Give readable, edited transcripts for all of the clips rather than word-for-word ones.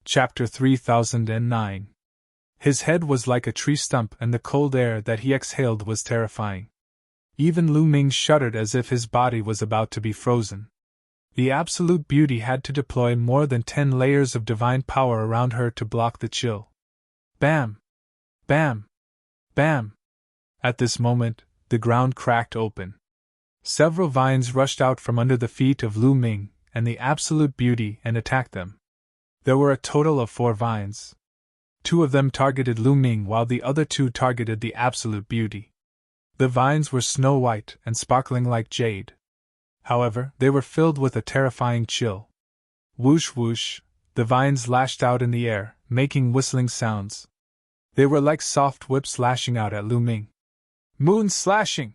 Chapter 3009. His head was like a tree stump, and the cold air that he exhaled was terrifying. Even Lu Ming shuddered as if his body was about to be frozen. The absolute beauty had to deploy more than 10 layers of divine power around her to block the chill. Bam! Bam! Bam! At this moment, the ground cracked open. Several vines rushed out from under the feet of Lu Ming and the absolute beauty and attacked them. There were a total of 4 vines. 2 of them targeted Lu Ming while the other 2 targeted the absolute beauty. The vines were snow white and sparkling like jade. However, they were filled with a terrifying chill. Whoosh whoosh, the vines lashed out in the air, making whistling sounds. They were like soft whips lashing out at Lu Ming. Moon slashing!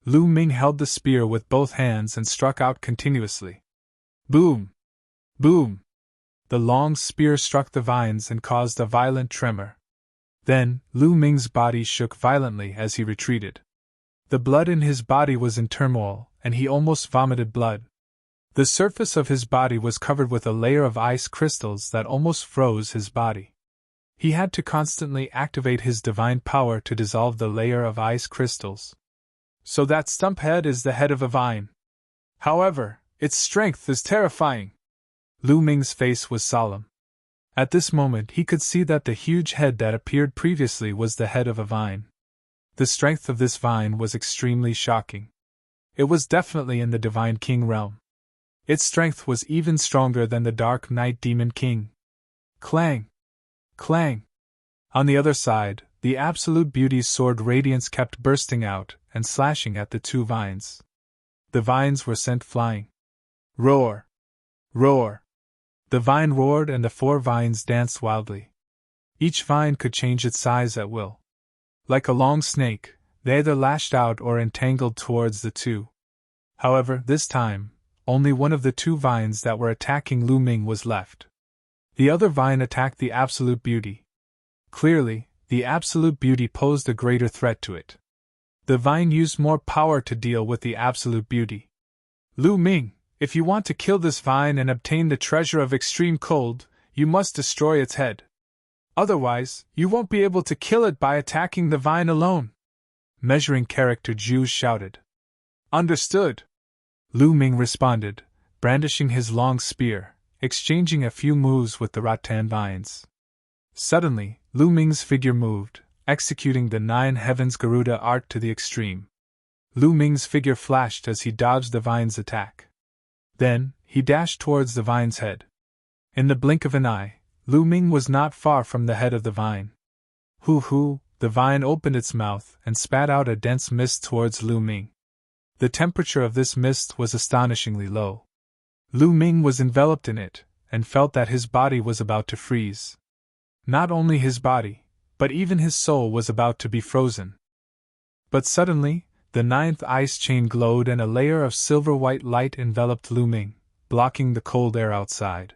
Lu Ming held the spear with both hands and struck out continuously. Boom! Boom! The long spear struck the vines and caused a violent tremor. Then, Lu Ming's body shook violently as he retreated. The blood in his body was in turmoil, and he almost vomited blood. The surface of his body was covered with a layer of ice crystals that almost froze his body. He had to constantly activate his divine power to dissolve the layer of ice crystals. So that stump head is the head of a vine. However, its strength is terrifying. Lu Ming's face was solemn. At this moment he could see that the huge head that appeared previously was the head of a vine. The strength of this vine was extremely shocking. It was definitely in the Divine King realm. Its strength was even stronger than the Dark Night Demon King. Clang! Clang! On the other side, the Absolute Beauty's sword radiance kept bursting out and slashing at the 2 vines. The vines were sent flying. Roar! Roar! The vine roared and the 4 vines danced wildly. Each vine could change its size at will. Like a long snake, they either lashed out or entangled towards the 2. However, this time, only one of the 2 vines that were attacking Lu Ming was left. The other vine attacked the Absolute Beauty. Clearly, the Absolute Beauty posed a greater threat to it. The vine used more power to deal with the Absolute Beauty. Lu Ming, if you want to kill this vine and obtain the treasure of extreme cold, you must destroy its head. Otherwise, you won't be able to kill it by attacking the vine alone. Measuring character Zhu shouted. Understood. Lu Ming responded, brandishing his long spear, exchanging a few moves with the rattan vines. Suddenly, Lu Ming's figure moved, executing the 9 Heavens Garuda art to the extreme. Lu Ming's figure flashed as he dodged the vine's attack. Then, he dashed towards the vine's head. In the blink of an eye, Lu Ming was not far from the head of the vine. Hoo-hoo, the vine opened its mouth and spat out a dense mist towards Lu Ming. The temperature of this mist was astonishingly low. Lu Ming was enveloped in it, and felt that his body was about to freeze. Not only his body, but even his soul was about to be frozen. But suddenly, the 9th ice chain glowed and a layer of silver-white light enveloped Lu Ming, blocking the cold air outside.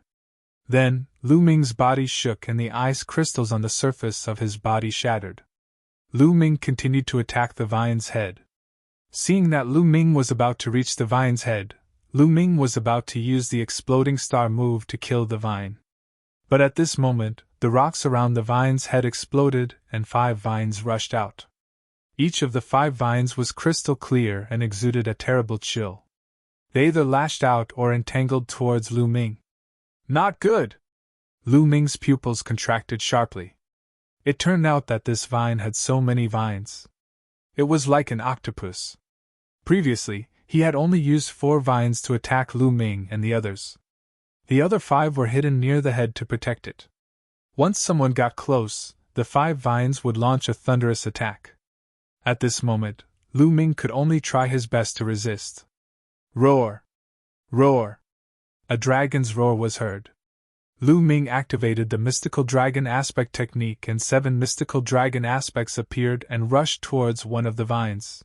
Then, Lu Ming's body shook and the ice crystals on the surface of his body shattered. Lu Ming continued to attack the vine's head. Seeing that Lu Ming was about to reach the vine's head, Lu Ming was about to use the exploding star move to kill the vine. But at this moment, the rocks around the vine's head exploded and 5 vines rushed out. Each of the 5 vines was crystal clear and exuded a terrible chill. They either lashed out or entangled towards Lu Ming. Not good! Lu Ming's pupils contracted sharply. It turned out that this vine had so many vines. It was like an octopus. Previously, he had only used 4 vines to attack Lu Ming and the others. The other 5 were hidden near the head to protect it. Once someone got close, the 5 vines would launch a thunderous attack. At this moment, Lu Ming could only try his best to resist. Roar! Roar! A dragon's roar was heard. Lu Ming activated the mystical dragon aspect technique and 7 mystical dragon aspects appeared and rushed towards one of the vines.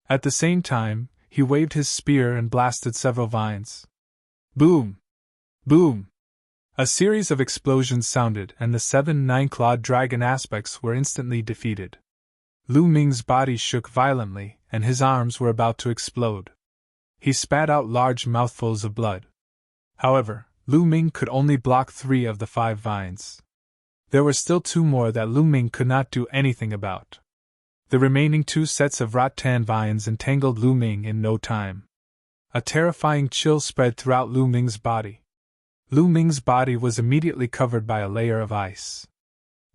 At the same time, he waved his spear and blasted several vines. Boom! Boom! A series of explosions sounded and the 7 nine-clawed dragon aspects were instantly defeated. Lu Ming's body shook violently and his arms were about to explode. He spat out large mouthfuls of blood. However, Lu Ming could only block 3 of the 5 vines. There were still 2 more that Lu Ming could not do anything about. The remaining 2 sets of rattan vines entangled Lu Ming in no time. A terrifying chill spread throughout Lu Ming's body. Lu Ming's body was immediately covered by a layer of ice.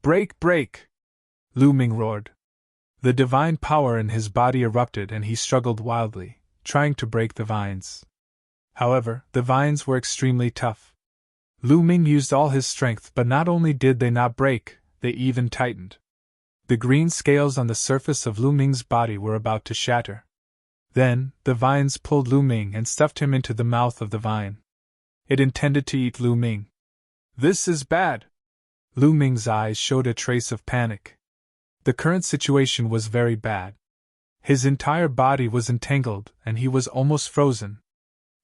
"Break, break!" Lu Ming roared. The divine power in his body erupted and he struggled wildly, trying to break the vines. However, the vines were extremely tough. Lu Ming used all his strength, but not only did they not break, they even tightened. The green scales on the surface of Lu Ming's body were about to shatter. Then, the vines pulled Lu Ming and stuffed him into the mouth of the vine. It intended to eat Lu Ming. "This is bad!" Lu Ming's eyes showed a trace of panic. The current situation was very bad. His entire body was entangled and he was almost frozen.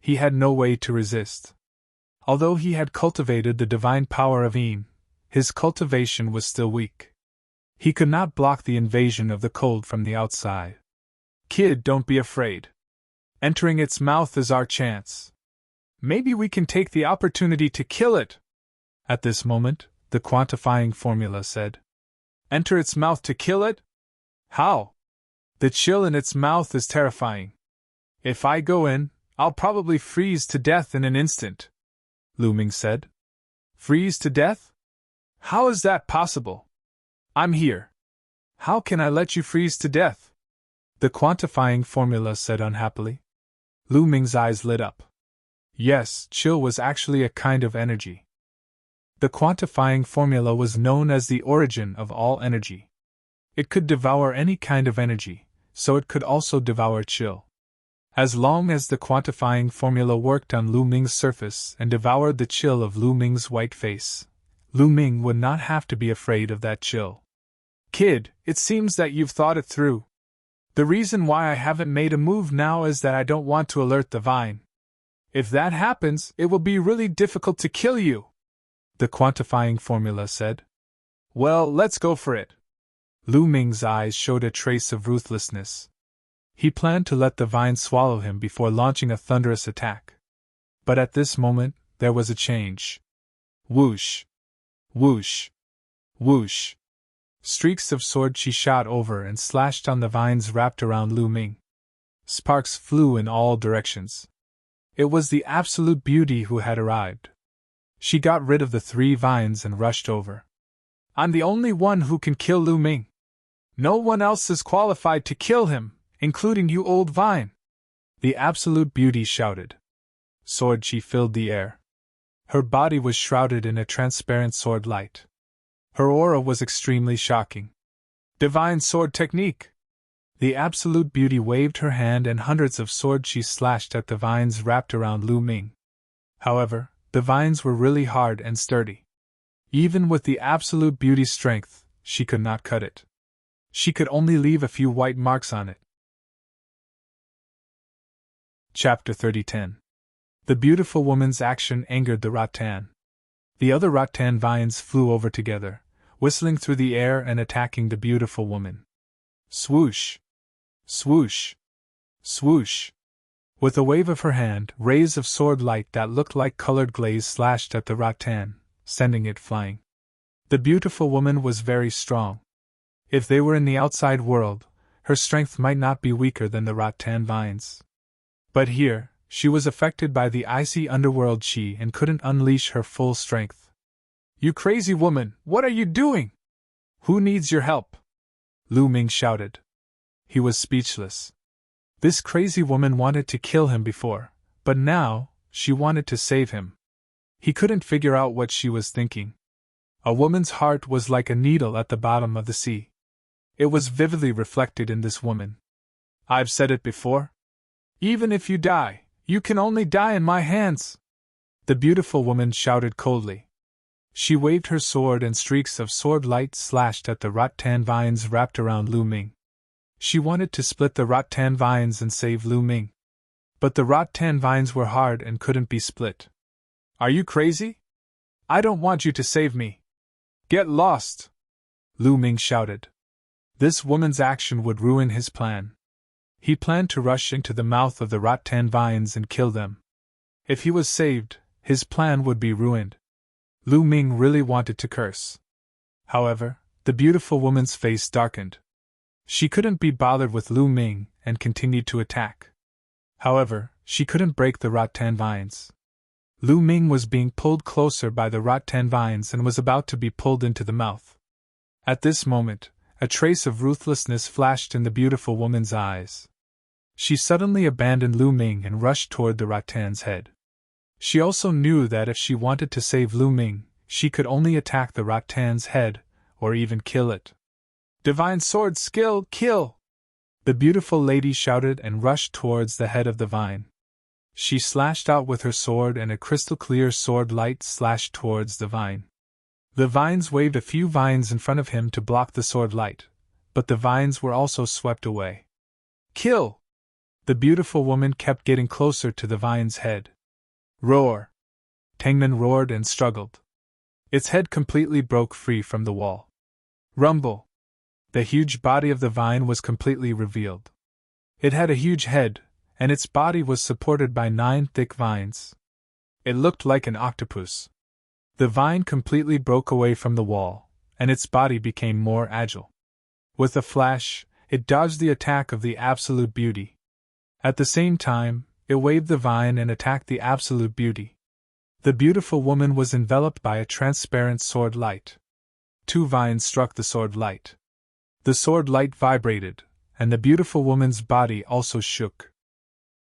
He had no way to resist. Although he had cultivated the divine power of Yin, his cultivation was still weak. He could not block the invasion of the cold from the outside. "Kid, don't be afraid. Entering its mouth is our chance. Maybe we can take the opportunity to kill it." At this moment, the quantifying formula said, "Enter its mouth to kill it? How? The chill in its mouth is terrifying. If I go in, I'll probably freeze to death in an instant," Lu Ming said. "Freeze to death? How is that possible? I'm here. How can I let you freeze to death?" the quantifying formula said unhappily. Lu Ming's eyes lit up. Yes, chill was actually a kind of energy. The quantifying formula was known as the origin of all energy. It could devour any kind of energy, so it could also devour chill. As long as the quantifying formula worked on Lu Ming's surface and devoured the chill of Lu Ming's white face, Lu Ming would not have to be afraid of that chill. "Kid, it seems that you've thought it through. The reason why I haven't made a move now is that I don't want to alert the vine. If that happens, it will be really difficult to kill you," the quantifying formula said. "Well, let's go for it." Lu Ming's eyes showed a trace of ruthlessness. He planned to let the vine swallow him before launching a thunderous attack. But at this moment, there was a change. Whoosh! Whoosh! Whoosh! Streaks of sword chi shot over and slashed on the vines wrapped around Lu Ming. Sparks flew in all directions. It was the absolute beauty who had arrived. She got rid of the 3 vines and rushed over. "I'm the only one who can kill Lu Ming. No one else is qualified to kill him, including you, old vine," the absolute beauty shouted. Sword chi filled the air. Her body was shrouded in a transparent sword light. Her aura was extremely shocking. "Divine sword technique!" The absolute beauty waved her hand and hundreds of sword chi slashed at the vines wrapped around Lu Ming. However, the vines were really hard and sturdy. Even with the absolute beauty's strength, she could not cut it. She could only leave a few white marks on it. Chapter 30:10. The beautiful woman's action angered the rattan. The other rattan vines flew over together, whistling through the air and attacking the beautiful woman. Swoosh! Swoosh! Swoosh! With a wave of her hand, rays of sword light that looked like colored glaze slashed at the rattan, sending it flying. The beautiful woman was very strong. If they were in the outside world, her strength might not be weaker than the rattan vines. But here, she was affected by the icy underworld chi and couldn't unleash her full strength. "You crazy woman, what are you doing? Who needs your help?" Lu Ming shouted. He was speechless. This crazy woman wanted to kill him before, but now, she wanted to save him. He couldn't figure out what she was thinking. A woman's heart was like a needle at the bottom of the sea. It was vividly reflected in this woman. "I've said it before. Even if you die, you can only die in my hands," the beautiful woman shouted coldly. She waved her sword and streaks of sword light slashed at the rattan vines wrapped around Lu Ming. She wanted to split the rattan vines and save Lu Ming. But the rattan vines were hard and couldn't be split. "Are you crazy? I don't want you to save me. Get lost!" Lu Ming shouted. This woman's action would ruin his plan. He planned to rush into the mouth of the rattan vines and kill them. If he was saved, his plan would be ruined. Lu Ming really wanted to curse. However, the beautiful woman's face darkened. She couldn't be bothered with Lu Ming and continued to attack. However, she couldn't break the rattan vines. Lu Ming was being pulled closer by the rattan vines and was about to be pulled into the mouth. At this moment, a trace of ruthlessness flashed in the beautiful woman's eyes. She suddenly abandoned Lu Ming and rushed toward the rattan's head. She also knew that if she wanted to save Lu Ming, she could only attack the rattan's head, or even kill it. Divine sword skill, kill! The beautiful lady shouted and rushed towards the head of the vine. She slashed out with her sword and a crystal-clear sword light slashed towards the vine. The vines waved a few vines in front of him to block the sword light, but the vines were also swept away. Kill! The beautiful woman kept getting closer to the vine's head. Roar! Tangman roared and struggled. Its head completely broke free from the wall. Rumble! The huge body of the vine was completely revealed. It had a huge head, and its body was supported by 9 thick vines. It looked like an octopus. The vine completely broke away from the wall, and its body became more agile. With a flash, it dodged the attack of the Absolute Beauty. At the same time, it waved the vine and attacked the Absolute Beauty. The beautiful woman was enveloped by a transparent sword light. 2 vines struck the sword light. The sword light vibrated, and the beautiful woman's body also shook.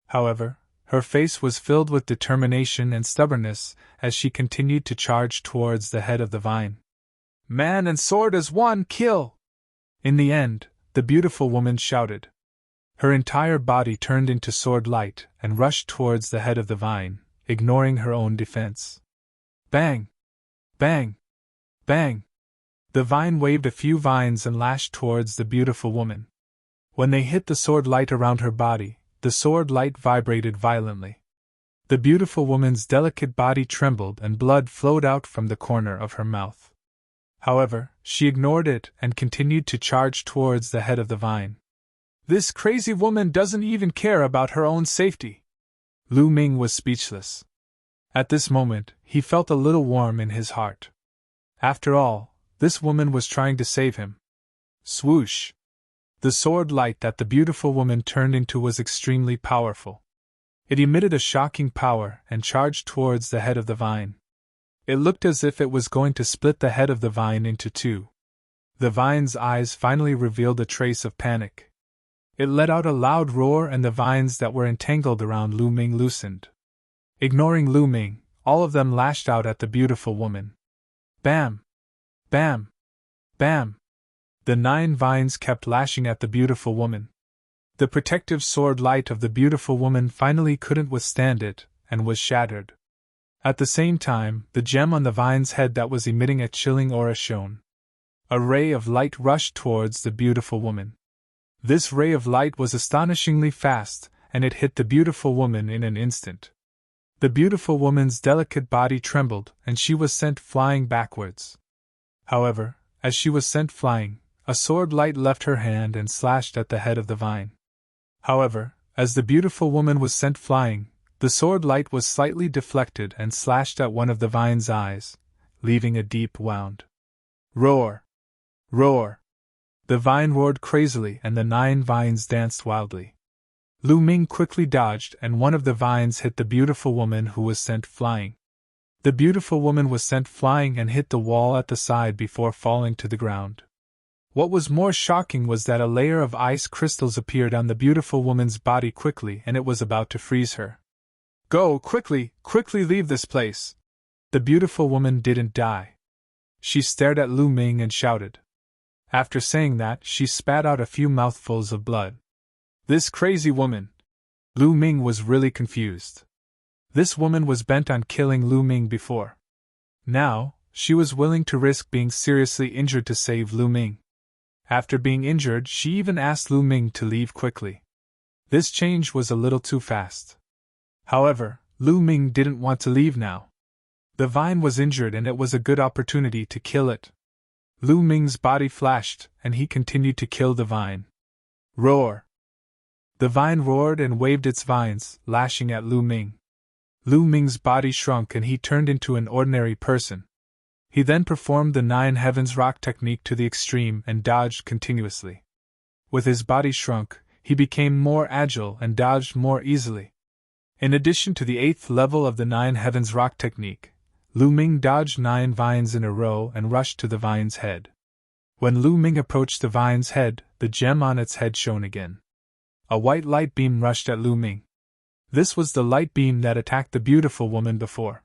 However, her face was filled with determination and stubbornness as she continued to charge towards the head of the vine. Man and sword as one, kill! In the end, the beautiful woman shouted. Her entire body turned into sword light and rushed towards the head of the vine, ignoring her own defense. Bang! Bang! Bang! The vine waved a few vines and lashed towards the beautiful woman. When they hit the sword light around her body, the sword light vibrated violently. The beautiful woman's delicate body trembled and blood flowed out from the corner of her mouth. However, she ignored it and continued to charge towards the head of the vine. This crazy woman doesn't even care about her own safety. Lu Ming was speechless. At this moment, he felt a little warm in his heart. After all, this woman was trying to save him. Swoosh! The sword light that the beautiful woman turned into was extremely powerful. It emitted a shocking power and charged towards the head of the vine. It looked as if it was going to split the head of the vine into 2. The vine's eyes finally revealed a trace of panic. It let out a loud roar and the vines that were entangled around Lu Ming loosened. Ignoring Lu Ming, all of them lashed out at the beautiful woman. Bam! Bam! Bam! The 9 vines kept lashing at the beautiful woman. The protective sword light of the beautiful woman finally couldn't withstand it, and was shattered. At the same time, the gem on the vine's head that was emitting a chilling aura shone. A ray of light rushed towards the beautiful woman. This ray of light was astonishingly fast, and it hit the beautiful woman in an instant. The beautiful woman's delicate body trembled, and she was sent flying backwards. However, as she was sent flying, a sword light left her hand and slashed at the head of the vine. However, as the beautiful woman was sent flying, the sword light was slightly deflected and slashed at one of the vine's eyes, leaving a deep wound. Roar! Roar! The vine roared crazily and the 9 vines danced wildly. Lu Ming quickly dodged and one of the vines hit the beautiful woman who was sent flying. The beautiful woman was sent flying and hit the wall at the side before falling to the ground. What was more shocking was that a layer of ice crystals appeared on the beautiful woman's body quickly and it was about to freeze her. Go, quickly, quickly leave this place! The beautiful woman didn't die. She stared at Lu Ming and shouted. After saying that, she spat out a few mouthfuls of blood. This crazy woman! Lu Ming was really confused. This woman was bent on killing Lu Ming before. Now, she was willing to risk being seriously injured to save Lu Ming. After being injured, she even asked Lu Ming to leave quickly. This change was a little too fast. However, Lu Ming didn't want to leave now. The vine was injured and it was a good opportunity to kill it. Lu Ming's body flashed, and he continued to kill the vine. Roar! The vine roared and waved its vines, lashing at Lu Ming. Lu Ming's body shrunk and he turned into an ordinary person. He then performed the 9 heavens rock technique to the extreme and dodged continuously. With his body shrunk, he became more agile and dodged more easily. In addition to the 8th level of the 9 heavens rock technique, Lu Ming dodged 9 vines in a row and rushed to the vine's head. When Lu Ming approached the vine's head, the gem on its head shone again. A white light beam rushed at Lu Ming. This was the light beam that attacked the beautiful woman before.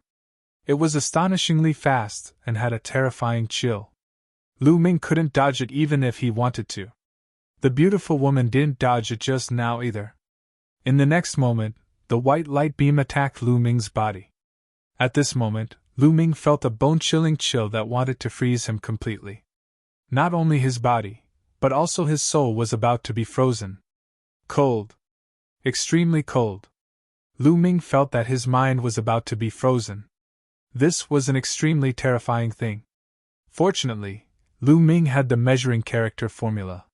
It was astonishingly fast and had a terrifying chill. Lu Ming couldn't dodge it even if he wanted to. The beautiful woman didn't dodge it just now either. In the next moment, the white light beam attacked Lu Ming's body. At this moment, Lu Ming felt a bone-chilling chill that wanted to freeze him completely. Not only his body, but also his soul was about to be frozen. Cold. Extremely cold. Lu Ming felt that his mind was about to be frozen. This was an extremely terrifying thing. Fortunately, Lu Ming had the measuring character formula.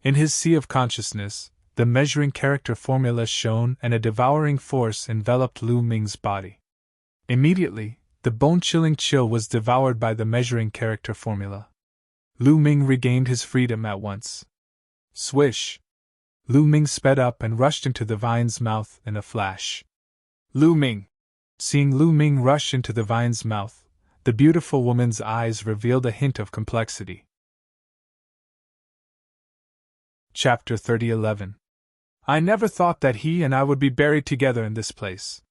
In his sea of consciousness, the measuring character formula shone and a devouring force enveloped Lu Ming's body. Immediately, the bone-chilling chill was devoured by the measuring character formula. Lu Ming regained his freedom at once. Swish! Lu Ming sped up and rushed into the vine's mouth in a flash. Lu Ming! Seeing Lu Ming rush into the vine's mouth, the beautiful woman's eyes revealed a hint of complexity. Chapter 30:11. I never thought that he and I would be buried together in this place.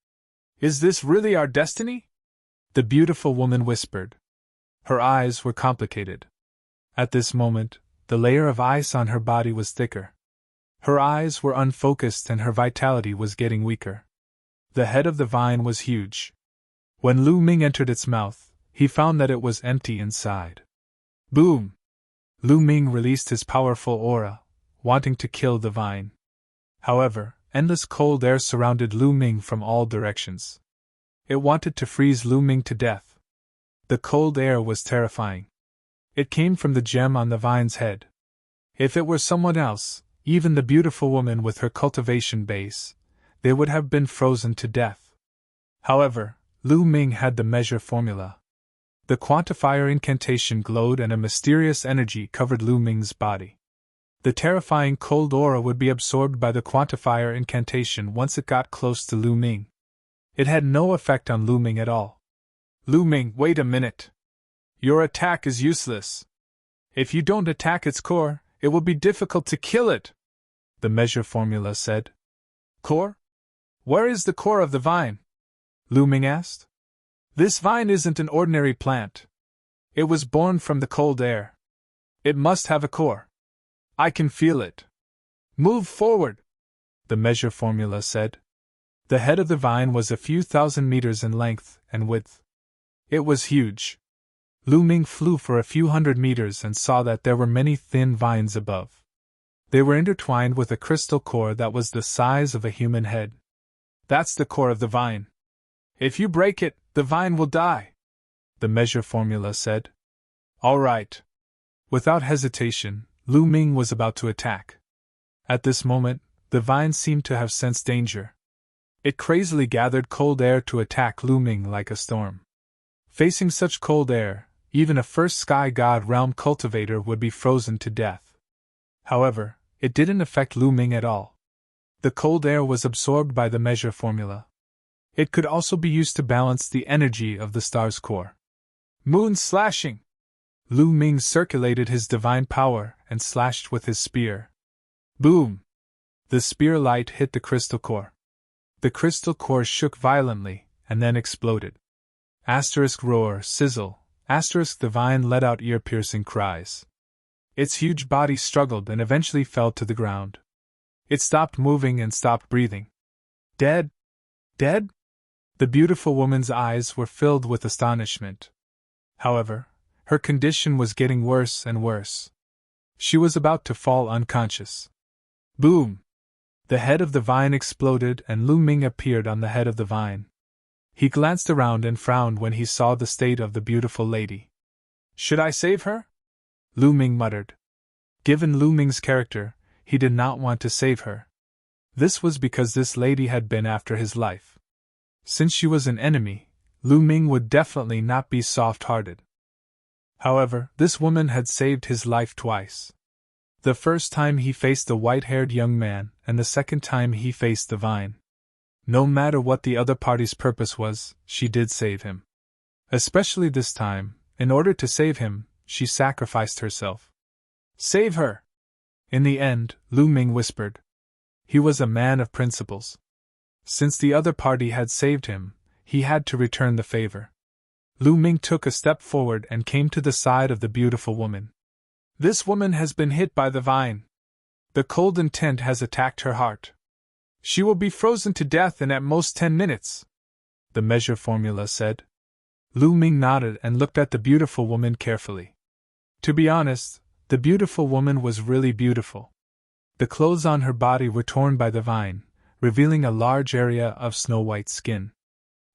Is this really our destiny? The beautiful woman whispered. Her eyes were complicated. At this moment, the layer of ice on her body was thicker. Her eyes were unfocused and her vitality was getting weaker. The head of the vine was huge. When Lu Ming entered its mouth, he found that it was empty inside. Boom! Lu Ming released his powerful aura, wanting to kill the vine. However, endless cold air surrounded Lu Ming from all directions. It wanted to freeze Lu Ming to death. The cold air was terrifying. It came from the gem on the vine's head. If it were someone else, even the beautiful woman with her cultivation base, they would have been frozen to death. However, Lu Ming had the measure formula. The quantifier incantation glowed and a mysterious energy covered Lu Ming's body. The terrifying cold aura would be absorbed by the quantifier incantation once it got close to Lu Ming. It had no effect on Lu Ming at all. Lu Ming, wait a minute. Your attack is useless. If you don't attack its core, it will be difficult to kill it, the measure formula said. Core? Where is the core of the vine? Lu Ming asked. This vine isn't an ordinary plant. It was born from the cold air. It must have a core. I can feel it. Move forward, the measure formula said. The head of the vine was a few thousand meters in length and width. It was huge. Lu Ming flew for a few hundred meters and saw that there were many thin vines above. They were intertwined with a crystal core that was the size of a human head. That's the core of the vine. If you break it, the vine will die, the measure formula said. All right. Without hesitation, Lu Ming was about to attack. At this moment, the vine seemed to have sensed danger. It crazily gathered cold air to attack Lu Ming like a storm. Facing such cold air, even a first sky god realm cultivator would be frozen to death. However, it didn't affect Lu Ming at all. The cold air was absorbed by the measure formula. It could also be used to balance the energy of the star's core. Moon slashing! Lu Ming circulated his divine power and slashed with his spear. Boom! The spear light hit the crystal core. The crystal core shook violently and then exploded. Asterisk roar, sizzle, asterisk the vine let out ear-piercing cries. Its huge body struggled and eventually fell to the ground. It stopped moving and stopped breathing. Dead? Dead? The beautiful woman's eyes were filled with astonishment. However, her condition was getting worse and worse. She was about to fall unconscious. Boom! The head of the vine exploded and Lu Ming appeared on the head of the vine. He glanced around and frowned when he saw the state of the beautiful lady. Should I save her? Lu Ming muttered. Given Lu Ming's character, he did not want to save her. This was because this lady had been after his life. Since she was an enemy, Lu Ming would definitely not be soft-hearted. However, this woman had saved his life twice. The first time he faced the white-haired young man, and the second time he faced the vine. No matter what the other party's purpose was, she did save him. Especially this time, in order to save him, she sacrificed herself. Save her! In the end, Lu Ming whispered. He was a man of principles. Since the other party had saved him, he had to return the favor. Lu Ming took a step forward and came to the side of the beautiful woman. This woman has been hit by the vine. The cold intent has attacked her heart. She will be frozen to death in at most 10 minutes, the measure formula said. Lu Ming nodded and looked at the beautiful woman carefully. To be honest, the beautiful woman was really beautiful. The clothes on her body were torn by the vine, revealing a large area of snow-white skin.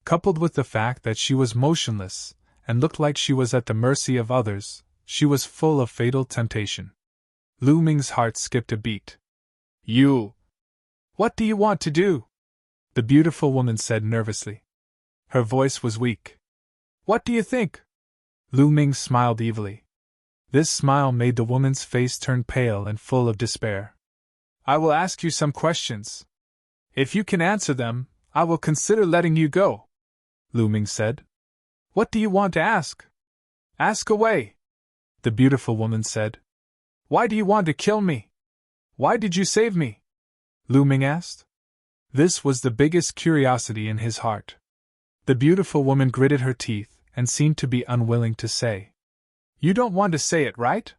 Coupled with the fact that she was motionless, and looked like she was at the mercy of others, she was full of fatal temptation. Lu Ming's heart skipped a beat. You! What do you want to do? The beautiful woman said nervously. Her voice was weak. What do you think? Lu Ming smiled evilly. This smile made the woman's face turn pale and full of despair. I will ask you some questions. If you can answer them, I will consider letting you go, Lu Ming said. What do you want to ask? Ask away, the beautiful woman said. Why do you want to kill me? Why did you save me? Lu Ming asked. This was the biggest curiosity in his heart. The beautiful woman gritted her teeth and seemed to be unwilling to say. You don't want to say it, right?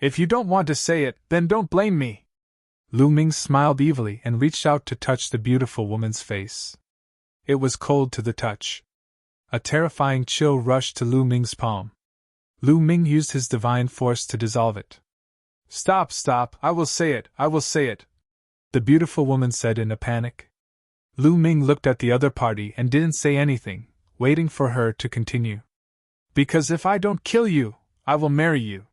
If you don't want to say it, then don't blame me. Lu Ming smiled evilly and reached out to touch the beautiful woman's face. It was cold to the touch. A terrifying chill rushed to Lu Ming's palm. Lu Ming used his divine force to dissolve it. Stop, I will say it, the beautiful woman said in a panic. Lu Ming looked at the other party and didn't say anything, waiting for her to continue. Because if I don't kill you, I will marry you.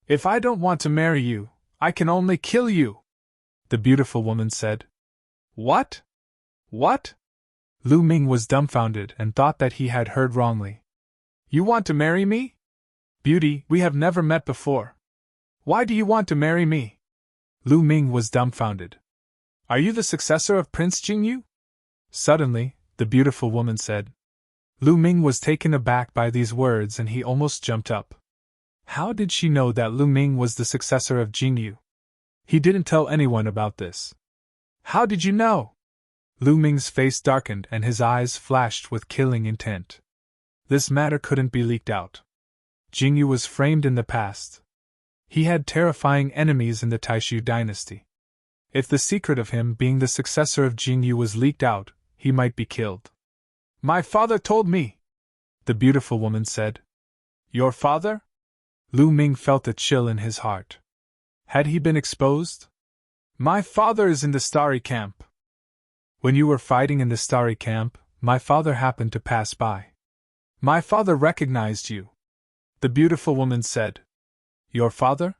If I don't want to marry you, I can only kill you, the beautiful woman said. What? What? Lu Ming was dumbfounded and thought that he had heard wrongly. You want to marry me? Beauty, we have never met before. Why do you want to marry me? Lu Ming was dumbfounded. Are you the successor of Prince Jingyu? Suddenly, the beautiful woman said. Lu Ming was taken aback by these words and he almost jumped up. How did she know that Lu Ming was the successor of Jingyu? He didn't tell anyone about this. How did you know? Lu Ming's face darkened and his eyes flashed with killing intent. This matter couldn't be leaked out. Jingyu was framed in the past. He had terrifying enemies in the Taishu dynasty. If the secret of him being the successor of Jingyu was leaked out, he might be killed. My father told me, the beautiful woman said. Your father? Lu Ming felt a chill in his heart. Had he been exposed? My father is in the Starry Camp. When you were fighting in the Starry Camp, my father happened to pass by. My father recognized you, the beautiful woman said. Your father?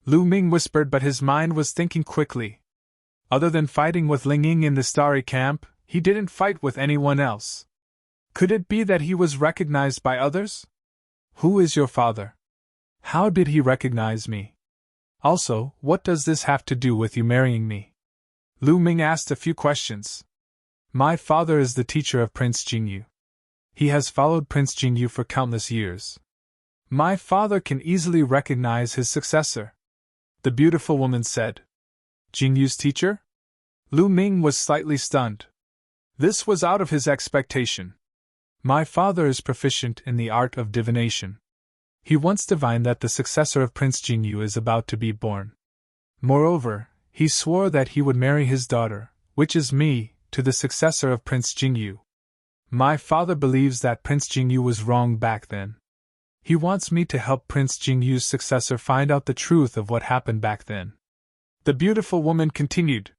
Lu Ming whispered, but his mind was thinking quickly. Other than fighting with Ling Ying in the Starry Camp, he didn't fight with anyone else. Could it be that he was recognized by others? Who is your father? How did he recognize me? Also, what does this have to do with you marrying me? Lu Ming asked a few questions. My father is the teacher of Prince Jingyu. He has followed Prince Jingyu for countless years. My father can easily recognize his successor, the beautiful woman said. Jingyu's teacher? Lu Ming was slightly stunned. This was out of his expectation. My father is proficient in the art of divination. He once divined that the successor of Prince Jingyu is about to be born. Moreover, he swore that he would marry his daughter, which is me, to the successor of Prince Jingyu. My father believes that Prince Jingyu was wrong back then. He wants me to help Prince Jingyu's successor find out the truth of what happened back then. The beautiful woman continued.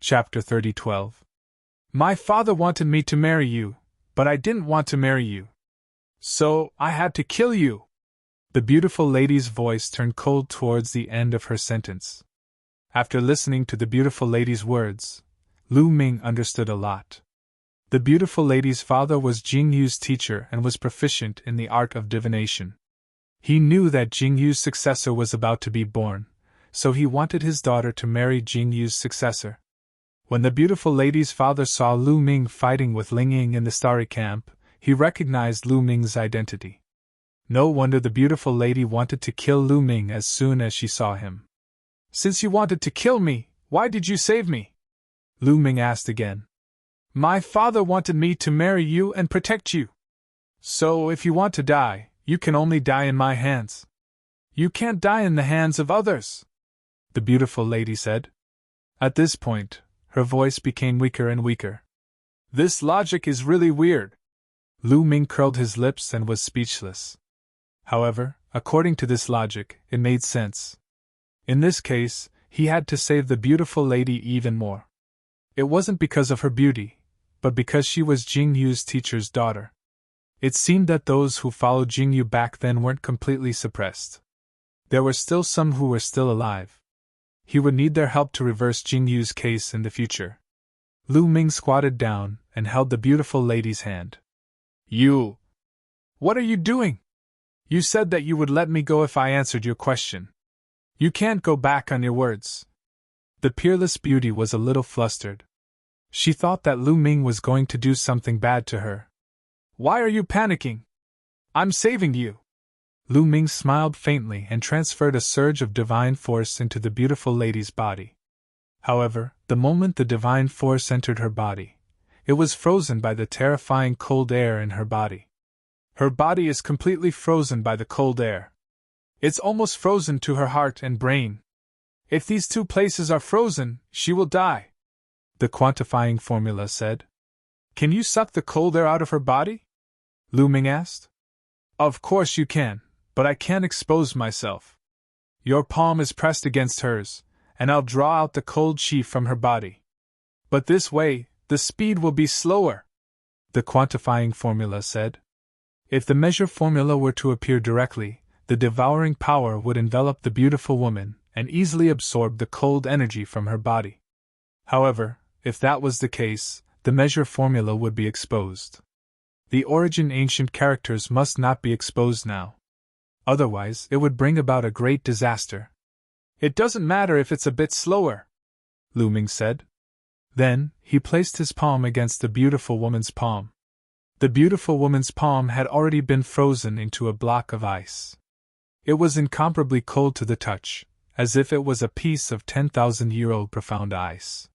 Chapter 30:12. My father wanted me to marry you, but I didn't want to marry you. So, I had to kill you. The beautiful lady's voice turned cold towards the end of her sentence. After listening to the beautiful lady's words, Lu Ming understood a lot. The beautiful lady's father was Jing Yu's teacher and was proficient in the art of divination. He knew that Jing Yu's successor was about to be born, so he wanted his daughter to marry Jing Yu's successor. When the beautiful lady's father saw Lu Ming fighting with Ling Ying in the starry camp, he recognized Lu Ming's identity. No wonder the beautiful lady wanted to kill Lu Ming as soon as she saw him. "Since you wanted to kill me, why did you save me?" Lu Ming asked again. "My father wanted me to marry you and protect you. So if you want to die, you can only die in my hands. You can't die in the hands of others," the beautiful lady said. At this point, her voice became weaker and weaker. "This logic is really weird." Lu Ming curled his lips and was speechless. However, according to this logic, it made sense. In this case, he had to save the beautiful lady even more. It wasn't because of her beauty, but because she was Jing Yu's teacher's daughter. It seemed that those who followed Jing Yu back then weren't completely suppressed. There were still some who were still alive. He would need their help to reverse Jing Yu's case in the future. Lu Ming squatted down and held the beautiful lady's hand. "You! What are you doing? You said that you would let me go if I answered your question. You can't go back on your words." The peerless beauty was a little flustered. She thought that Lu Ming was going to do something bad to her. "Why are you panicking? I'm saving you." Lu Ming smiled faintly and transferred a surge of divine force into the beautiful lady's body. However, the moment the divine force entered her body, it was frozen by the terrifying cold air in her body. Her body is completely frozen by the cold air. It's almost frozen to her heart and brain. If these two places are frozen, she will die, the quantifying formula said. "Can you suck the cold air out of her body?" Lu Ming asked. "Of course you can, but I can't expose myself. Your palm is pressed against hers, and I'll draw out the cold chi from her body. But this way, the speed will be slower," the quantifying formula said. If the measure formula were to appear directly, the devouring power would envelop the beautiful woman and easily absorb the cold energy from her body. However, if that was the case, the measure formula would be exposed. The origin ancient characters must not be exposed now. Otherwise, it would bring about a great disaster. "It doesn't matter if it's a bit slower," Lu Ming said. Then, he placed his palm against the beautiful woman's palm. The beautiful woman's palm had already been frozen into a block of ice. It was incomparably cold to the touch, as if it was a piece of 10,000-year-old profound ice.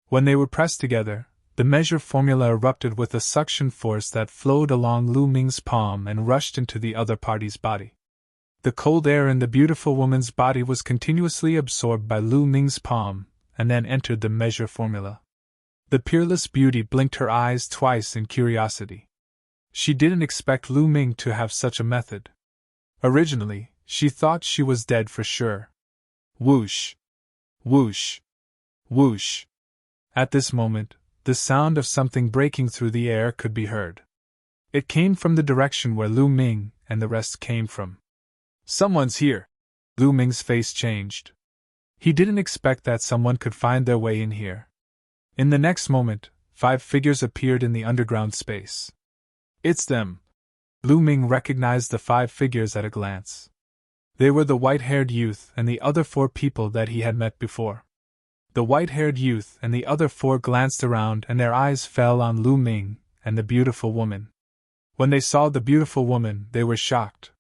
When they were pressed together, the measure formula erupted with a suction force that flowed along Lu Ming's palm and rushed into the other party's body. The cold air in the beautiful woman's body was continuously absorbed by Lu Ming's palm, and then entered the measure formula. The peerless beauty blinked her eyes twice in curiosity. She didn't expect Lu Ming to have such a method. Originally, she thought she was dead for sure. Whoosh! Whoosh! Whoosh! At this moment, the sound of something breaking through the air could be heard. It came from the direction where Lu Ming and the rest came from. "Someone's here!" Lu Ming's face changed. He didn't expect that someone could find their way in here. In the next moment, 5 figures appeared in the underground space. "It's them!" Lu Ming recognized the 5 figures at a glance. They were the white-haired youth and the other 4 people that he had met before. The white-haired youth and the other 4 glanced around and their eyes fell on Lu Ming and the beautiful woman. When they saw the beautiful woman, they were shocked.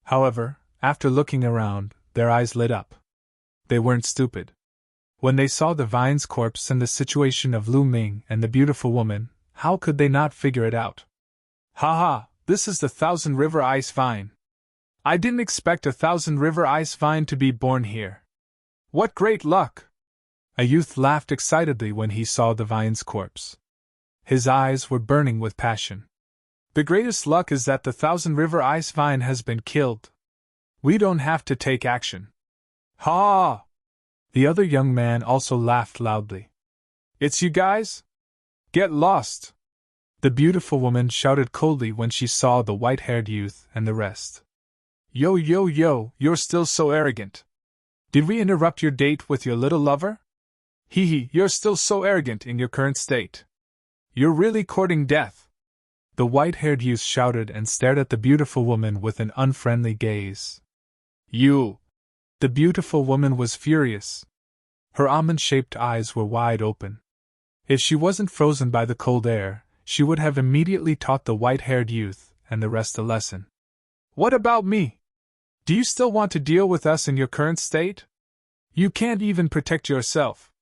However, after looking around, their eyes lit up. They weren't stupid. When they saw the vine's corpse and the situation of Lu Ming and the beautiful woman, how could they not figure it out? "Ha ha, this is the 1,000 River Ice Vine. I didn't expect a 1,000 River Ice Vine to be born here. What great luck!" A youth laughed excitedly when he saw the vine's corpse. His eyes were burning with passion. "The greatest luck is that the 1,000 River Ice Vine has been killed. We don't have to take action." "Ha!" The other young man also laughed loudly. "It's you guys? Get lost!" The beautiful woman shouted coldly when she saw the white-haired youth and the rest. "Yo, yo, yo, you're still so arrogant. Did we interrupt your date with your little lover?" Hee hee, you're still so arrogant in your current state. You're really courting death. The white-haired youth shouted and stared at the beautiful woman with an unfriendly gaze. You! The beautiful woman was furious. Her almond-shaped eyes were wide open. If she wasn't frozen by the cold air, she would have immediately taught the white-haired youth and the rest a lesson. What about me? Do you still want to deal with us in your current state? You can't even protect yourself.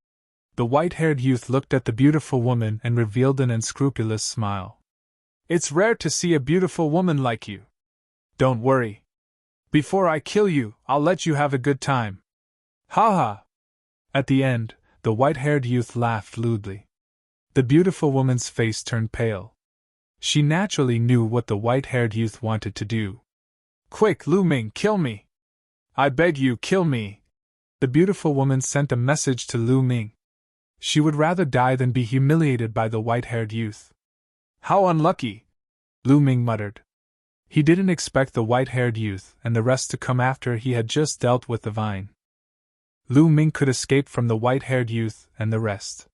The white-haired youth looked at the beautiful woman and revealed an unscrupulous smile. It's rare to see a beautiful woman like you. Don't worry. Before I kill you, I'll let you have a good time. Ha ha! At the end, the white-haired youth laughed lewdly. The beautiful woman's face turned pale. She naturally knew what the white-haired youth wanted to do. Quick, Lu Ming, kill me! I beg you, kill me! The beautiful woman sent a message to Lu Ming. She would rather die than be humiliated by the white-haired youth. How unlucky! Lu Ming muttered. He didn't expect the white-haired youth and the rest to come after he had just dealt with the vine. Lu Ming could escape from the white-haired youth and the rest.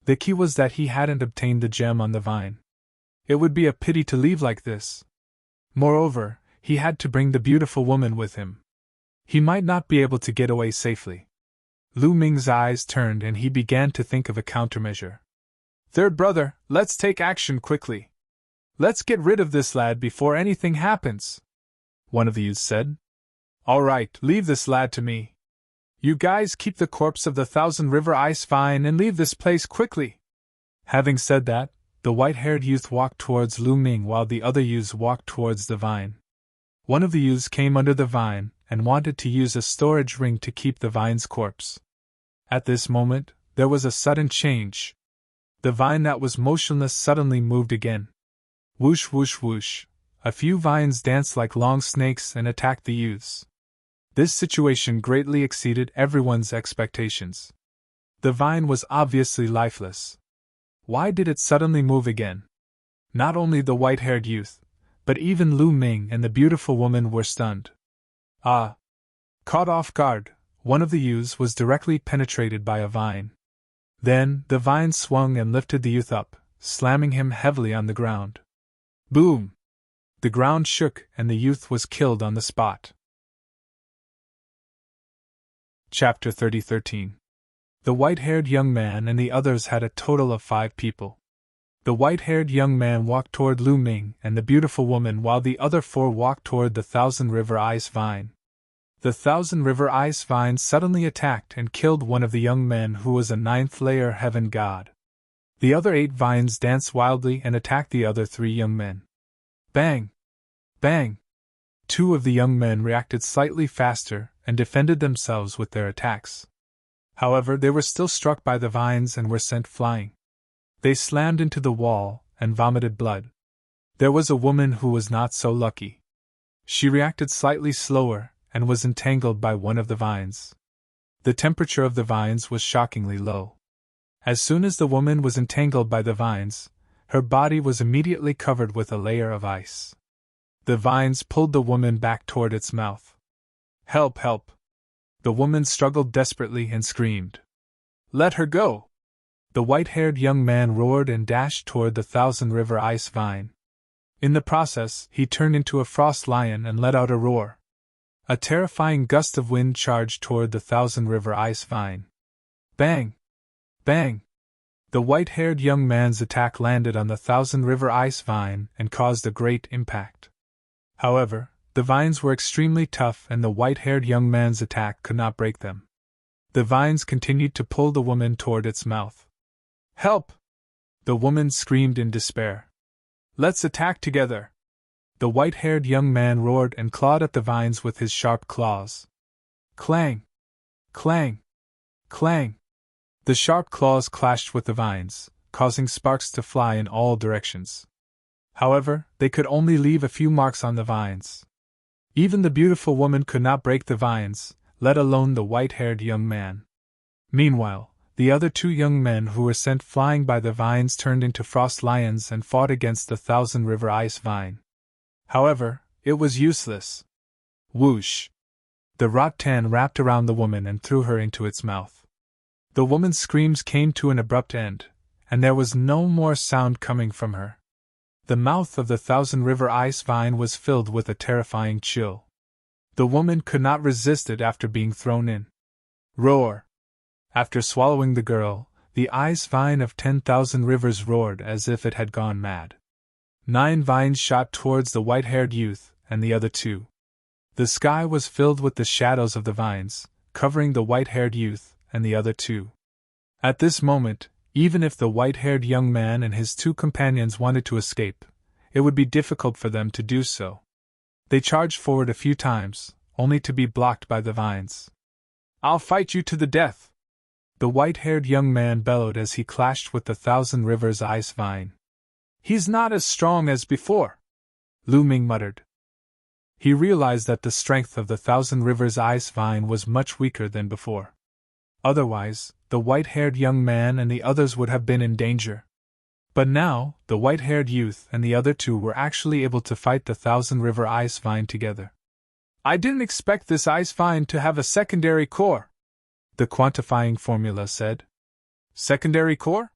The key was that he hadn't obtained the gem on the vine. It would be a pity to leave like this. Moreover, he had to bring the beautiful woman with him. He might not be able to get away safely. Lu Ming's eyes turned and he began to think of a countermeasure. Third brother, let's take action quickly. Let's get rid of this lad before anything happens, one of the youths said. All right, leave this lad to me. You guys keep the corpse of the Thousand River Ice Vine and leave this place quickly. Having said that, the white-haired youth walked towards Lu Ming while the other youths walked towards the vine. One of the youths came under the vine and wanted to use a storage ring to keep the vine's corpse. At this moment, there was a sudden change. The vine that was motionless suddenly moved again. Whoosh whoosh whoosh, a few vines danced like long snakes and attacked the youths. This situation greatly exceeded everyone's expectations. The vine was obviously lifeless. Why did it suddenly move again? Not only the white-haired youth, but even Lu Ming and the beautiful woman were stunned. Ah! Caught off guard, one of the youths was directly penetrated by a vine. Then, the vine swung and lifted the youth up, slamming him heavily on the ground. Boom! The ground shook and the youth was killed on the spot. Chapter 13. The white-haired young man and the others had a total of 5 people. The white-haired young man walked toward Lu Ming and the beautiful woman while the other 4 walked toward the Thousand River Ice Vine. The Thousand River Ice Vine suddenly attacked and killed one of the young men who was a 9th-layer heaven god. The other 8 vines danced wildly and attacked the other 3 young men. Bang! Bang! 2 of the young men reacted slightly faster and defended themselves with their attacks. However, they were still struck by the vines and were sent flying. They slammed into the wall and vomited blood. There was a woman who was not so lucky. She reacted slightly slower and was entangled by one of the vines. The temperature of the vines was shockingly low. As soon as the woman was entangled by the vines, her body was immediately covered with a layer of ice. The vines pulled the woman back toward its mouth. Help! Help! The woman struggled desperately and screamed. Let her go! The white-haired young man roared and dashed toward the Thousand River Ice Vine. In the process, he turned into a frost lion and let out a roar. A terrifying gust of wind charged toward the Thousand River Ice Vine. Bang! Bang! The white-haired young man's attack landed on the Thousand River Ice Vine and caused a great impact. However, the vines were extremely tough and the white-haired young man's attack could not break them. The vines continued to pull the woman toward its mouth. Help! The woman screamed in despair. Let's attack together! The white-haired young man roared and clawed at the vines with his sharp claws. Clang! Clang! Clang! The sharp claws clashed with the vines, causing sparks to fly in all directions. However, they could only leave a few marks on the vines. Even the beautiful woman could not break the vines, let alone the white-haired young man. Meanwhile, the other 2 young men who were sent flying by the vines turned into frost lions and fought against the Thousand River Ice Vine. However, it was useless. Whoosh! The rattan wrapped around the woman and threw her into its mouth. The woman's screams came to an abrupt end, and there was no more sound coming from her. The mouth of the Thousand River Ice Vine was filled with a terrifying chill. The woman could not resist it after being thrown in. Roar! After swallowing the girl, the ice vine of 10,000 rivers roared as if it had gone mad. 9 vines shot towards the white-haired youth and the other 2. The sky was filled with the shadows of the vines, covering the white-haired youth and the other 2. At this moment, even if the white-haired young man and his 2 companions wanted to escape, it would be difficult for them to do so. They charged forward a few times, only to be blocked by the vines. "I'll fight you to the death!" the white-haired young man bellowed as he clashed with the Thousand Rivers Ice Vine. "He's not as strong as before," Lu Ming muttered. He realized that the strength of the Thousand Rivers Ice Vine was much weaker than before. Otherwise, the white-haired young man and the others would have been in danger. But now, the white-haired youth and the other 2 were actually able to fight the Thousand River Ice Vine together. "I didn't expect this ice vine to have a secondary core," the quantifying formula said. "Secondary core?"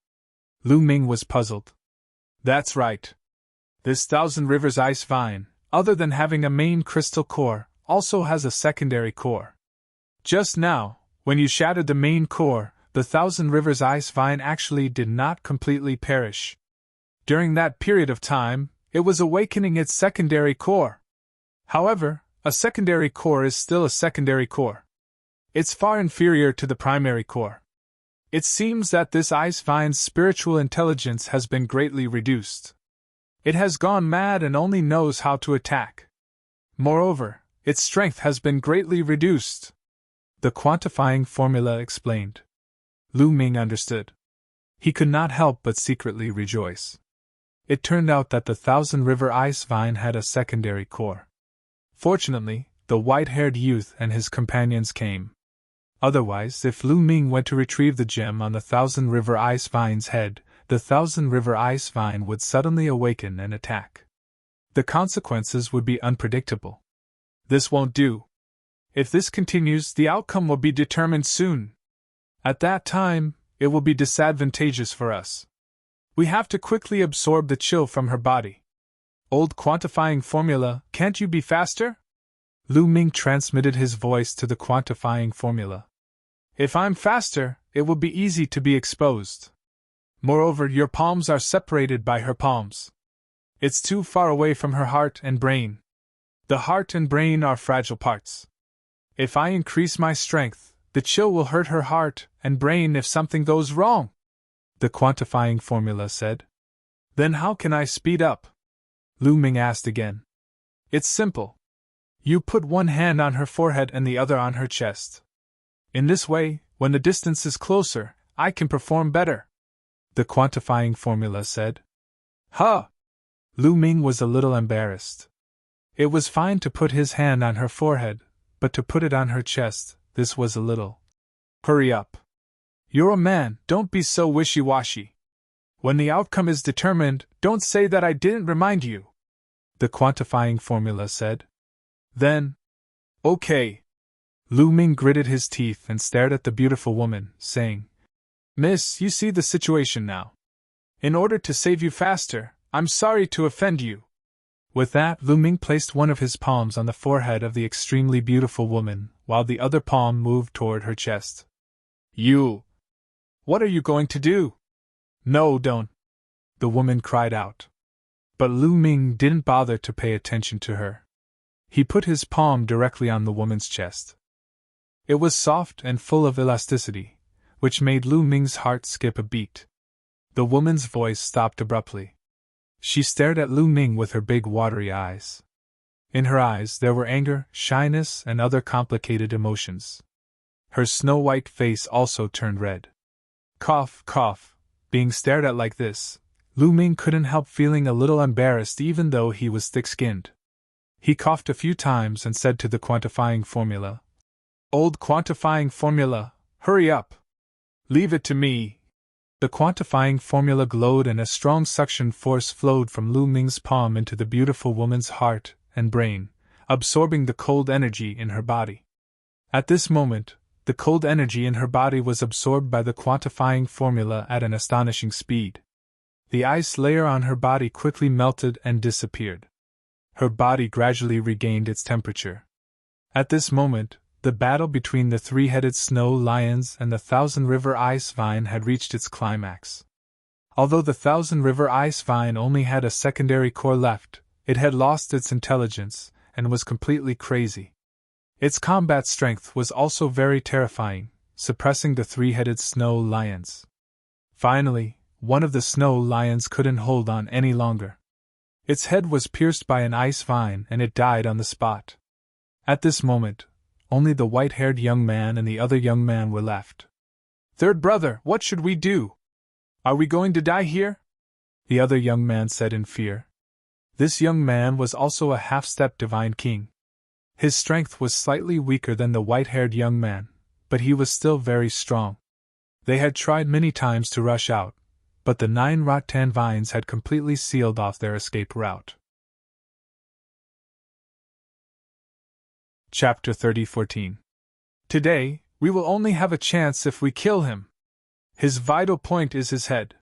Lu Ming was puzzled. "That's right. This Thousand Rivers Ice Vine, other than having a main crystal core, also has a secondary core. Just now, when you shattered the main core, the Thousand Rivers Ice Vine actually did not completely perish. During that period of time, it was awakening its secondary core. However, a secondary core is still a secondary core. It's far inferior to the primary core. It seems that this ice vine's spiritual intelligence has been greatly reduced. It has gone mad and only knows how to attack. Moreover, its strength has been greatly reduced," the quantifying formula explained. Lu Ming understood. He could not help but secretly rejoice. It turned out that the Thousand River Ice Vine had a secondary core. Fortunately, the white-haired youth and his companions came. Otherwise, if Lu Ming went to retrieve the gem on the Thousand River Ice Vine's head, the Thousand River Ice Vine would suddenly awaken and attack. The consequences would be unpredictable. "This won't do. If this continues, the outcome will be determined soon. At that time, it will be disadvantageous for us. We have to quickly absorb the chill from her body. Old quantifying formula, can't you be faster?" Lu Ming transmitted his voice to the quantifying formula. "If I'm faster, it will be easy to be exposed. Moreover, your palms are separated by her palms. It's too far away from her heart and brain. The heart and brain are fragile parts. If I increase my strength, the chill will hurt her heart and brain if something goes wrong," the quantifying formula said. "Then how can I speed up?" Lu Ming asked again. "It's simple. You put one hand on her forehead and the other on her chest. In this way, when the distance is closer, I can perform better," the quantifying formula said. "Huh!" Lu Ming was a little embarrassed. It was fine to put his hand on her forehead, but to put it on her chest, this was a little. "Hurry up. You're a man, don't be so wishy-washy. When the outcome is determined, don't say that I didn't remind you," the quantifying formula said. "Then, okay." Lu Ming gritted his teeth and stared at the beautiful woman, saying, "Miss, you see the situation now. In order to save you faster, I'm sorry to offend you." With that, Lu Ming placed one of his palms on the forehead of the extremely beautiful woman, while the other palm moved toward her chest. "You! What are you going to do?" "No, don't!" the woman cried out. But Lu Ming didn't bother to pay attention to her. He put his palm directly on the woman's chest. It was soft and full of elasticity, which made Lu Ming's heart skip a beat. The woman's voice stopped abruptly. She stared at Lu Ming with her big watery eyes. In her eyes there were anger, shyness, and other complicated emotions. Her snow-white face also turned red. Cough, cough. Being stared at like this, Lu Ming couldn't help feeling a little embarrassed even though he was thick-skinned. He coughed a few times and said to the quantifying formula, "Old quantifying formula, hurry up. Leave it to me." The quantifying formula glowed and a strong suction force flowed from Lu Ming's palm into the beautiful woman's heart and brain, absorbing the cold energy in her body. At this moment, The cold energy in her body was absorbed by the quantifying formula at an astonishing speed. The ice layer on her body quickly melted and disappeared. Her body gradually regained its temperature. At this moment, the battle between the three-headed snow lions and the Thousand River Ice Vine had reached its climax. Although the Thousand River Ice Vine only had a secondary core left, it had lost its intelligence and was completely crazy. Its combat strength was also very terrifying, suppressing the three-headed snow lions. Finally, one of the snow lions couldn't hold on any longer. Its head was pierced by an ice vine and it died on the spot. At this moment, only the white-haired young man and the other young man were left. "Third brother, what should we do? Are we going to die here?" the other young man said in fear. This young man was also a half-step divine king. His strength was slightly weaker than the white-haired young man, but he was still very strong. They had tried many times to rush out, but the 9 rattan vines had completely sealed off their escape route. Chapter 30:14. Today, we will only have a chance if we kill him. His vital point is his head.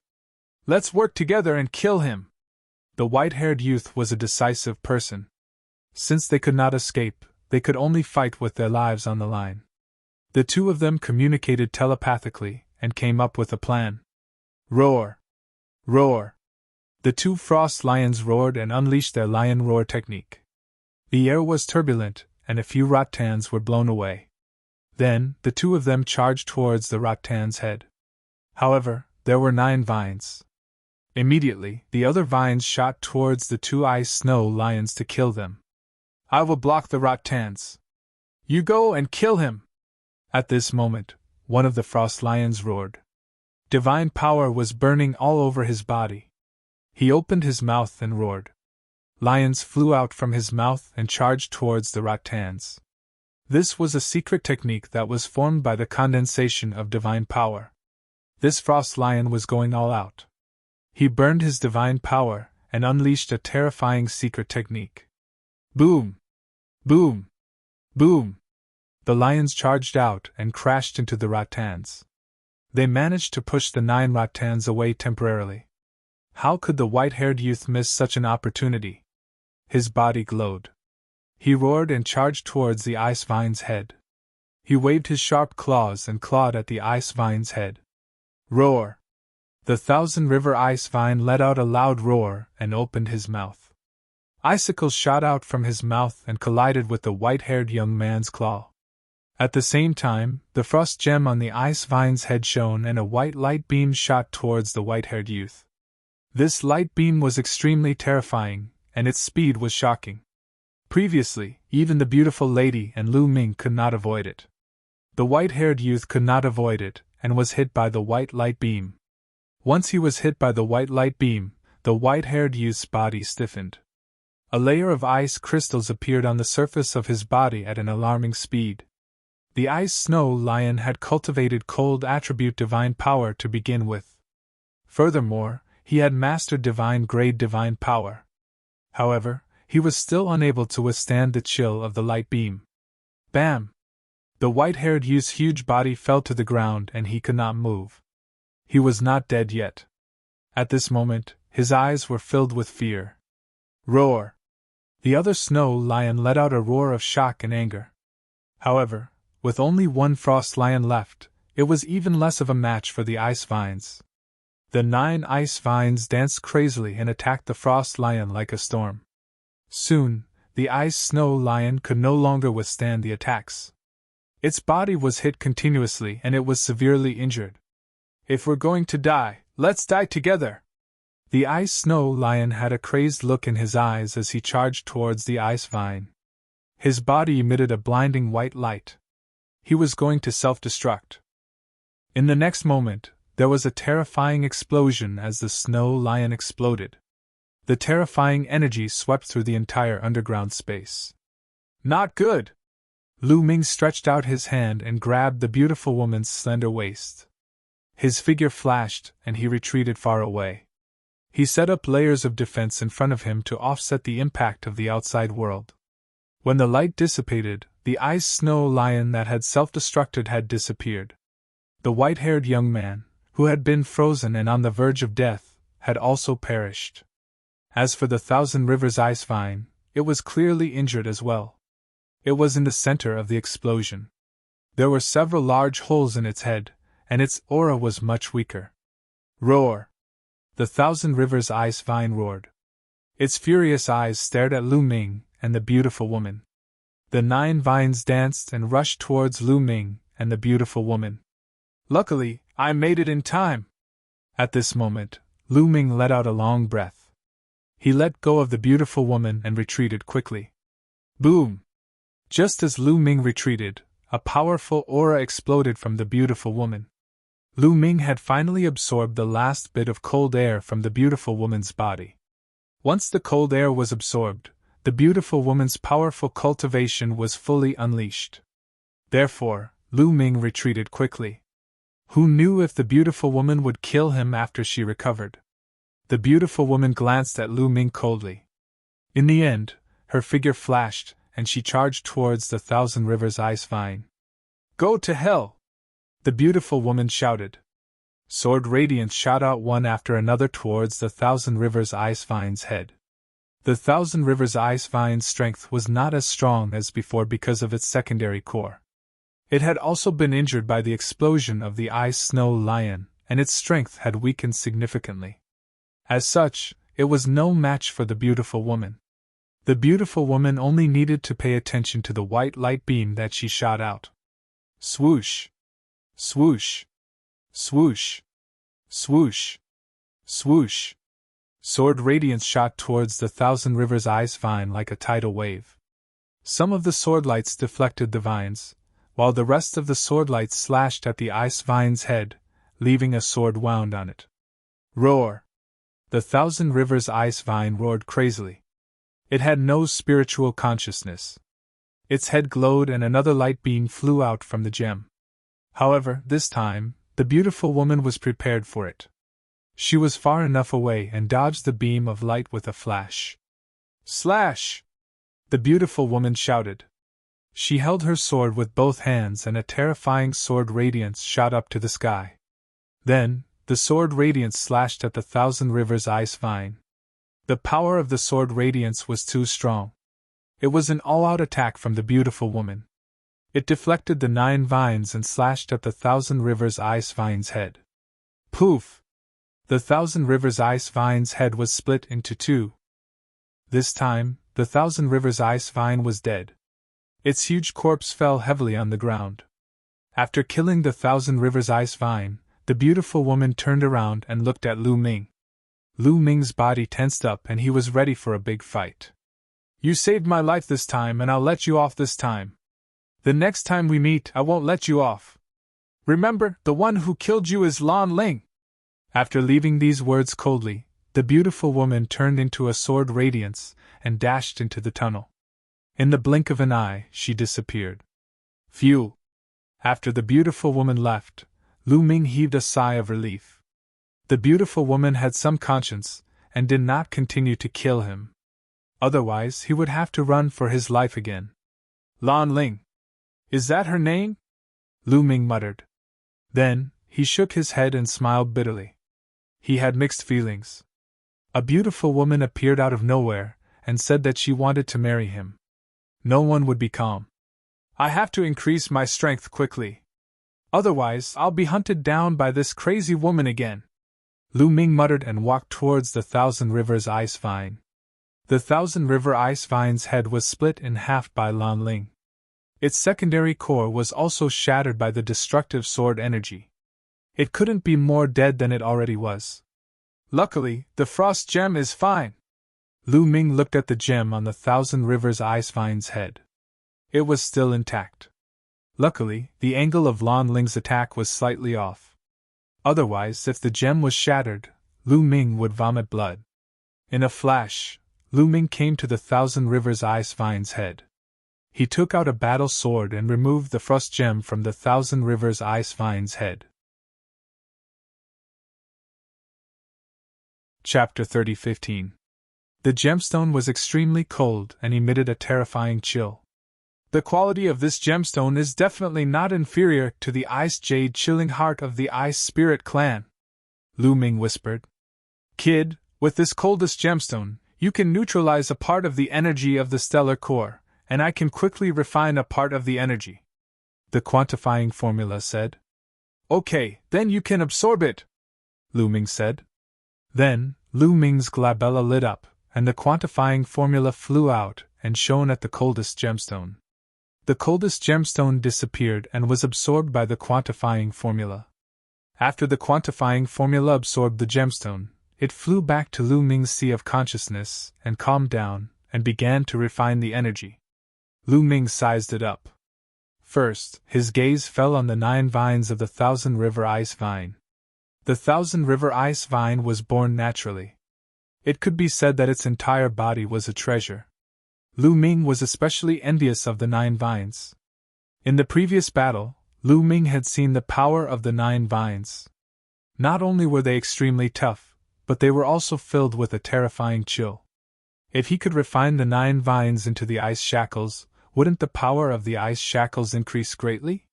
Let's work together and kill him. The white-haired youth was a decisive person. Since they could not escape, they could only fight with their lives on the line. The two of them communicated telepathically and came up with a plan. Roar! Roar! The 2 frost lions roared and unleashed their lion roar technique. The air was turbulent, and a few rattans were blown away. Then, the 2 of them charged towards the rattan's head. However, there were 9 vines. Immediately, the other vines shot towards the 2 ice snow lions to kill them. "I will block the rattans. You go and kill him!" At this moment, one of the frost lions roared. Divine power was burning all over his body. He opened his mouth and roared. Lions flew out from his mouth and charged towards the rattans. This was a secret technique that was formed by the condensation of divine power. This frost lion was going all out. He burned his divine power and unleashed a terrifying secret technique. Boom! Boom! Boom! The lions charged out and crashed into the rattans. They managed to push the 9 rattans away temporarily. How could the white-haired youth miss such an opportunity? His body glowed. He roared and charged towards the ice vine's head. He waved his sharp claws and clawed at the ice vine's head. Roar! The Thousand River Ice Vine let out a loud roar and opened his mouth. Icicles shot out from his mouth and collided with the white-haired young man's claw. At the same time, the frost gem on the ice vine's head shone and a white light beam shot towards the white-haired youth. This light beam was extremely terrifying, and its speed was shocking. Previously, even the beautiful lady and Lu Ming could not avoid it. The white-haired youth could not avoid it, and was hit by the white light beam. Once he was hit by the white light beam, the white-haired youth's body stiffened. A layer of ice crystals appeared on the surface of his body at an alarming speed. The ice snow lion had cultivated cold attribute divine power to begin with. Furthermore, he had mastered divine-grade divine power. However, he was still unable to withstand the chill of the light beam. Bam! The white-haired youth's huge body fell to the ground and he could not move. He was not dead yet. At this moment, his eyes were filled with fear. Roar! The other snow lion let out a roar of shock and anger. However, with only 1 frost lion left, it was even less of a match for the ice vines. The 9 ice vines danced crazily and attacked the frost lion like a storm. Soon, the ice snow lion could no longer withstand the attacks. Its body was hit continuously and it was severely injured. "If we're going to die, let's die together!" The ice snow lion had a crazed look in his eyes as he charged towards the ice vine. His body emitted a blinding white light. He was going to self-destruct. In the next moment, there was a terrifying explosion as the snow lion exploded. The terrifying energy swept through the entire underground space. Not good! Lu Ming stretched out his hand and grabbed the beautiful woman's slender waist. His figure flashed, and he retreated far away. He set up layers of defense in front of him to offset the impact of the outside world. When the light dissipated, The ice snow lion that had self-destructed had disappeared. The white-haired young man, who had been frozen and on the verge of death, had also perished. As for the Thousand Rivers ice vine, it was clearly injured as well. It was in the center of the explosion. There were several large holes in its head, and its aura was much weaker. Roar! The Thousand Rivers ice vine roared. Its furious eyes stared at Lu Ming and the beautiful woman. The 9 vines danced and rushed towards Lu Ming and the beautiful woman. Luckily, I made it in time. At this moment, Lu Ming let out a long breath. He let go of the beautiful woman and retreated quickly. Boom! Just as Lu Ming retreated, a powerful aura exploded from the beautiful woman. Lu Ming had finally absorbed the last bit of cold air from the beautiful woman's body. Once the cold air was absorbed, the beautiful woman's powerful cultivation was fully unleashed. Therefore, Lu Ming retreated quickly. Who knew if the beautiful woman would kill him after she recovered? The beautiful woman glanced at Lu Ming coldly. In the end, her figure flashed, and she charged towards the Thousand Rivers ice vine. Go to hell! The beautiful woman shouted. Sword radiance shot out one after another towards the Thousand Rivers ice vine's head. The Thousand Rivers ice vine's strength was not as strong as before because of its secondary core. It had also been injured by the explosion of the ice snow lion, and its strength had weakened significantly. As such, it was no match for the beautiful woman. The beautiful woman only needed to pay attention to the white light beam that she shot out. Swoosh! Swoosh! Swoosh! Swoosh! Swoosh! Sword radiance shot towards the Thousand Rivers ice vine like a tidal wave. Some of the sword lights deflected the vines, while the rest of the sword lights slashed at the ice vine's head, leaving a sword wound on it. Roar! The Thousand Rivers ice vine roared crazily. It had no spiritual consciousness. Its head glowed and another light beam flew out from the gem. However, this time, the beautiful woman was prepared for it. She was far enough away and dodged the beam of light with a flash. Slash! The beautiful woman shouted. She held her sword with both hands and a terrifying sword radiance shot up to the sky. Then, the sword radiance slashed at the Thousand Rivers ice vine. The power of the sword radiance was too strong. It was an all-out attack from the beautiful woman. It deflected the 9 vines and slashed at the Thousand Rivers ice vine's head. Poof! The Thousand Rivers ice vine's head was split into 2. This time, the Thousand Rivers ice vine was dead. Its huge corpse fell heavily on the ground. After killing the Thousand Rivers ice vine, the beautiful woman turned around and looked at Lu Ming. Lu Ming's body tensed up and he was ready for a big fight. You saved my life this time and I'll let you off this time. The next time we meet, I won't let you off. Remember, the one who killed you is Lan Ling. After leaving these words coldly, the beautiful woman turned into a sword radiance and dashed into the tunnel. In the blink of an eye, she disappeared. Phew! After the beautiful woman left, Lu Ming heaved a sigh of relief. The beautiful woman had some conscience, and did not continue to kill him. Otherwise, he would have to run for his life again. Lan Ling. Is that her name? Lu Ming muttered. Then, he shook his head and smiled bitterly. He had mixed feelings. A beautiful woman appeared out of nowhere, and said that she wanted to marry him. No one would be calm. I have to increase my strength quickly. Otherwise, I'll be hunted down by this crazy woman again. Lu Ming muttered and walked towards the Thousand Rivers ice vine. The Thousand River ice vine's head was split in half by Lan Ling. Its secondary core was also shattered by the destructive sword energy. It couldn't be more dead than it already was. Luckily, the frost gem is fine. Lu Ming looked at the gem on the Thousand Rivers ice vine's head. It was still intact. Luckily, the angle of Lan Ling's attack was slightly off. Otherwise, if the gem was shattered, Lu Ming would vomit blood. In a flash, Lu Ming came to the Thousand Rivers ice vine's head. He took out a battle sword and removed the frost gem from the Thousand Rivers ice vine's head. Chapter 30:15. The gemstone was extremely cold and emitted a terrifying chill. The quality of this gemstone is definitely not inferior to the Ice Jade Chilling Heart of the Ice Spirit clan, Lu Ming whispered. Kid, with this coldest gemstone, you can neutralize a part of the energy of the stellar core, and I can quickly refine a part of the energy, the quantifying formula said. Okay, then you can absorb it, Lu Ming said. Then, Lu Ming's glabella lit up, and the quantifying formula flew out and shone at the coldest gemstone. The coldest gemstone disappeared and was absorbed by the quantifying formula. After the quantifying formula absorbed the gemstone, it flew back to Lu Ming's sea of consciousness and calmed down and began to refine the energy. Lu Ming sized it up. First, his gaze fell on the 9 vines of the Thousand River Ice Vine. The Thousand River Ice Vine was born naturally. It could be said that its entire body was a treasure. Lu Ming was especially envious of the 9 vines. In the previous battle, Lu Ming had seen the power of the 9 vines. Not only were they extremely tough, but they were also filled with a terrifying chill. If he could refine the 9 vines into the ice shackles, wouldn't the power of the ice shackles increase greatly?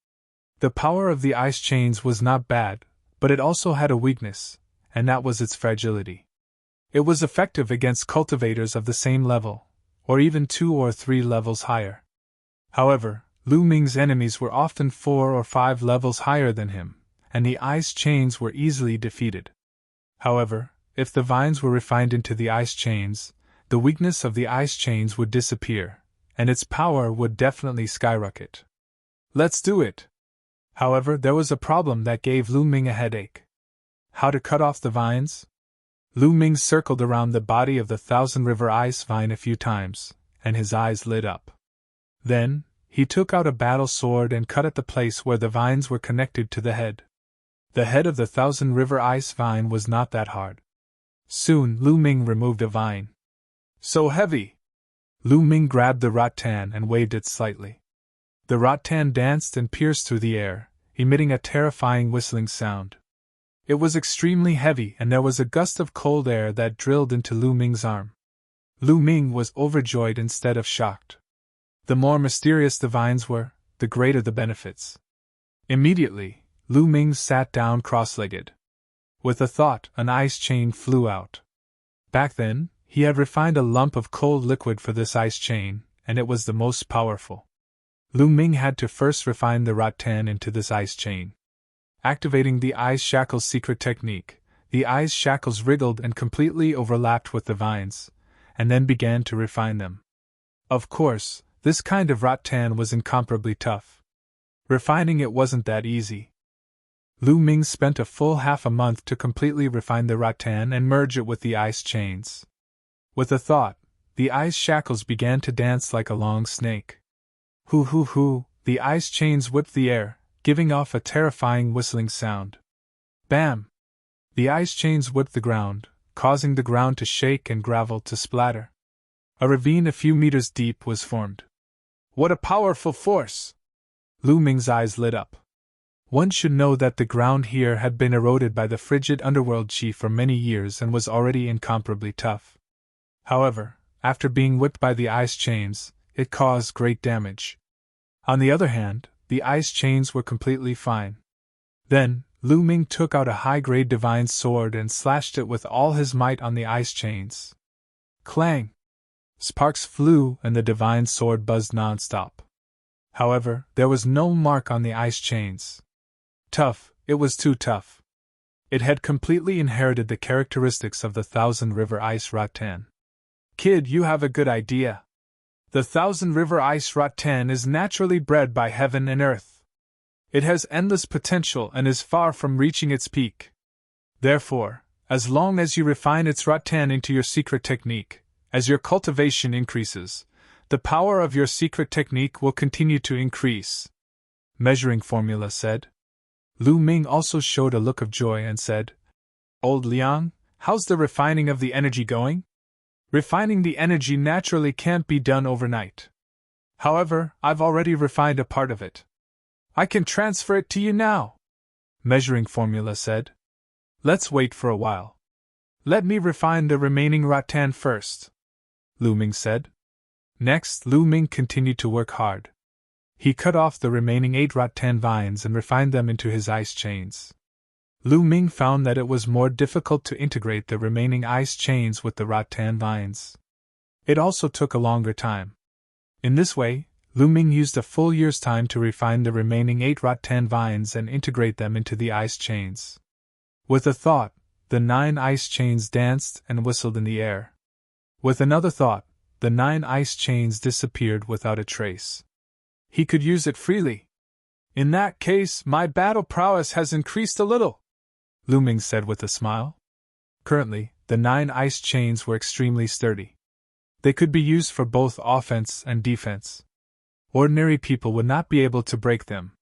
The power of the ice chains was not bad, but it also had a weakness, and that was its fragility. It was effective against cultivators of the same level, or even 2 or 3 levels higher. However, Lu Ming's enemies were often 4 or 5 levels higher than him, and the ice chains were easily defeated. However, if the vines were refined into the ice chains, the weakness of the ice chains would disappear, and its power would definitely skyrocket. Let's do it! However, there was a problem that gave Lu Ming a headache. How to cut off the vines? Lu Ming circled around the body of the Thousand River Ice Vine a few times, and his eyes lit up. Then, he took out a battle sword and cut at the place where the vines were connected to the head. The head of the Thousand River Ice Vine was not that hard. Soon, Lu Ming removed a vine. So heavy! Lu Ming grabbed the rattan and waved it slightly. The rattan danced and pierced through the air, emitting a terrifying whistling sound. It was extremely heavy, and there was a gust of cold air that drilled into Lu Ming's arm. Lu Ming was overjoyed instead of shocked. The more mysterious the vines were, the greater the benefits. Immediately, Lu Ming sat down cross-legged. With a thought, an ice chain flew out. Back then, he had refined a lump of cold liquid for this ice chain, and it was the most powerful. Lu Ming had to first refine the rattan into this ice chain. Activating the ice shackles secret technique, the ice shackles wriggled and completely overlapped with the vines, and then began to refine them. Of course, this kind of rattan was incomparably tough. Refining it wasn't that easy. Lu Ming spent a full half a month to completely refine the rattan and merge it with the ice chains. With a thought, the ice shackles began to dance like a long snake. Hoo hoo hoo, the ice chains whipped the air, giving off a terrifying whistling sound. Bam! The ice chains whipped the ground, causing the ground to shake and gravel to splatter. A ravine a few meters deep was formed. What a powerful force! Lu Ming's eyes lit up. One should know that the ground here had been eroded by the frigid underworld chi for many years and was already incomparably tough. However, after being whipped by the ice chains, it caused great damage. On the other hand, the ice chains were completely fine. Then, Lu Ming took out a high-grade divine sword and slashed it with all his might on the ice chains. Clang! Sparks flew and the divine sword buzzed non-stop. However, there was no mark on the ice chains. Tough, it was too tough. It had completely inherited the characteristics of the Thousand River Ice Rattan. Kid, you have a good idea. The Thousand River Ice Rattan is naturally bred by heaven and earth. It has endless potential and is far from reaching its peak. Therefore, as long as you refine its rattan into your secret technique, as your cultivation increases, the power of your secret technique will continue to increase. Measuring formula said. Lu Ming also showed a look of joy and said, Old Liang, how's the refining of the energy going? Refining the energy naturally can't be done overnight. However, I've already refined a part of it. I can transfer it to you now. Measuring formula said. Let's wait for a while. Let me refine the remaining rattan first, Lu Ming said. Next, Lu Ming continued to work hard, He cut off the remaining 8 rattan vines and refined them into his ice chains. Lu Ming found that it was more difficult to integrate the remaining ice chains with the rattan vines. It also took a longer time. In this way, Lu Ming used a full year's time to refine the remaining 8 rattan vines and integrate them into the ice chains. With a thought, the 9 ice chains danced and whistled in the air. With another thought, the 9 ice chains disappeared without a trace. He could use it freely. In that case, my battle prowess has increased a little, Lu Ming said with a smile. Currently, the 9 ice chains were extremely sturdy. They could be used for both offense and defense. Ordinary people would not be able to break them.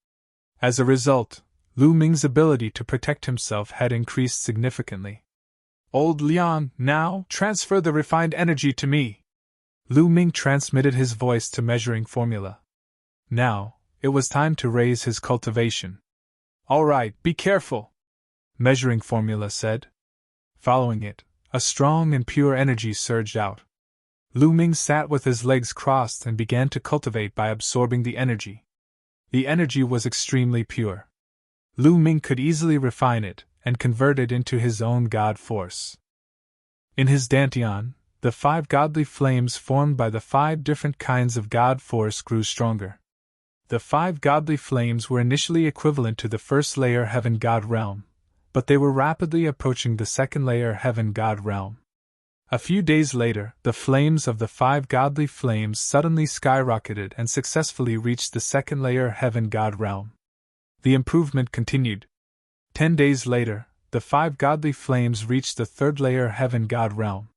As a result, Lu Ming's ability to protect himself had increased significantly. Old Liang, now transfer the refined energy to me. Lu Ming transmitted his voice to measuring formula. Now, it was time to raise his cultivation. All right, be careful, measuring formula said. Following it, a strong and pure energy surged out. Lu Ming sat with his legs crossed and began to cultivate by absorbing the energy. The energy was extremely pure. Lu Ming could easily refine it and convert it into his own god force. In his dantian, the 5 godly flames formed by the 5 different kinds of god force grew stronger. The 5 godly flames were initially equivalent to the first layer heaven god realm, but they were rapidly approaching the second layer heaven god realm. A few days later, the flames of the 5 godly flames suddenly skyrocketed and successfully reached the second layer heaven god realm. The improvement continued. 10 days later, the 5 godly flames reached the third layer heaven god realm.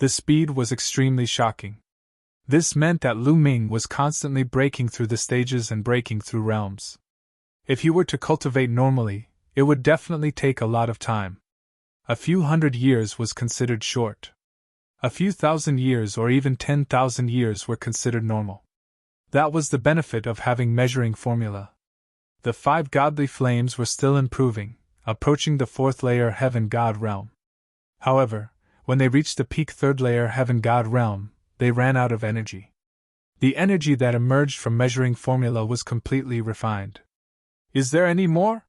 The speed was extremely shocking. This meant that Lu Ming was constantly breaking through the stages and breaking through realms. If he were to cultivate normally, it would definitely take a lot of time. A few hundred years was considered short. A few thousand years or even 10,000 years were considered normal. That was the benefit of having measuring formula. The 5 godly flames were still improving, approaching the 4th layer heaven god realm. However, when they reached the peak 3rd layer heaven god realm, they ran out of energy. The energy that emerged from measuring formula was completely refined. Is there any more?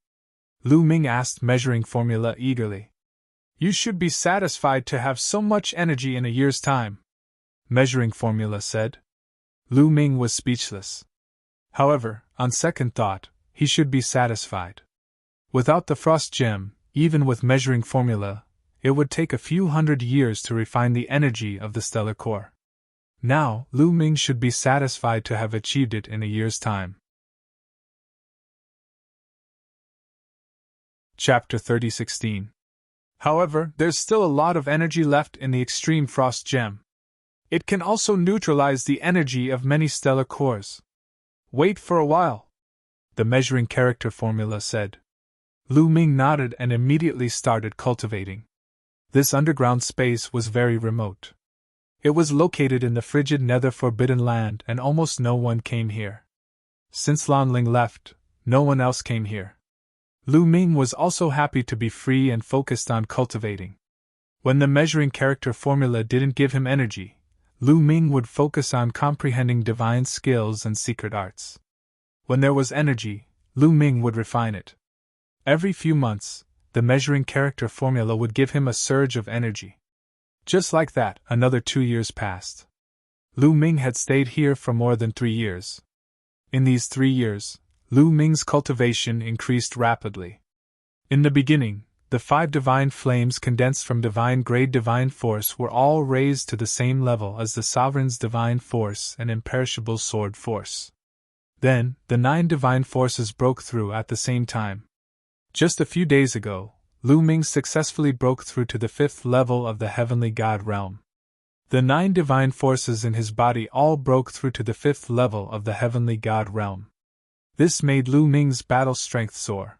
Lu Ming asked measuring formula eagerly. You should be satisfied to have so much energy in a year's time, measuring formula said. Lu Ming was speechless. However, on second thought, he should be satisfied. Without the frost gem, even with measuring formula, it would take a few hundred years to refine the energy of the stellar core. Now, Lu Ming should be satisfied to have achieved it in a year's time. Chapter 30:16. However, there's still a lot of energy left in the extreme frost gem. It can also neutralize the energy of many stellar cores. Wait for a while, the measuring character formula said. Lu Ming nodded and immediately started cultivating. This underground space was very remote. It was located in the frigid nether forbidden land and almost no one came here. Since Lan Ling left, no one else came here. Lu Ming was also happy to be free and focused on cultivating. When the measuring character formula didn't give him energy, Lu Ming would focus on comprehending divine skills and secret arts. When there was energy, Lu Ming would refine it. Every few months, the measuring character formula would give him a surge of energy. Just like that, another 2 years passed. Lu Ming had stayed here for more than 3 years. In these 3 years, Lu Ming's cultivation increased rapidly. In the beginning, the 5 divine flames condensed from divine grade divine force were all raised to the same level as the sovereign's divine force and imperishable sword force. Then, the 9 divine forces broke through at the same time. Just a few days ago, Lu Ming successfully broke through to the 5th level of the heavenly god realm. The 9 divine forces in his body all broke through to the 5th level of the heavenly god realm. This made Lu Ming's battle strength soar.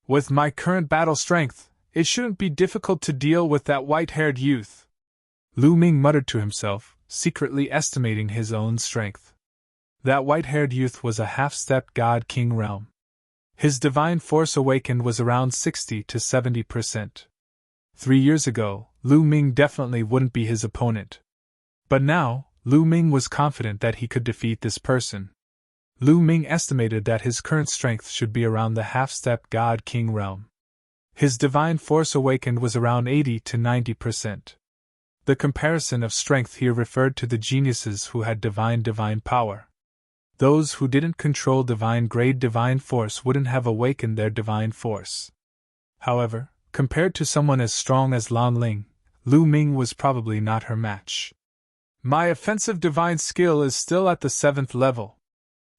With my current battle strength, it shouldn't be difficult to deal with that white-haired youth, Lu Ming muttered to himself, secretly estimating his own strength. That white-haired youth was a half-stepped god-king realm. His divine force awakened was around 60 to 70%. 3 years ago, Lu Ming definitely wouldn't be his opponent. But now, Lu Ming was confident that he could defeat this person. Lu Ming estimated that his current strength should be around the half-step God-King realm. His divine force awakened was around 80 to 90%. The comparison of strength here referred to the geniuses who had divine power. Those who didn't control divine-grade divine force wouldn't have awakened their divine force. However, compared to someone as strong as Lan Ling, Lu Ming was probably not her match. My offensive divine skill is still at the 7th level.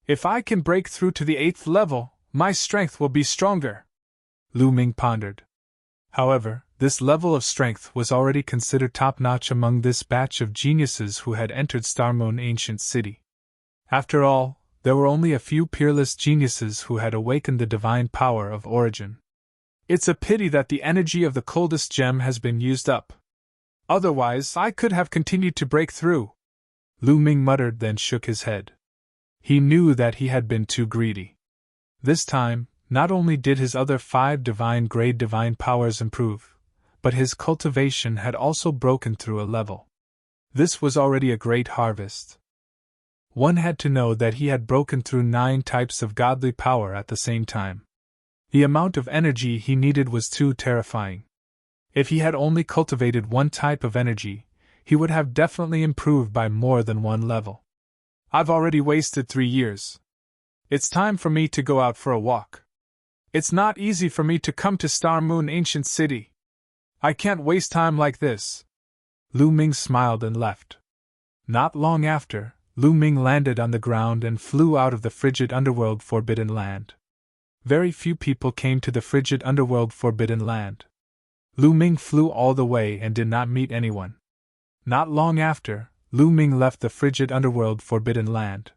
If I can break through to the 8th level, my strength will be stronger, Lu Ming pondered. However, this level of strength was already considered top-notch among this batch of geniuses who had entered Starmoon Ancient City. After all, there were only a few peerless geniuses who had awakened the divine power of origin. It's a pity that the energy of the coldest gem has been used up. Otherwise, I could have continued to break through, Lu Ming muttered, then shook his head. He knew that he had been too greedy. This time, not only did his other 5 divine-grade divine powers improve, but his cultivation had also broken through a level. This was already a great harvest. One had to know that he had broken through 9 types of godly power at the same time. The amount of energy he needed was too terrifying. If he had only cultivated one type of energy, he would have definitely improved by more than one level. I've already wasted 3 years. It's time for me to go out for a walk. It's not easy for me to come to Starmoon Ancient City. I can't waste time like this. Lu Ming smiled and left. Not long after, Lu Ming landed on the ground and flew out of the frigid underworld Forbidden Land. Very few people came to the frigid underworld Forbidden Land. Lu Ming flew all the way and did not meet anyone. Not long after, Lu Ming left the frigid underworld Forbidden Land.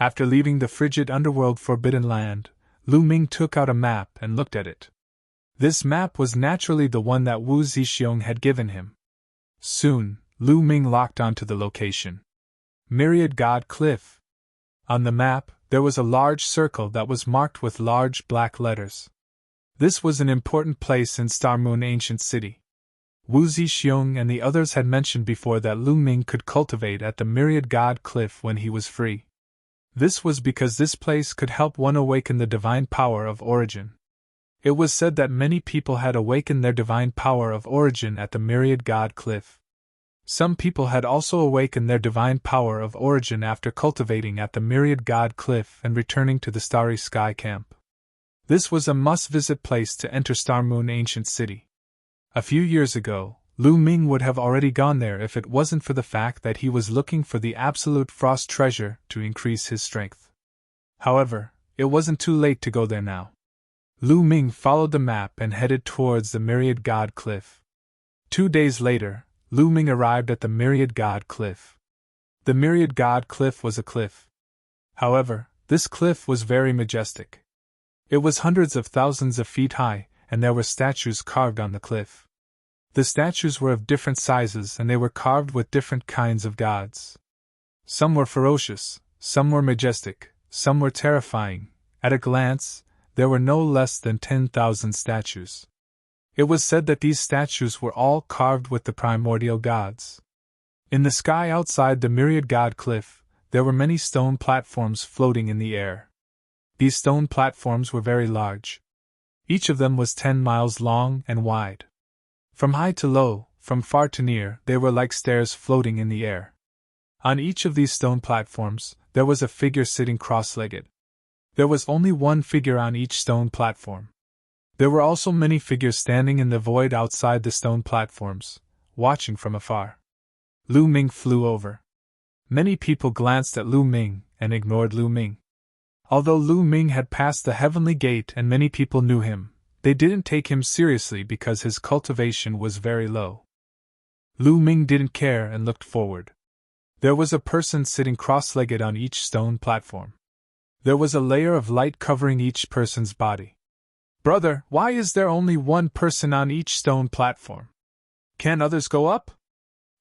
After leaving the frigid underworld Forbidden Land, Lu Ming took out a map and looked at it. This map was naturally the one that Wu Zixiong had given him. Soon, Lu Ming locked onto the location. Myriad God Cliff. On the map, there was a large circle that was marked with large black letters. This was an important place in Starmoon Ancient City. Wu Zixiong and the others had mentioned before that Lu Ming could cultivate at the Myriad God Cliff when he was free. This was because this place could help one awaken the divine power of origin. It was said that many people had awakened their divine power of origin at the Myriad God Cliff. Some people had also awakened their divine power of origin after cultivating at the Myriad God Cliff and returning to the Starry Sky Camp. This was a must-visit place to enter Starmoon Ancient City. A few years ago, Lu Ming would have already gone there if it wasn't for the fact that he was looking for the absolute frost treasure to increase his strength. However, it wasn't too late to go there now. Lu Ming followed the map and headed towards the Myriad God Cliff. 2 days later, Lu Ming arrived at the Myriad God Cliff. The Myriad God Cliff was a cliff. However, this cliff was very majestic. It was hundreds of thousands of feet high, and there were statues carved on the cliff. The statues were of different sizes and they were carved with different kinds of gods. Some were ferocious, some were majestic, some were terrifying. At a glance, there were no less than 10,000 statues. It was said that these statues were all carved with the primordial gods. In the sky outside the Myriad God Cliff, there were many stone platforms floating in the air. These stone platforms were very large. Each of them was 10 miles long and wide. From high to low, from far to near, they were like stairs floating in the air. On each of these stone platforms, there was a figure sitting cross-legged. There was only one figure on each stone platform. There were also many figures standing in the void outside the stone platforms, watching from afar. Lu Ming flew over. Many people glanced at Lu Ming and ignored Lu Ming. Although Lu Ming had passed the heavenly gate and many people knew him, they didn't take him seriously because his cultivation was very low. Lu Ming didn't care and looked forward. There was a person sitting cross-legged on each stone platform. There was a layer of light covering each person's body. Brother, why is there only one person on each stone platform? Can others go up?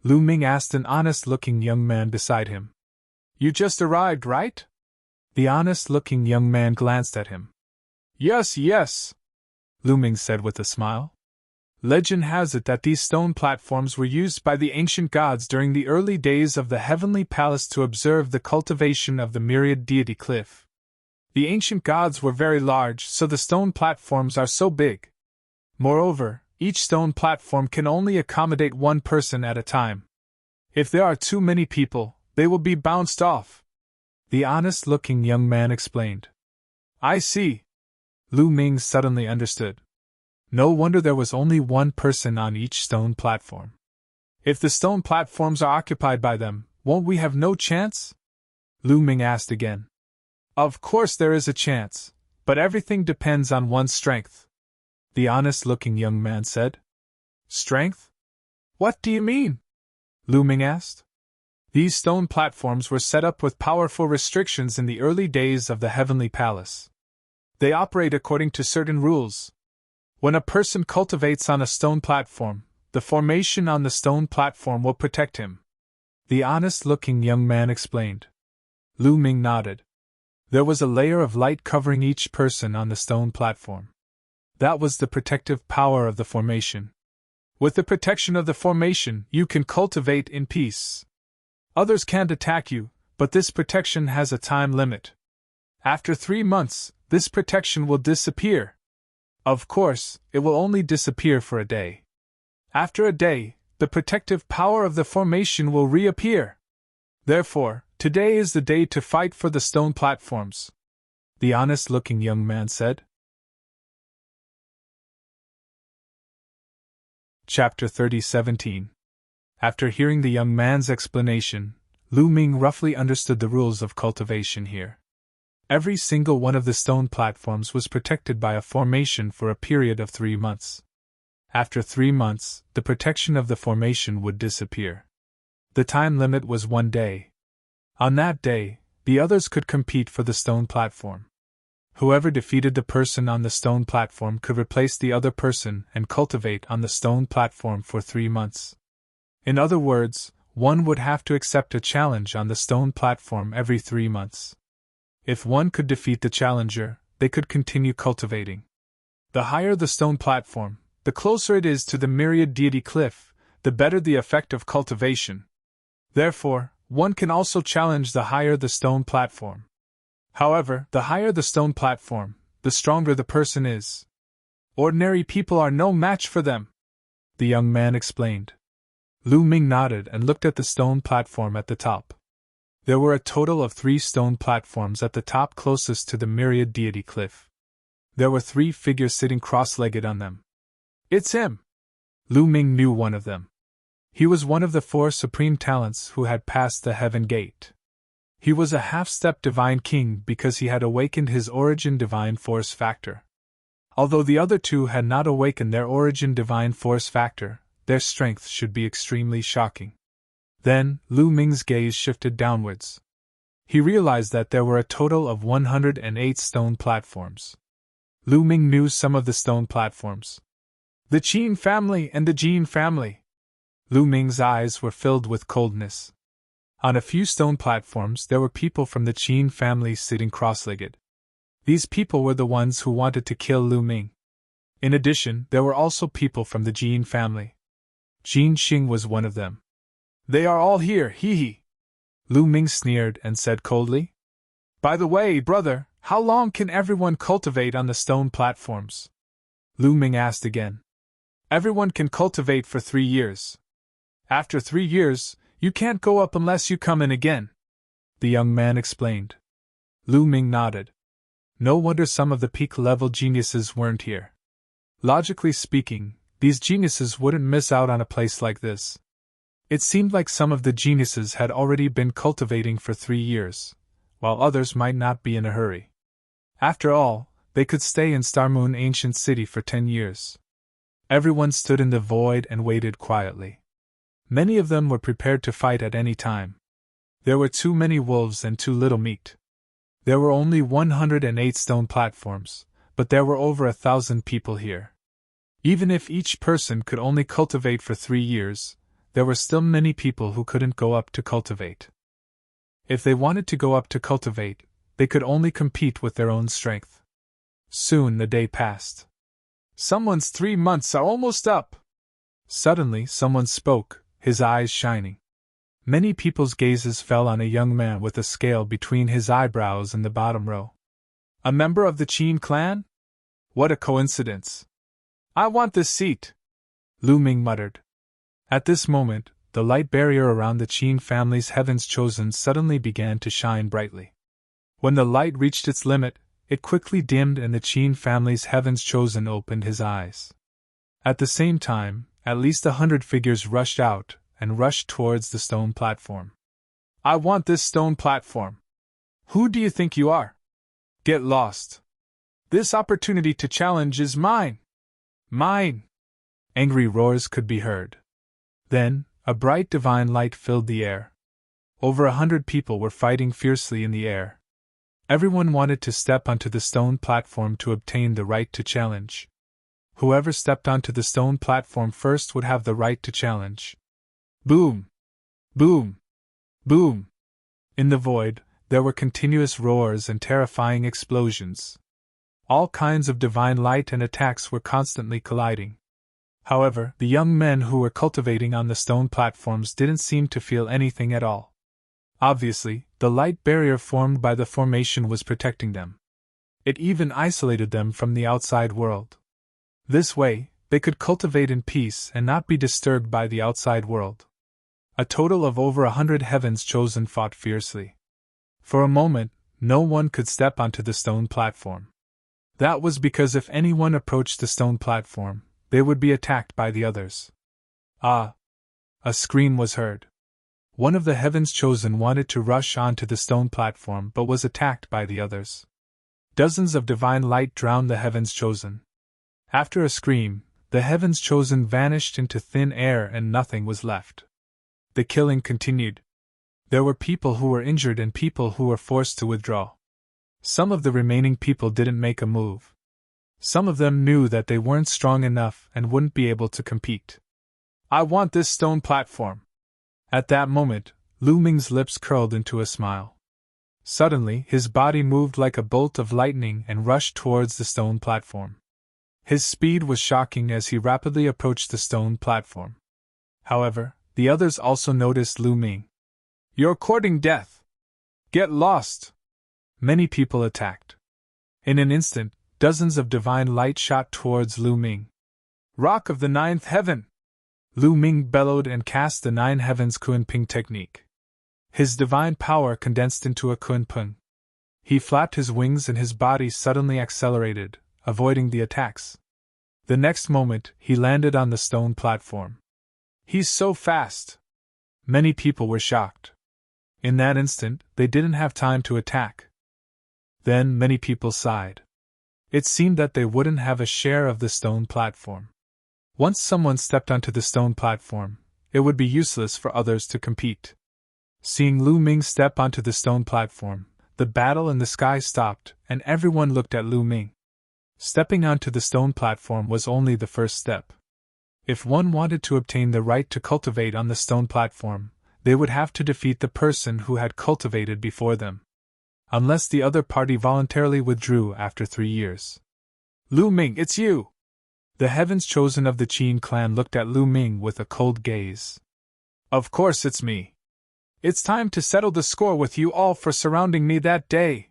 Lu Ming asked an honest-looking young man beside him. You just arrived, right? The honest-looking young man glanced at him. Yes, Lu Ming said with a smile. Legend has it that these stone platforms were used by the ancient gods during the early days of the heavenly palace to observe the cultivation of the Myriad Deity Cliff. The ancient gods were very large, so the stone platforms are so big. Moreover, each stone platform can only accommodate one person at a time. If there are too many people, they will be bounced off. The honest-looking young man explained. I see. Lu Ming suddenly understood. No wonder there was only one person on each stone platform. If the stone platforms are occupied by them, won't we have no chance? Lu Ming asked again. Of course there is a chance, but everything depends on one's strength. The honest-looking young man said. Strength? What do you mean? Lu Ming asked. These stone platforms were set up with powerful restrictions in the early days of the Heavenly Palace. They operate according to certain rules. When a person cultivates on a stone platform, the formation on the stone platform will protect him. The honest-looking young man explained. Lu Ming nodded. There was a layer of light covering each person on the stone platform. That was the protective power of the formation. With the protection of the formation, you can cultivate in peace. Others can't attack you, but this protection has a time limit. After 3 months, this protection will disappear. Of course, it will only disappear for a day. After a day, the protective power of the formation will reappear. Therefore, today is the day to fight for the stone platforms. The honest-looking young man said. Chapter 30:17. After hearing the young man's explanation, Lu Ming roughly understood the rules of cultivation here. Every single one of the stone platforms was protected by a formation for a period of 3 months. After 3 months, the protection of the formation would disappear. The time limit was 1 day. On that day, the others could compete for the stone platform. Whoever defeated the person on the stone platform could replace the other person and cultivate on the stone platform for 3 months. In other words, one would have to accept a challenge on the stone platform every 3 months. If one could defeat the challenger, they could continue cultivating. The higher the stone platform, the closer it is to the myriad deity cliff, the better the effect of cultivation. Therefore, one can also challenge the higher the stone platform. However, the higher the stone platform, the stronger the person is. Ordinary people are no match for them, the young man explained. Lu Ming nodded and looked at the stone platform at the top. There were a total of 3 stone platforms at the top closest to the myriad deity cliff. There were 3 figures sitting cross-legged on them. It's him! Lu Ming knew one of them. He was one of the 4 supreme talents who had passed the heaven gate. He was a half-step divine king because he had awakened his origin divine force factor. Although the other 2 had not awakened their origin divine force factor, their strength should be extremely shocking. Then, Lu Ming's gaze shifted downwards. He realized that there were a total of 108 stone platforms. Lu Ming knew some of the stone platforms. The Qin family and the Jin family. Lu Ming's eyes were filled with coldness. On a few stone platforms there were people from the Qin family sitting cross-legged. These people were the ones who wanted to kill Lu Ming. In addition, there were also people from the Jin family. Jin Xing was one of them. They are all here, hee. Lu Ming sneered and said coldly. By the way, brother, how long can everyone cultivate on the stone platforms? Lu Ming asked again. Everyone can cultivate for 3 years. After 3 years, you can't go up unless you come in again, the young man explained. Lu Ming nodded. No wonder some of the peak-level geniuses weren't here. Logically speaking, these geniuses wouldn't miss out on a place like this. It seemed like some of the geniuses had already been cultivating for 3 years, while others might not be in a hurry. After all, they could stay in Star Moon Ancient City for 10 years. Everyone stood in the void and waited quietly. Many of them were prepared to fight at any time. There were too many wolves and too little meat. There were only 108 stone platforms, but there were over 1,000 people here. Even if each person could only cultivate for 3 years, there were still many people who couldn't go up to cultivate. If they wanted to go up to cultivate, they could only compete with their own strength. Soon the day passed. Someone's 3 months are almost up. Suddenly someone spoke, his eyes shining. Many people's gazes fell on a young man with a scale between his eyebrows in the bottom row. A member of the Qin clan? What a coincidence. I want this seat, Lu Ming muttered. At this moment, the light barrier around the Qin family's Heaven's Chosen suddenly began to shine brightly. When the light reached its limit, it quickly dimmed and the Qin family's Heaven's Chosen opened his eyes. At the same time, at least 100 figures rushed out and rushed towards the stone platform. I want this stone platform. Who do you think you are? Get lost. This opportunity to challenge is mine. Mine! Angry roars could be heard. Then, a bright divine light filled the air. Over 100 people were fighting fiercely in the air. Everyone wanted to step onto the stone platform to obtain the right to challenge. Whoever stepped onto the stone platform first would have the right to challenge. Boom! Boom! Boom! In the void, there were continuous roars and terrifying explosions. All kinds of divine light and attacks were constantly colliding. However, the young men who were cultivating on the stone platforms didn't seem to feel anything at all. Obviously, the light barrier formed by the formation was protecting them. It even isolated them from the outside world. This way, they could cultivate in peace and not be disturbed by the outside world. A total of over 100 Heavens Chosen fought fiercely. For a moment, no one could step onto the stone platform. That was because if anyone approached the stone platform, they would be attacked by the others. Ah! A scream was heard. One of the Heavens Chosen wanted to rush onto the stone platform but was attacked by the others. Dozens of divine light drowned the Heavens Chosen. After a scream, the Heavens Chosen vanished into thin air and nothing was left. The killing continued. There were people who were injured and people who were forced to withdraw. Some of the remaining people didn't make a move. Some of them knew that they weren't strong enough and wouldn't be able to compete. I want this stone platform. At that moment, Lu Ming's lips curled into a smile. Suddenly, his body moved like a bolt of lightning and rushed towards the stone platform. His speed was shocking as he rapidly approached the stone platform. However, the others also noticed Lu Ming. You're courting death. Get lost. Many people attacked. In an instant, dozens of divine light shot towards Lu Ming. Rock of the Ninth Heaven! Lu Ming bellowed and cast the 9 Heavens Kunping technique. His divine power condensed into a Kunpeng. He flapped his wings and his body suddenly accelerated, avoiding the attacks. The next moment, he landed on the stone platform. He's so fast! Many people were shocked. In that instant, they didn't have time to attack. Then many people sighed. It seemed that they wouldn't have a share of the stone platform. Once someone stepped onto the stone platform, it would be useless for others to compete. Seeing Lu Ming step onto the stone platform, the battle in the sky stopped and everyone looked at Lu Ming. Stepping onto the stone platform was only the first step. If one wanted to obtain the right to cultivate on the stone platform, they would have to defeat the person who had cultivated before them. Unless the other party voluntarily withdrew after 3 years. Lu Ming, it's you! The Heavens Chosen of the Qin clan looked at Lu Ming with a cold gaze. Of course it's me. It's time to settle the score with you all for surrounding me that day,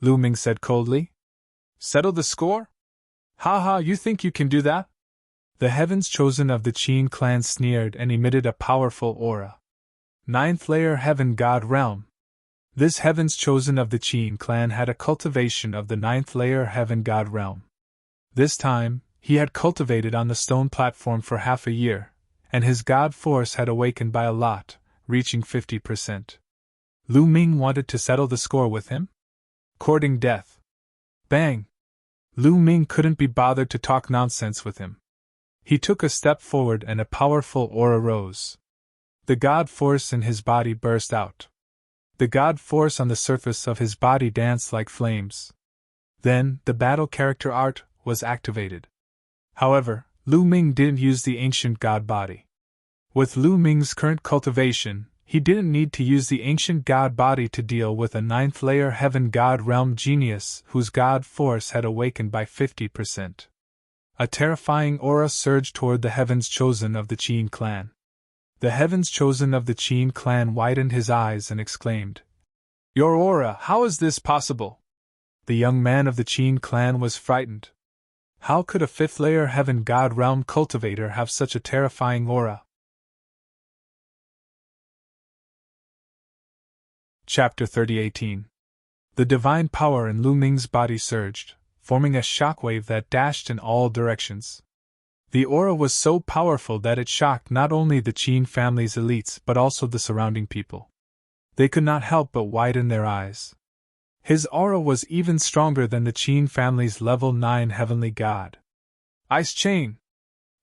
Lu Ming said coldly. Settle the score? Haha, you think you can do that? The Heavens Chosen of the Qin clan sneered and emitted a powerful aura. 9th layer Heaven God Realm. This Heavens Chosen of the Qin clan had a cultivation of the 9th layer Heaven God Realm. This time, he had cultivated on the stone platform for half a year, and his god force had awakened by a lot, reaching 50%. Lu Ming wanted to settle the score with him? Courting death. Bang! Lu Ming couldn't be bothered to talk nonsense with him. He took a step forward and a powerful aura rose. The god force in his body burst out. The god force on the surface of his body danced like flames. Then, the battle character art was activated. However, Lu Ming didn't use the ancient god body. With Lu Ming's current cultivation, he didn't need to use the ancient god body to deal with a 9th layer Heaven God Realm genius whose god force had awakened by 50%. A terrifying aura surged toward the Heavens Chosen of the Qin clan. The Heavens Chosen of the Qin clan widened his eyes and exclaimed, Your aura, how is this possible? The young man of the Qin clan was frightened. How could a fifth-layer heaven god realm cultivator have such a terrifying aura? Chapter 30:18. The divine power in Lu Ming's body surged, forming a shockwave that dashed in all directions. The aura was so powerful that it shocked not only the Qin family's elites but also the surrounding people. They could not help but widen their eyes. His aura was even stronger than the Qin family's level 9 heavenly god. Ice chain!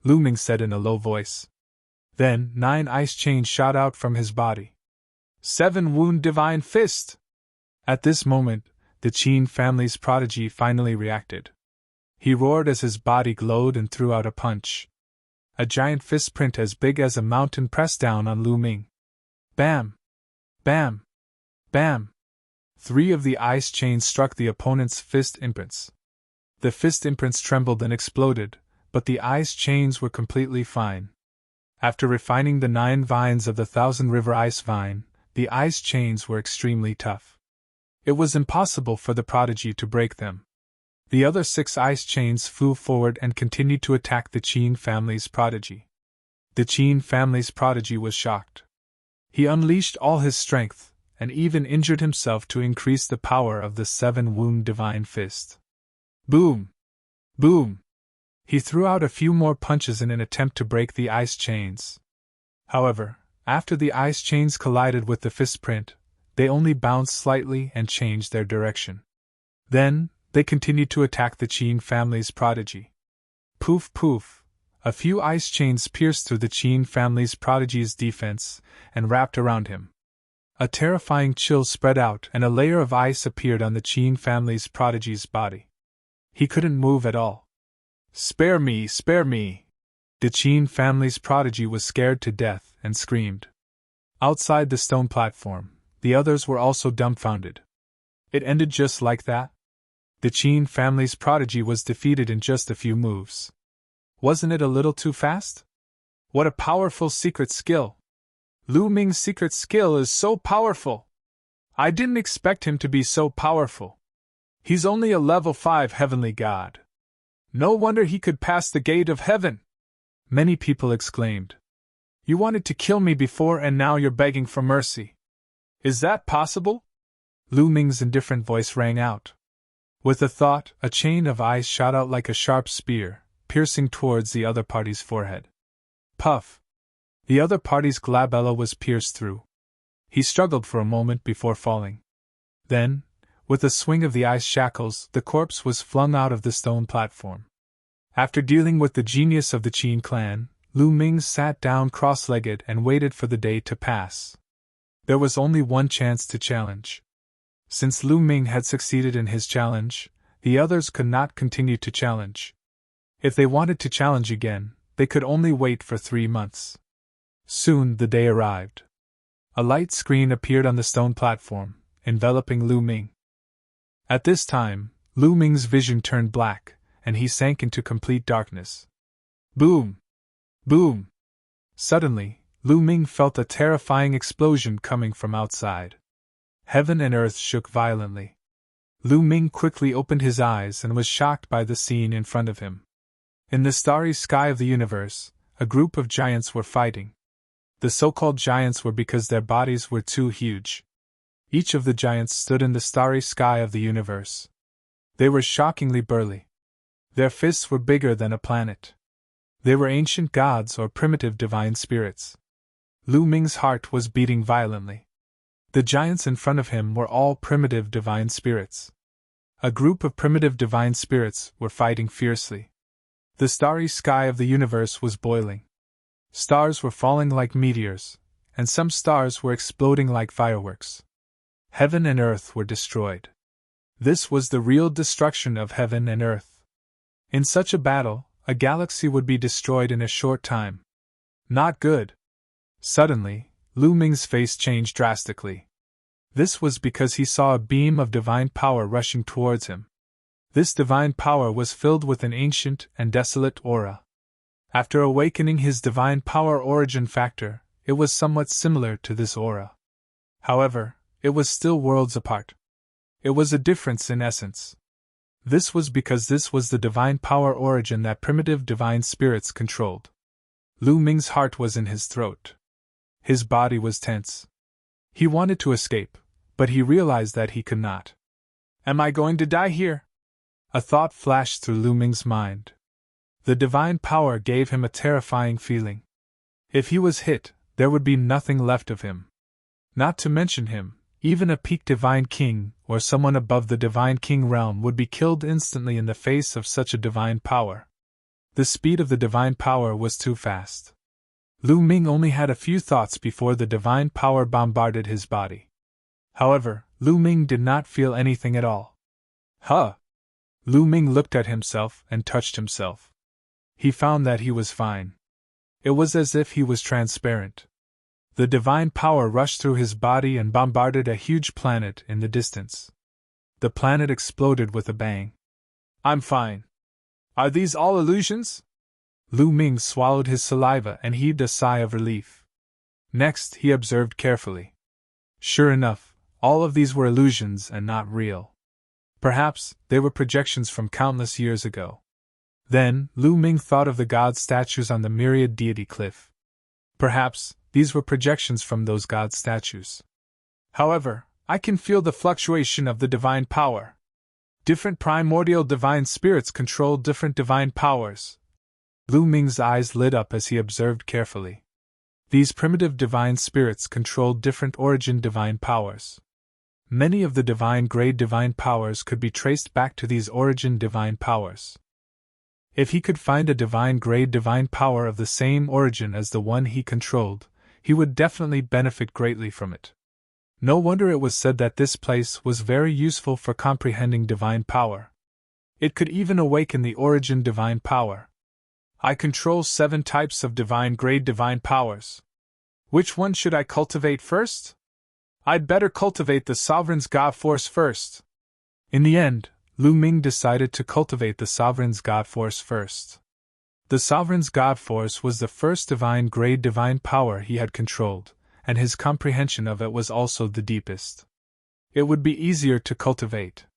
Lu Ming said in a low voice. Then 9 ice chains shot out from his body. 7 wound divine fist! At this moment, the Qin family's prodigy finally reacted. He roared as his body glowed and threw out a punch. A giant fist print as big as a mountain pressed down on Lu Ming. Bam! Bam! Bam! 3 of the ice chains struck the opponent's fist imprints. The fist imprints trembled and exploded, but the ice chains were completely fine. After refining the 9 vines of the Thousand River Ice Vine, the ice chains were extremely tough. It was impossible for the prodigy to break them. The other 6 ice chains flew forward and continued to attack the Qin family's prodigy. The Qin family's prodigy was shocked. He unleashed all his strength, and even injured himself to increase the power of the 7-wound divine fist. Boom! Boom! He threw out a few more punches in an attempt to break the ice chains. However, after the ice chains collided with the fist print, they only bounced slightly and changed their direction. Then, they continued to attack the Qin family's prodigy. Poof poof! A few ice chains pierced through the Qin family's prodigy's defense and wrapped around him. A terrifying chill spread out and a layer of ice appeared on the Qin family's prodigy's body. He couldn't move at all. Spare me! Spare me! The Qin family's prodigy was scared to death and screamed. Outside the stone platform, the others were also dumbfounded. It ended just like that? The Qin family's prodigy was defeated in just a few moves. Wasn't it a little too fast? What a powerful secret skill! Lu Ming's secret skill is so powerful! I didn't expect him to be so powerful. He's only a level 5 heavenly god. No wonder he could pass the gate of heaven! Many people exclaimed. You wanted to kill me before and now you're begging for mercy. Is that possible? Lu Ming's indifferent voice rang out. With a thought, a chain of ice shot out like a sharp spear, piercing towards the other party's forehead. Puff! The other party's glabella was pierced through. He struggled for a moment before falling. Then, with a swing of the ice shackles, the corpse was flung out of the stone platform. After dealing with the genius of the Qin clan, Lu Ming sat down cross-legged and waited for the day to pass. There was only one chance to challenge. Since Lu Ming had succeeded in his challenge, the others could not continue to challenge. If they wanted to challenge again, they could only wait for 3 months. Soon the day arrived. A light screen appeared on the stone platform, enveloping Lu Ming. At this time, Lu Ming's vision turned black, and he sank into complete darkness. Boom! Boom! Suddenly, Lu Ming felt a terrifying explosion coming from outside. Heaven and earth shook violently. Lu Ming quickly opened his eyes and was shocked by the scene in front of him. In the starry sky of the universe, a group of giants were fighting. The so-called giants were because their bodies were too huge. Each of the giants stood in the starry sky of the universe. They were shockingly burly. Their fists were bigger than a planet. They were ancient gods or primitive divine spirits. Lu Ming's heart was beating violently. The giants in front of him were all primitive divine spirits. A group of primitive divine spirits were fighting fiercely. The starry sky of the universe was boiling. Stars were falling like meteors, and some stars were exploding like fireworks. Heaven and earth were destroyed. This was the real destruction of heaven and earth. In such a battle, a galaxy would be destroyed in a short time. Not good. Suddenly, Lu Ming's face changed drastically. This was because he saw a beam of divine power rushing towards him. This divine power was filled with an ancient and desolate aura. After awakening his divine power origin factor, it was somewhat similar to this aura. However, it was still worlds apart. It was a difference in essence. This was because this was the divine power origin that primitive divine spirits controlled. Lu Ming's heart was in his throat. His body was tense. He wanted to escape, but he realized that he could not. Am I going to die here? A thought flashed through Lu Ming's mind. The divine power gave him a terrifying feeling. If he was hit, there would be nothing left of him. Not to mention him, even a peak divine king, or someone above the divine king realm, would be killed instantly in the face of such a divine power. The speed of the divine power was too fast. Lu Ming only had a few thoughts before the divine power bombarded his body. However, Lu Ming did not feel anything at all. Huh! Lu Ming looked at himself and touched himself. He found that he was fine. It was as if he was transparent. The divine power rushed through his body and bombarded a huge planet in the distance. The planet exploded with a bang. I'm fine. Are these all illusions? Lu Ming swallowed his saliva and heaved a sigh of relief. Next, he observed carefully. Sure enough, all of these were illusions and not real. Perhaps they were projections from countless years ago. Then, Lu Ming thought of the god statues on the myriad deity cliff. Perhaps these were projections from those god statues. However, I can feel the fluctuation of the divine power. Different primordial divine spirits control different divine powers. Lu Ming's eyes lit up as he observed carefully. These primitive divine spirits controlled different origin divine powers. Many of the divine grade divine powers could be traced back to these origin divine powers. If he could find a divine grade divine power of the same origin as the one he controlled, he would definitely benefit greatly from it. No wonder it was said that this place was very useful for comprehending divine power. It could even awaken the origin divine power. I control 7 types of divine grade divine powers. Which one should I cultivate first? I'd better cultivate the Sovereign's God Force first. In the end, Lu Ming decided to cultivate the Sovereign's God Force first. The Sovereign's God Force was the first divine grade divine power he had controlled, and his comprehension of it was also the deepest. It would be easier to cultivate.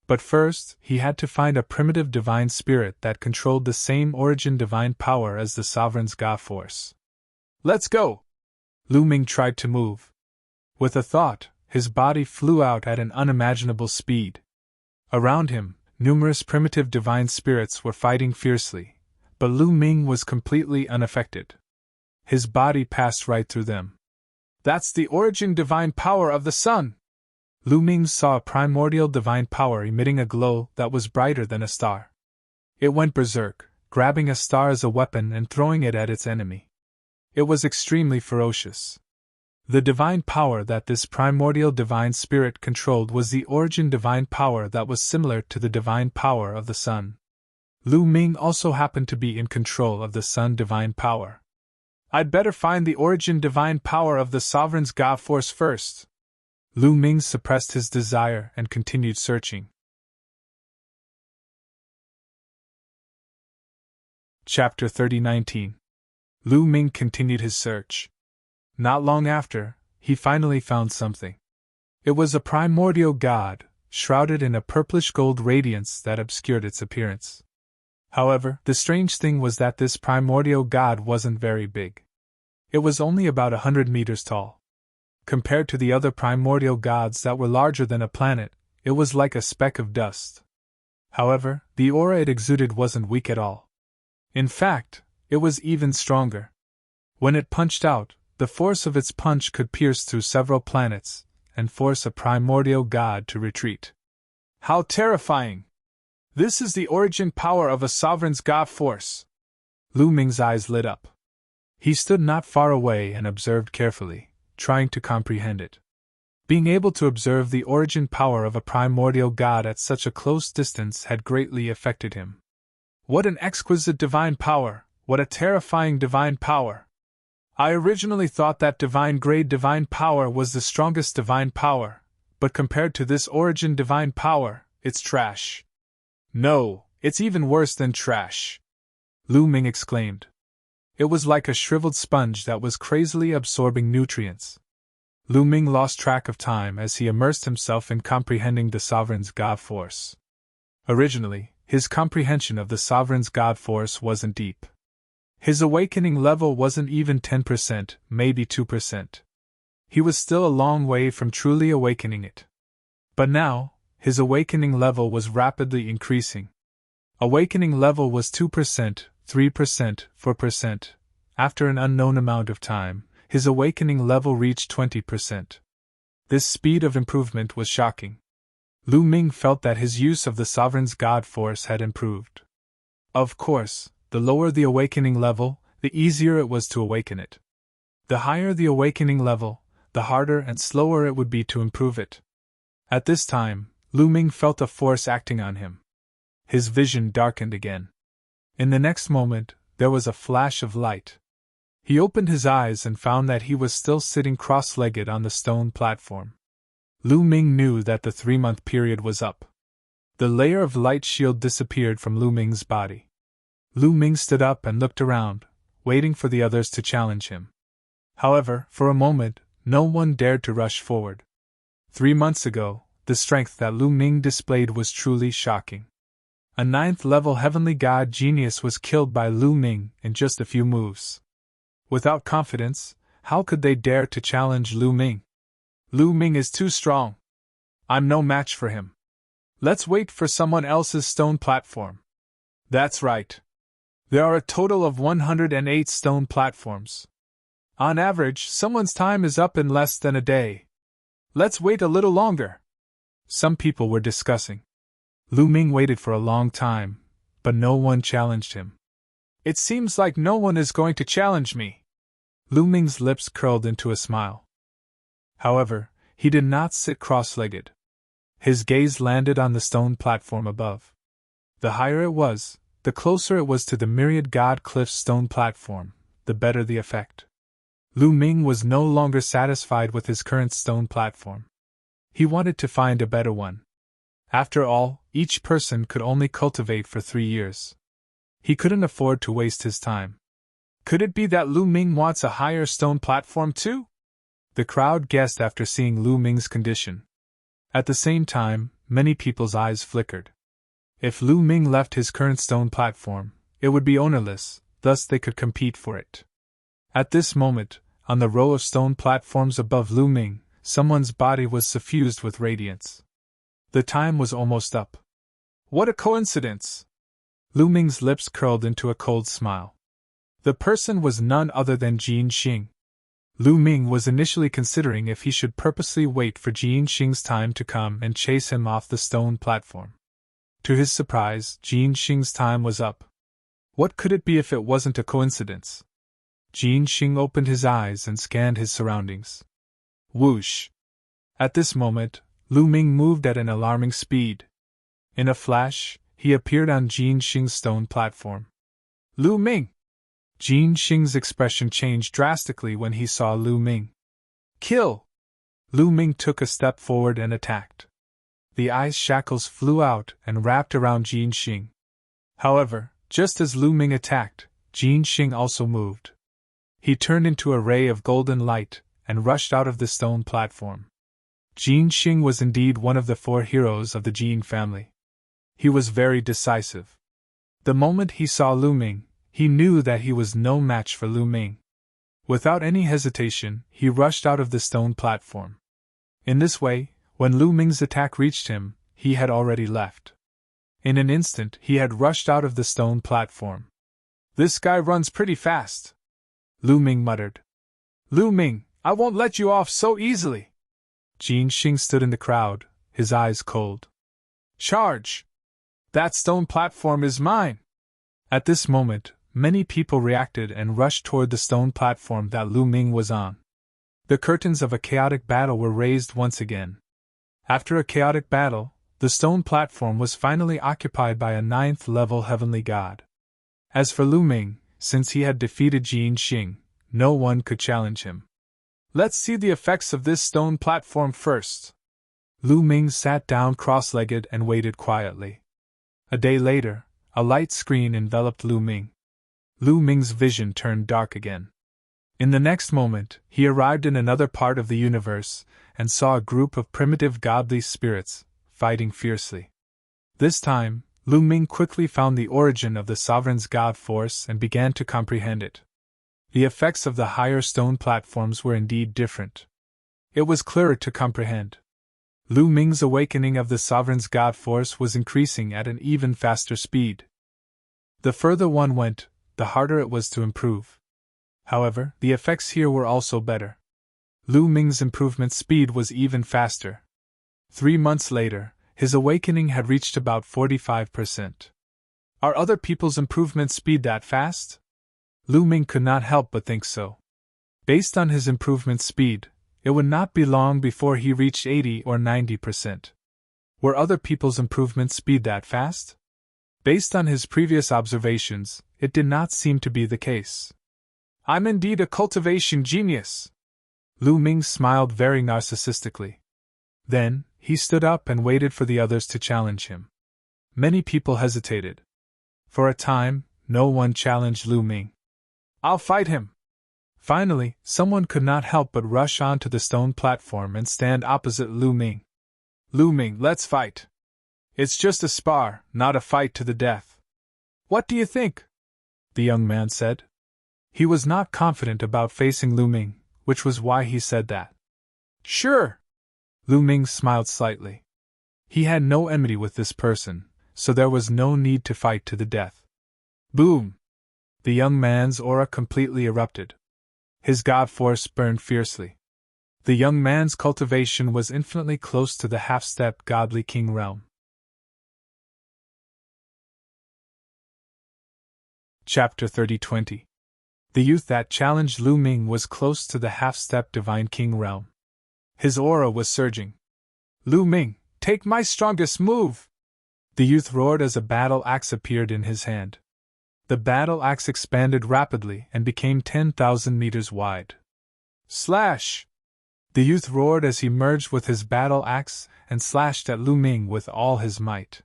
But first, he had to find a primitive divine spirit that controlled the same origin divine power as the Sovereign's God Force. Let's go! Lu Ming tried to move. With a thought, his body flew out at an unimaginable speed. Around him, numerous primitive divine spirits were fighting fiercely, but Lu Ming was completely unaffected. His body passed right through them. That's the origin divine power of the sun! Lu Ming saw a primordial divine power emitting a glow that was brighter than a star. It went berserk, grabbing a star as a weapon and throwing it at its enemy. It was extremely ferocious. The divine power that this primordial divine spirit controlled was the origin divine power that was similar to the divine power of the sun. Lu Ming also happened to be in control of the sun divine power. I'd better find the origin divine power of the Sovereign's God Force first. Lu Ming suppressed his desire and continued searching. Chapter 30:19. Lu Ming continued his search. Not long after, he finally found something. It was a primordial god, shrouded in a purplish gold radiance that obscured its appearance. However, the strange thing was that this primordial god wasn't very big. It was only about 100 meters tall. Compared to the other primordial gods that were larger than a planet, it was like a speck of dust. However, the aura it exuded wasn't weak at all. In fact, it was even stronger. When it punched out, the force of its punch could pierce through several planets and force a primordial god to retreat. How terrifying! This is the origin power of a Sovereign's God Force. Lu Ming's eyes lit up. He stood not far away and observed carefully, trying to comprehend it. Being able to observe the origin power of a primordial god at such a close distance had greatly affected him. What an exquisite divine power! What a terrifying divine power! I originally thought that divine grade divine power was the strongest divine power, but compared to this origin divine power, it's trash. No, it's even worse than trash! Lu Ming exclaimed. It was like a shriveled sponge that was crazily absorbing nutrients. Lu Ming lost track of time as he immersed himself in comprehending the Sovereign's God force. Originally, his comprehension of the Sovereign's God force wasn't deep. His awakening level wasn't even 10%, maybe 2%. He was still a long way from truly awakening it. But now, his awakening level was rapidly increasing. Awakening level was 2%, 3%, 4%. After an unknown amount of time, his awakening level reached 20%. This speed of improvement was shocking. Lu Ming felt that his use of the Sovereign's God force had improved. Of course, the lower the awakening level, the easier it was to awaken it. The higher the awakening level, the harder and slower it would be to improve it. At this time, Lu Ming felt a force acting on him. His vision darkened again. In the next moment, there was a flash of light. He opened his eyes and found that he was still sitting cross-legged on the stone platform. Lu Ming knew that the 3-month period was up. The layer of light shield disappeared from Lu Ming's body. Lu Ming stood up and looked around, waiting for the others to challenge him. However, for a moment, no one dared to rush forward. 3 months ago, the strength that Lu Ming displayed was truly shocking. A 9th-level heavenly god genius was killed by Lu Ming in just a few moves. Without confidence, how could they dare to challenge Lu Ming? Lu Ming is too strong. I'm no match for him. Let's wait for someone else's stone platform. That's right. There are a total of 108 stone platforms. On average, someone's time is up in less than a day. Let's wait a little longer. Some people were discussing. Lu Ming waited for a long time, but no one challenged him. It seems like no one is going to challenge me. Lu Ming's lips curled into a smile. However, he did not sit cross-legged. His gaze landed on the stone platform above. The higher it was, the closer it was to the myriad god cliff's stone platform, the better the effect. Lu Ming was no longer satisfied with his current stone platform. He wanted to find a better one. After all, each person could only cultivate for 3 years. He couldn't afford to waste his time. Could it be that Lu Ming wants a higher stone platform too? The crowd guessed after seeing Lu Ming's condition. At the same time, many people's eyes flickered. If Lu Ming left his current stone platform, it would be ownerless, thus they could compete for it. At this moment, on the row of stone platforms above Lu Ming, someone's body was suffused with radiance. The time was almost up. What a coincidence! Lu Ming's lips curled into a cold smile. The person was none other than Jin Xing. Lu Ming was initially considering if he should purposely wait for Jin Xing's time to come and chase him off the stone platform. To his surprise, Jin Xing's time was up. What could it be if it wasn't a coincidence? Jin Xing opened his eyes and scanned his surroundings. Whoosh! At this moment, Lu Ming moved at an alarming speed. In a flash, he appeared on Jin Xing's stone platform. Lu Ming! Jin Xing's expression changed drastically when he saw Lu Ming. Kill! Lu Ming took a step forward and attacked. The ice shackles flew out and wrapped around Jin Xing. However, just as Lu Ming attacked, Jin Xing also moved. He turned into a ray of golden light and rushed out of the stone platform. Jin Xing was indeed one of the 4 heroes of the Jin family. He was very decisive. The moment he saw Lu Ming, he knew that he was no match for Lu Ming. Without any hesitation, he rushed out of the stone platform. In this way, when Lu Ming's attack reached him, he had already left. In an instant, he had rushed out of the stone platform. This guy runs pretty fast, Lu Ming muttered. Lu Ming, I won't let you off so easily. Jin Xing stood in the crowd, his eyes cold. Charge! That stone platform is mine! At this moment, many people reacted and rushed toward the stone platform that Lu Ming was on. The curtains of a chaotic battle were raised once again. After a chaotic battle, the stone platform was finally occupied by a 9th-level heavenly god. As for Lu Ming, since he had defeated Jin Xing, no one could challenge him. Let's see the effects of this stone platform first. Lu Ming sat down cross-legged and waited quietly. A day later, a light screen enveloped Lu Ming. Lu Ming's vision turned dark again. In the next moment, he arrived in another part of the universe and saw a group of primitive godly spirits fighting fiercely. This time, Lu Ming quickly found the origin of the sovereign's god force and began to comprehend it. The effects of the higher stone platforms were indeed different. It was clearer to comprehend. Lu Ming's awakening of the sovereign's god force was increasing at an even faster speed. The further one went, the harder it was to improve. However, the effects here were also better. Lu Ming's improvement speed was even faster. 3 months later, his awakening had reached about 45%. Are other people's improvement speed that fast? Lu Ming could not help but think so. Based on his improvement speed, it would not be long before he reached 80 or 90%. Were other people's improvement speed that fast? Based on his previous observations, it did not seem to be the case. I'm indeed a cultivation genius. Lu Ming smiled very narcissistically. Then, he stood up and waited for the others to challenge him. Many people hesitated. For a time, no one challenged Lu Ming. I'll fight him! Finally, someone could not help but rush onto the stone platform and stand opposite Lu Ming. Lu Ming, let's fight. It's just a spar, not a fight to the death. What do you think? The young man said. He was not confident about facing Lu Ming, which was why he said that. Sure. Lu Ming smiled slightly. He had no enmity with this person, so there was no need to fight to the death. Boom! The young man's aura completely erupted. His god force burned fiercely. The young man's cultivation was infinitely close to the half-step godly king realm. Chapter 30-20. The youth that challenged Lu Ming was close to the half-step divine king realm. His aura was surging. Lu Ming, take my strongest move! The youth roared as a battle axe appeared in his hand. The battle axe expanded rapidly and became 10,000 meters wide. Slash! The youth roared as he merged with his battle axe and slashed at Lu Ming with all his might.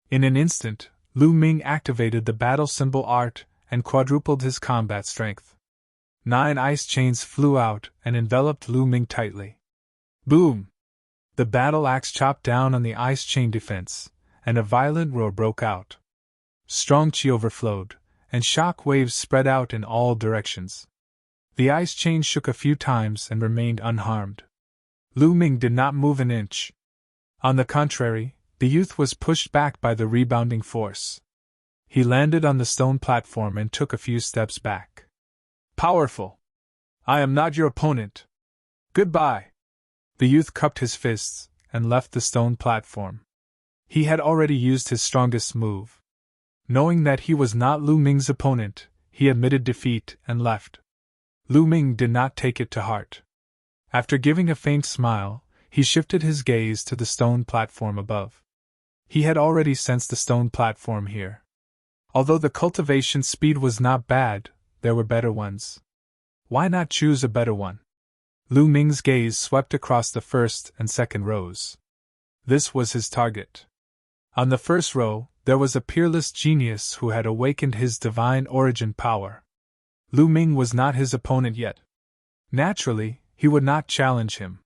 In an instant, Lu Ming activated the battle symbol art and quadrupled his combat strength. 9 ice chains flew out and enveloped Lu Ming tightly. Boom! The battle axe chopped down on the ice chain defense, and a violent roar broke out. Strong chi overflowed, and shock waves spread out in all directions. The ice chain shook a few times and remained unharmed. Lu Ming did not move an inch. On the contrary, the youth was pushed back by the rebounding force. He landed on the stone platform and took a few steps back. Powerful! I am not your opponent. Goodbye! The youth cupped his fists and left the stone platform. He had already used his strongest move. Knowing that he was not Lu Ming's opponent, he admitted defeat and left. Lu Ming did not take it to heart. After giving a faint smile, he shifted his gaze to the stone platform above. He had already sensed the stone platform here. Although the cultivation speed was not bad, there were better ones. Why not choose a better one? Lu Ming's gaze swept across the first and second rows. This was his target. On the first row, there was a peerless genius who had awakened his divine origin power. Lu Ming was not his opponent yet. Naturally, he would not challenge him.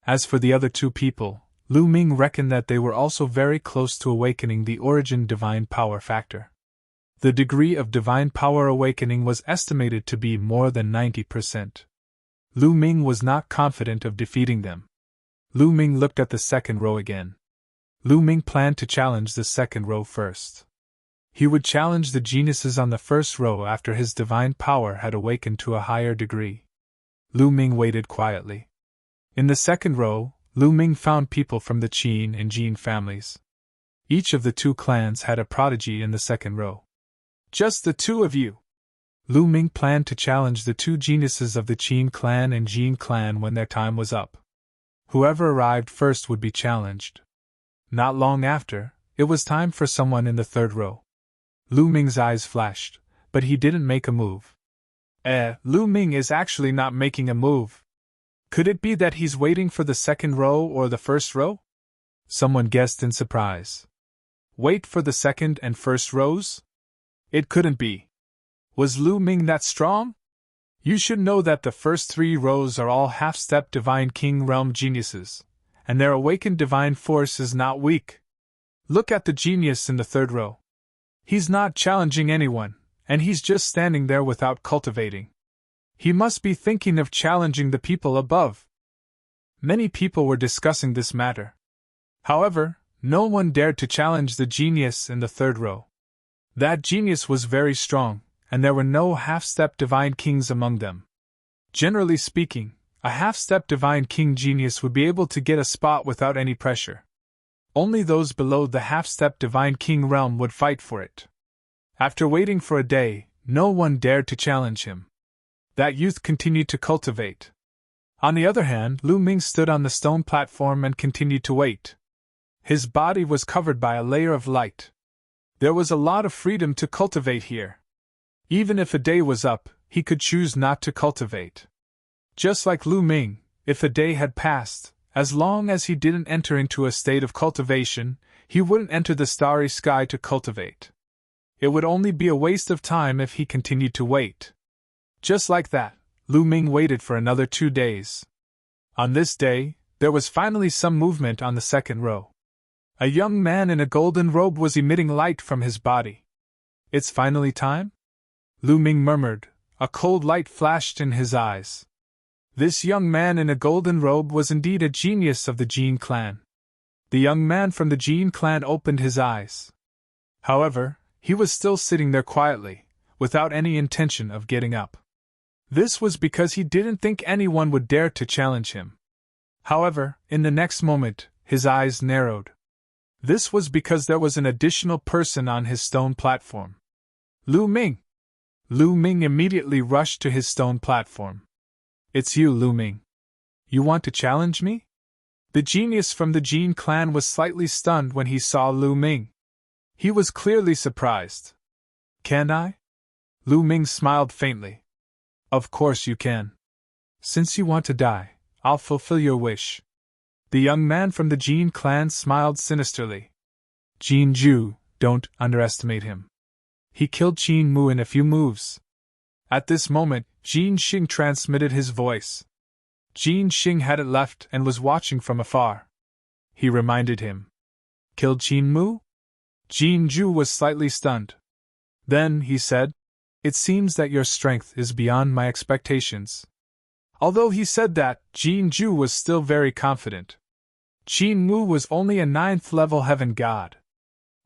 As for the other 2 people, Lu Ming reckoned that they were also very close to awakening the origin divine power factor. The degree of divine power awakening was estimated to be more than 90%. Lu Ming was not confident of defeating them. Lu Ming looked at the second row again. Lu Ming planned to challenge the second row first. He would challenge the geniuses on the first row after his divine power had awakened to a higher degree. Lu Ming waited quietly. In the second row, Lu Ming found people from the Qin and Jin families. Each of the 2 clans had a prodigy in the second row. Just the 2 of you! Lu Ming planned to challenge the 2 geniuses of the Qin clan and Jin clan when their time was up. Whoever arrived first would be challenged. Not long after, it was time for someone in the third row. Lu Ming's eyes flashed, but he didn't make a move. Lu Ming is actually not making a move. Could it be that he's waiting for the second row or the first row? Someone guessed in surprise. Wait for the second and first rows? It couldn't be. Was Lu Ming that strong? You should know that the first 3 rows are all half-step Divine King Realm geniuses, and their awakened divine force is not weak. Look at the genius in the 3rd row. He's not challenging anyone, and he's just standing there without cultivating. He must be thinking of challenging the people above. Many people were discussing this matter. However, no one dared to challenge the genius in the 3rd row. That genius was very strong, and there were no half-step divine kings among them. Generally speaking, a half-step divine king genius would be able to get a spot without any pressure. Only those below the half-step divine king realm would fight for it. After waiting for a day, no one dared to challenge him. That youth continued to cultivate. On the other hand, Lu Ming stood on the stone platform and continued to wait. His body was covered by a layer of light. There was a lot of freedom to cultivate here. Even if a day was up, he could choose not to cultivate. Just like Lu Ming, if a day had passed, as long as he didn't enter into a state of cultivation, he wouldn't enter the starry sky to cultivate. It would only be a waste of time if he continued to wait. Just like that, Lu Ming waited for another 2 days. On this day, there was finally some movement on the 2nd row. A young man in a golden robe was emitting light from his body. It's finally time? Lu Ming murmured. A cold light flashed in his eyes. This young man in a golden robe was indeed a genius of the Jin clan. The young man from the Jin clan opened his eyes. However, he was still sitting there quietly, without any intention of getting up. This was because he didn't think anyone would dare to challenge him. However, in the next moment, his eyes narrowed. This was because there was an additional person on his stone platform. Lu Ming! Lu Ming immediately rushed to his stone platform. It's you, Lu Ming. You want to challenge me? The genius from the Jin clan was slightly stunned when he saw Lu Ming. He was clearly surprised. Can I? Lu Ming smiled faintly. Of course you can. Since you want to die, I'll fulfill your wish. The young man from the Jin clan smiled sinisterly. Jin Ju, don't underestimate him. He killed Qin Mu in a few moves. At this moment, Jin Xing transmitted his voice. Jin Xing had it left and was watching from afar. He reminded him. Killed Qin Mu? Jin Ju was slightly stunned. Then, he said, it seems that your strength is beyond my expectations. Although he said that, Jin Ju was still very confident. Qin Mu was only a 9th-level heaven god.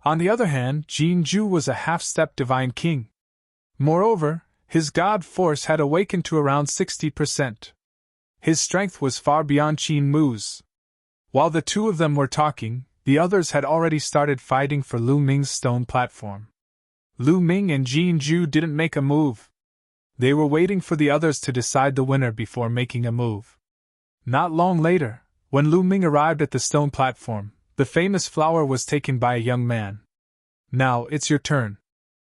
On the other hand, Jin Ju was a half-step divine king. Moreover, his god force had awakened to around 60%. His strength was far beyond Qin Mu's. While the two of them were talking, the others had already started fighting for Lu Ming's stone platform. Lu Ming and Jin Ju didn't make a move. They were waiting for the others to decide the winner before making a move. Not long later, when Lu Ming arrived at the stone platform, the famous flower was taken by a young man. Now it's your turn.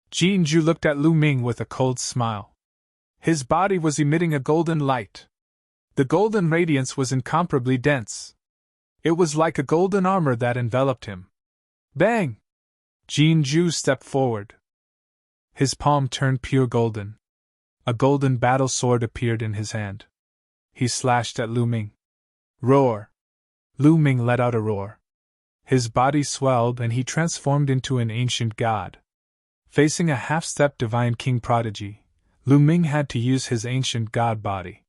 Jin Ju looked at Lu Ming with a cold smile. His body was emitting a golden light. The golden radiance was incomparably dense. It was like a golden armor that enveloped him. Bang! Jin Ju stepped forward. His palm turned pure golden. A golden battle sword appeared in his hand. He slashed at Lu Ming. Roar! Lu Ming let out a roar. His body swelled and he transformed into an ancient god. Facing a half-step divine king prodigy, Lu Ming had to use his ancient god body.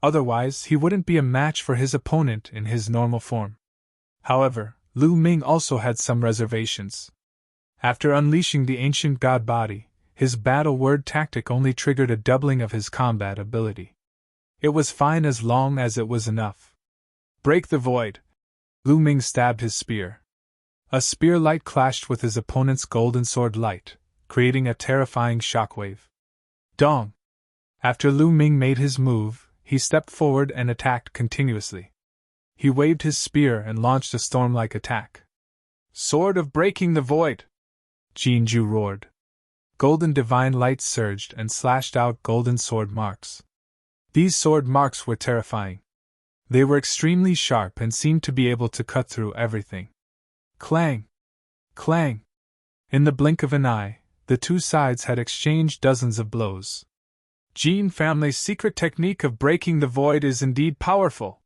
Otherwise, he wouldn't be a match for his opponent in his normal form. However, Lu Ming also had some reservations. After unleashing the ancient god body, his battle word tactic only triggered a doubling of his combat ability. It was fine as long as it was enough. Break the void! Lu Ming stabbed his spear. A spear light clashed with his opponent's golden sword light, creating a terrifying shockwave. Dong! After Lu Ming made his move, he stepped forward and attacked continuously. He waved his spear and launched a storm-like attack. Sword of breaking the void! Jin Ju roared. Golden divine light surged and slashed out golden sword marks. These sword marks were terrifying. They were extremely sharp and seemed to be able to cut through everything. Clang! Clang! In the blink of an eye, the two sides had exchanged dozens of blows. Jin family's secret technique of breaking the void is indeed powerful.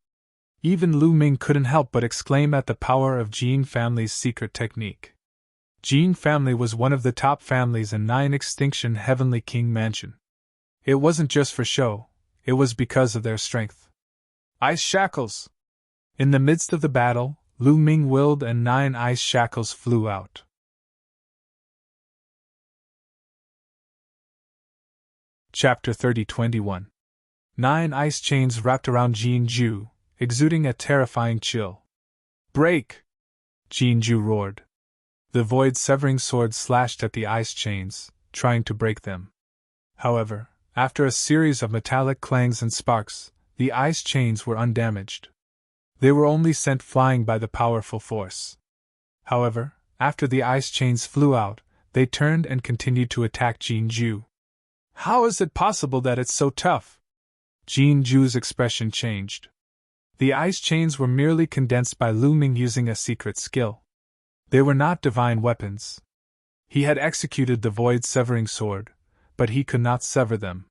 Even Lu Ming couldn't help but exclaim at the power of Jin family's secret technique. Jin family was one of the top families in Nine Extinction Heavenly King Mansion. It wasn't just for show, it was because of their strength. Ice shackles! In the midst of the battle, Lu Ming willed and 9 ice shackles flew out. Chapter 30-21. 9 ice chains wrapped around Jin Ju, exuding a terrifying chill. Break! Jin Ju roared. The void-severing sword slashed at the ice chains, trying to break them. However, after a series of metallic clangs and sparks, the ice chains were undamaged. They were only sent flying by the powerful force. However, after the ice chains flew out, they turned and continued to attack Jin Ju. How is it possible that it's so tough? Jin Ju's expression changed. The ice chains were merely condensed by Lu Ming using a secret skill. They were not divine weapons. He had executed the void-severing sword, but he could not sever them.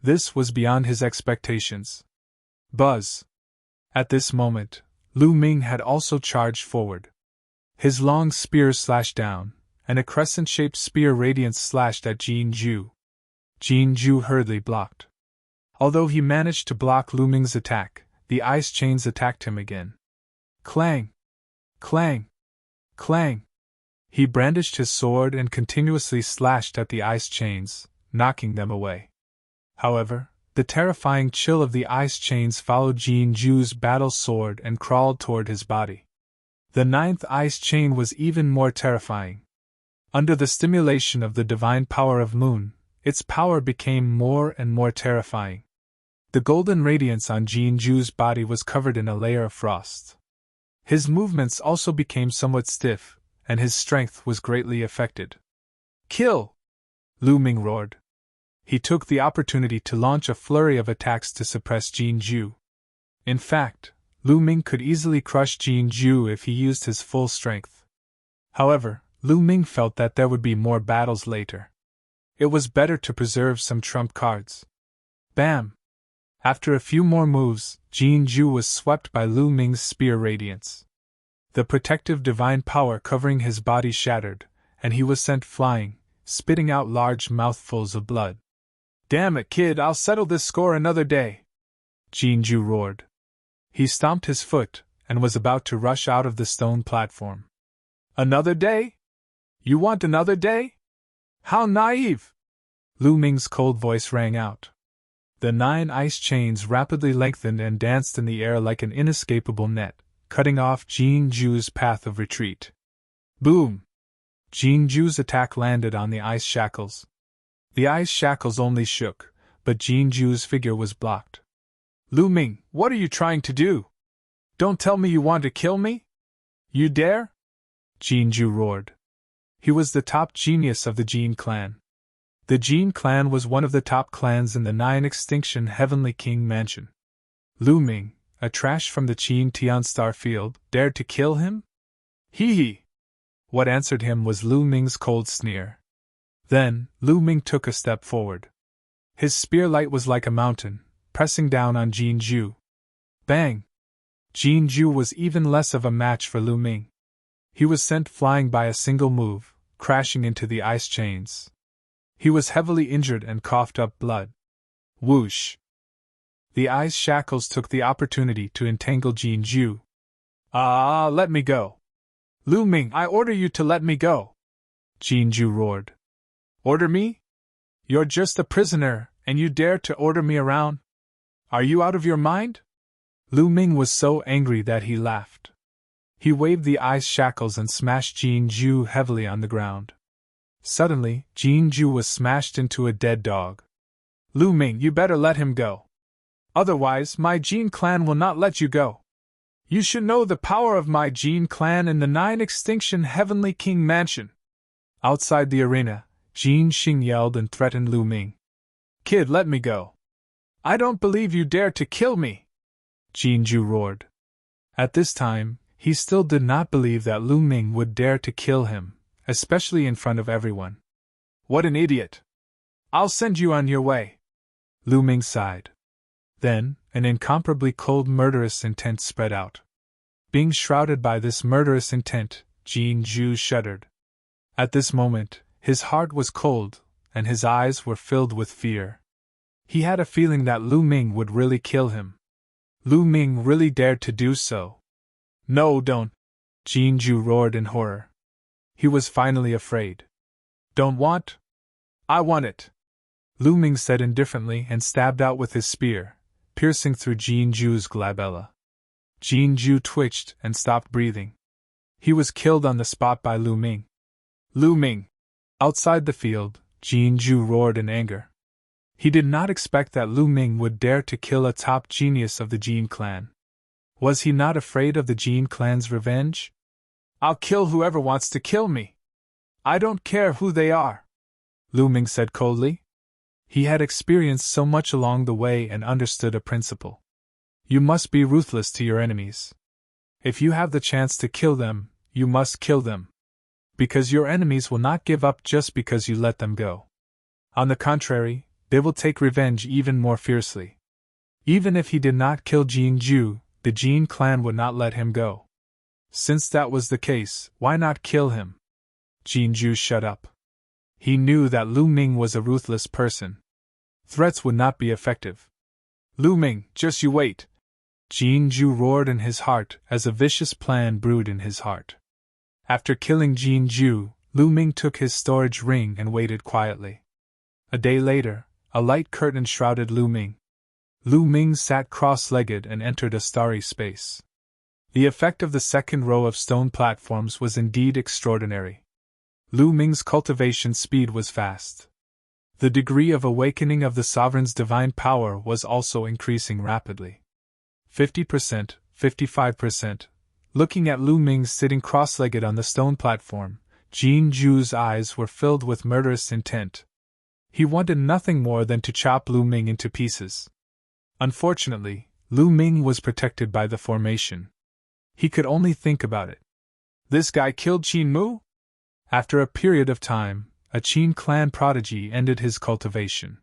This was beyond his expectations. Buzz! At this moment, Lu Ming had also charged forward. His long spear slashed down, and a crescent-shaped spear radiance slashed at Jin Ju. Jin Ju hurriedly blocked. Although he managed to block Lu Ming's attack, the ice chains attacked him again. Clang! Clang! Clang! He brandished his sword and continuously slashed at the ice chains, knocking them away. However, the terrifying chill of the ice chains followed Jin Ju's battle sword and crawled toward his body. The 9th ice chain was even more terrifying. Under the stimulation of the divine power of Moon, its power became more and more terrifying. The golden radiance on Jin Ju's body was covered in a layer of frost. His movements also became somewhat stiff, and his strength was greatly affected. Kill! Lu Ming roared. He took the opportunity to launch a flurry of attacks to suppress Jin Ju. In fact, Lu Ming could easily crush Jin Ju if he used his full strength. However, Lu Ming felt that there would be more battles later. It was better to preserve some trump cards. Bam! After a few more moves, Jin Ju was swept by Lu Ming's spear radiance. The protective divine power covering his body shattered, and he was sent flying, spitting out large mouthfuls of blood. Damn it, kid, I'll settle this score another day! Jin Ju roared. He stomped his foot, and was about to rush out of the stone platform. Another day? You want another day? How naive! Lu Ming's cold voice rang out. The 9 ice chains rapidly lengthened and danced in the air like an inescapable net, cutting off Jin Ju's path of retreat. Boom! Jin Ju's attack landed on the ice shackles. The ice shackles only shook, but Jin Ju's figure was blocked. Lu Ming, what are you trying to do? Don't tell me you want to kill me? You dare? Jin Ju roared. He was the top genius of the Jin clan. The Jin clan was one of the top clans in the 9 Extinction Heavenly King Mansion. Lu Ming, a trash from the Qin Tian Star Field, dared to kill him? Hee hee! What answered him was Lu Ming's cold sneer. Then, Lu Ming took a step forward. His spear light was like a mountain, pressing down on Jin Ju. Bang! Jin Ju was even less of a match for Lu Ming. He was sent flying by a single move, crashing into the ice chains. He was heavily injured and coughed up blood. Whoosh! The ice shackles took the opportunity to entangle Jin Ju. Let me go! Lu Ming, I order you to let me go! Jin Ju roared. Order me? You're just a prisoner, and you dare to order me around? Are you out of your mind? Lu Ming was so angry that he laughed. He waved the ice shackles and smashed Jin Ju heavily on the ground. Suddenly, Jin Ju was smashed into a dead dog. Lu Ming, you better let him go. Otherwise, my Jin clan will not let you go. You should know the power of my Jin clan in the 9 Extinction Heavenly King Mansion. Outside the arena, Jin Xing yelled and threatened Lu Ming. Kid, let me go. I don't believe you dare to kill me! Jin Ju roared. At this time, he still did not believe that Lu Ming would dare to kill him, especially in front of everyone. What an idiot! I'll send you on your way. Lu Ming sighed. Then, an incomparably cold murderous intent spread out. Being shrouded by this murderous intent, Jin Ju shuddered. At this moment, his heart was cold, and his eyes were filled with fear. He had a feeling that Lu Ming would really kill him. Lu Ming really dared to do so. No, don't! Jin Ju roared in horror. He was finally afraid. Don't want? I want it! Lu Ming said indifferently and stabbed out with his spear, piercing through Jin Ju's glabella. Jin Ju twitched and stopped breathing. He was killed on the spot by Lu Ming. Lu Ming! Outside the field, Jin Ju roared in anger. He did not expect that Lu Ming would dare to kill a top genius of the Jin clan. Was he not afraid of the Jin clan's revenge? I'll kill whoever wants to kill me. I don't care who they are, Lu Ming said coldly. He had experienced so much along the way and understood a principle. You must be ruthless to your enemies. If you have the chance to kill them, you must kill them. Because your enemies will not give up just because you let them go. On the contrary, they will take revenge even more fiercely. Even if he did not kill Jin Ju, the Jin clan would not let him go. Since that was the case, why not kill him? Jin Ju shut up. He knew that Lu Ming was a ruthless person. Threats would not be effective. Lu Ming, just you wait! Jin Ju roared in his heart as a vicious plan brewed in his heart. After killing Jin Ju, Lu Ming took his storage ring and waited quietly. A day later, a light curtain shrouded Lu Ming. Lu Ming sat cross-legged and entered a starry space. The effect of the second row of stone platforms was indeed extraordinary. Lu Ming's cultivation speed was fast. The degree of awakening of the sovereign's divine power was also increasing rapidly. 50%, 55%. Looking at Lu Ming sitting cross-legged on the stone platform, Jin Ju's eyes were filled with murderous intent. He wanted nothing more than to chop Lu Ming into pieces. Unfortunately, Lu Ming was protected by the formation. He could only think about it. This guy killed Qin Mu? After a period of time, a Qin clan prodigy ended his cultivation.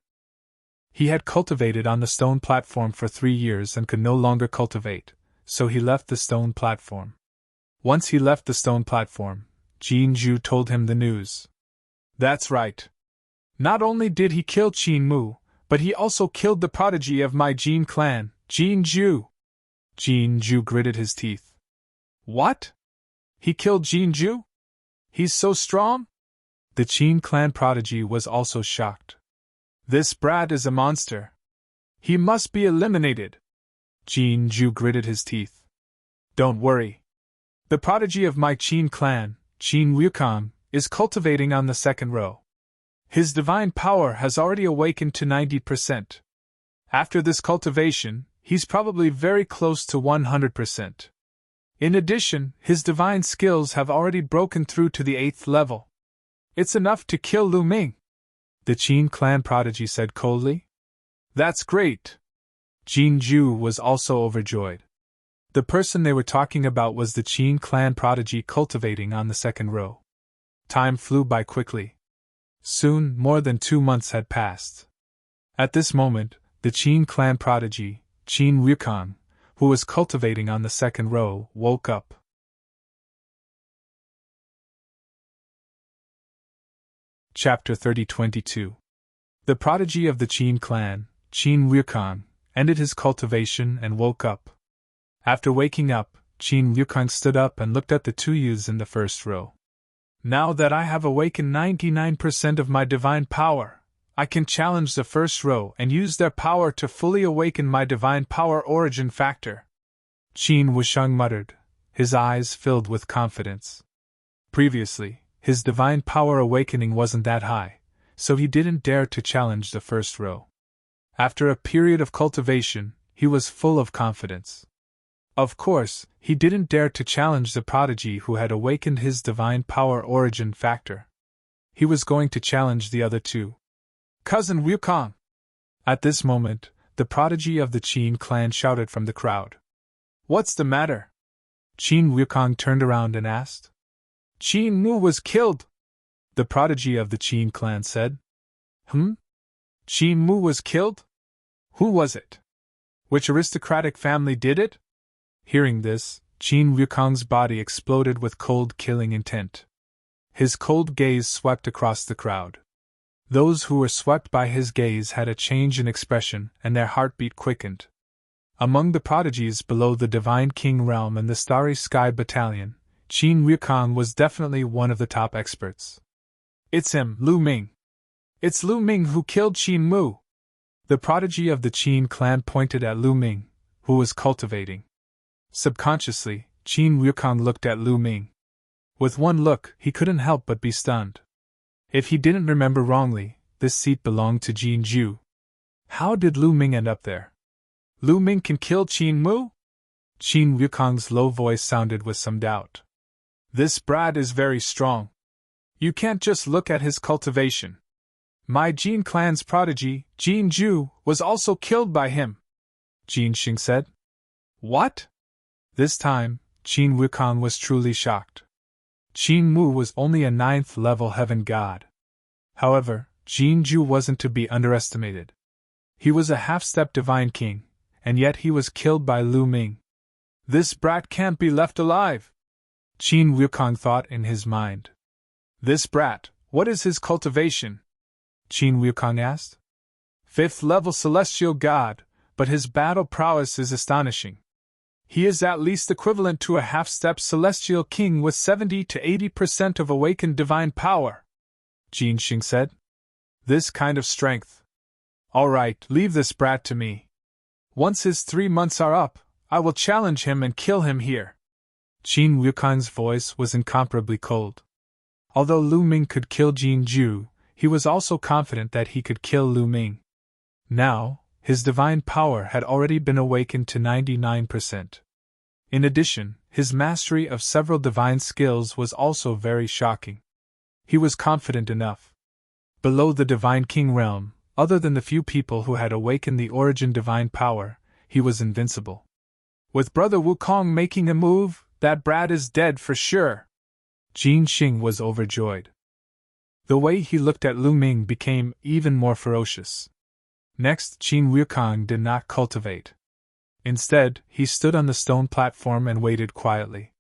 He had cultivated on the stone platform for 3 years and could no longer cultivate, so he left the stone platform. Once he left the stone platform, Jin Ju told him the news. That's right. Not only did he kill Qin Mu, but he also killed the prodigy of my Jin clan, Jin Ju. Jin Ju gritted his teeth. What? He killed Jin Ju? He's so strong? The Qin clan prodigy was also shocked. This brat is a monster. He must be eliminated. Jin Ju gritted his teeth. Don't worry. The prodigy of my Qin clan, Qin Wukong, is cultivating on the second row. His divine power has already awakened to 90%. After this cultivation, he's probably very close to 100%. In addition, his divine skills have already broken through to the 8th level. It's enough to kill Lu Ming, the Qin clan prodigy said coldly. That's great. Jin Ju was also overjoyed. The person they were talking about was the Qin clan prodigy cultivating on the second row. Time flew by quickly. Soon, more than 2 months had passed. At this moment, the Qin clan prodigy, Qin Wukong, who was cultivating on the second row, woke up. Chapter 30-22. The prodigy of the Qin clan, Qin Wukong, ended his cultivation and woke up. After waking up, Qin Wukong stood up and looked at the 2 youths in the first row. Now that I have awakened 99% of my divine power, I can challenge the first row and use their power to fully awaken my divine power origin factor. Qin Wusheng muttered, his eyes filled with confidence. Previously, his divine power awakening wasn't that high, so he didn't dare to challenge the first row. After a period of cultivation, he was full of confidence. Of course, he didn't dare to challenge the prodigy who had awakened his divine power origin factor. He was going to challenge the other two. Cousin Wukong! At this moment, the prodigy of the Qin clan shouted from the crowd. What's the matter? Qin Wukong turned around and asked. Qin Mu was killed, the prodigy of the Qin clan said. Qin Mu was killed? Who was it? Which aristocratic family did it? Hearing this, Qin Wukong's body exploded with cold killing intent. His cold gaze swept across the crowd. Those who were swept by his gaze had a change in expression, and their heartbeat quickened. Among the prodigies below the Divine King realm and the Starry Sky Battalion, Qin Wukong was definitely one of the top experts. It's him, Lu Ming. It's Lu Ming who killed Qin Mu. The prodigy of the Qin clan pointed at Lu Ming, who was cultivating. Subconsciously, Qin Wukong looked at Lu Ming. With one look, he couldn't help but be stunned. If he didn't remember wrongly, this seat belonged to Jin Ju. How did Lu Ming end up there? Lu Ming can kill Qin Mu? Qin Wukong's low voice sounded with some doubt. This brat is very strong. You can't just look at his cultivation. My Jin clan's prodigy, Jin Ju, was also killed by him, Jin Xing said. What? This time, Qin Wukong was truly shocked. Qin Mu was only a 9th-level heaven god. However, Jin Ju wasn't to be underestimated. He was a half-step divine king, and yet he was killed by Lu Ming. This brat can't be left alive, Qin Wukong thought in his mind. This brat, what is his cultivation? Qin Wukong asked. 5th-level celestial god, but his battle prowess is astonishing. He is at least equivalent to a half-step celestial king with 70 to 80% of awakened divine power, Jin Xing said. This kind of strength. All right, leave this brat to me. Once his 3 months are up, I will challenge him and kill him here. Qin Wukong's voice was incomparably cold. Although Lu Ming could kill Jin Ju, he was also confident that he could kill Lu Ming. Now, his divine power had already been awakened to 99%. In addition, his mastery of several divine skills was also very shocking. He was confident enough. Below the Divine King realm, other than the few people who had awakened the origin divine power, he was invincible. With Brother Wukong making a move, that brat is dead for sure. Jin Xing was overjoyed. The way he looked at Lu Ming became even more ferocious. Next, Qin Wukong did not cultivate. Instead, he stood on the stone platform and waited quietly.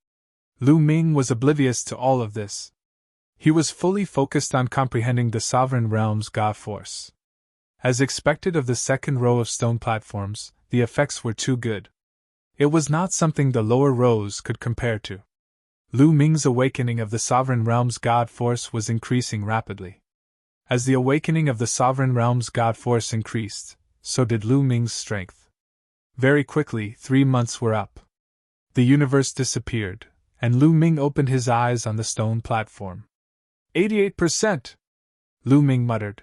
Lu Ming was oblivious to all of this. He was fully focused on comprehending the sovereign realm's god force. As expected of the second row of stone platforms, the effects were too good. It was not something the lower rows could compare to. Lu Ming's awakening of the sovereign realm's god force was increasing rapidly. As the awakening of the sovereign realm's god force increased, so did Lu Ming's strength. Very quickly, 3 months were up. The universe disappeared, and Lu Ming opened his eyes on the stone platform. 88%! Lu Ming muttered.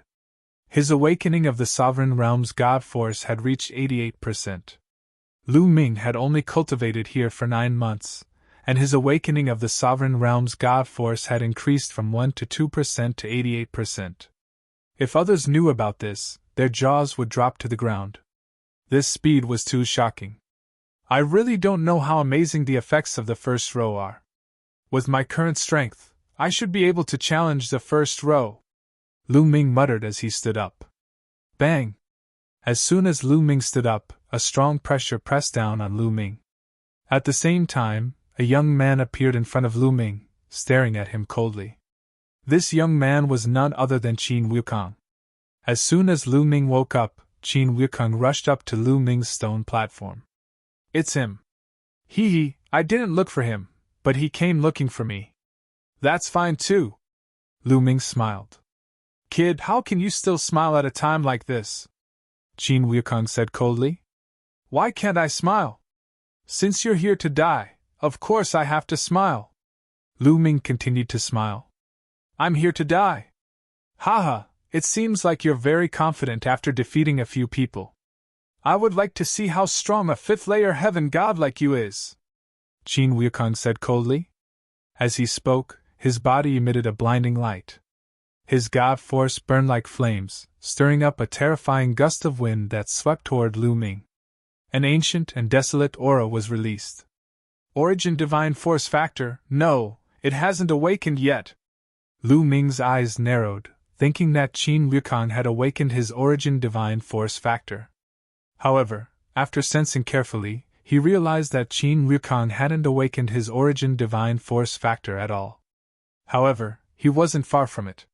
His awakening of the sovereign realm's god force had reached 88%. Lu Ming had only cultivated here for 9 months, and his awakening of the sovereign realm's god force had increased from 1 to 2% to 88%. If others knew about this, their jaws would drop to the ground. This speed was too shocking. I really don't know how amazing the effects of the first row are. With my current strength, I should be able to challenge the first row, Lu Ming muttered as he stood up. Bang! As soon as Lu Ming stood up, a strong pressure pressed down on Lu Ming. At the same time, a young man appeared in front of Lu Ming, staring at him coldly. This young man was none other than Qin Wukong. As soon as Lu Ming woke up, Qin Wukong rushed up to Lu Ming's stone platform. It's him. I didn't look for him, but he came looking for me. That's fine too. Lu Ming smiled. Kid, how can you still smile at a time like this? Qin Wukong said coldly. Why can't I smile? Since you're here to die, of course I have to smile. Lu Ming continued to smile. I'm here to die. Haha, it seems like you're very confident after defeating a few people. I would like to see how strong a 5th-layer heaven god like you is, Qin Wukong said coldly. As he spoke, his body emitted a blinding light. His god force burned like flames, stirring up a terrifying gust of wind that swept toward Lu Ming. An ancient and desolate aura was released. Origin divine force factor, no, it hasn't awakened yet. Lu Ming's eyes narrowed, thinking that Qin Wukong had awakened his origin divine force factor. However, after sensing carefully, he realized that Qin Wukong hadn't awakened his origin divine force factor at all. However, he wasn't far from it.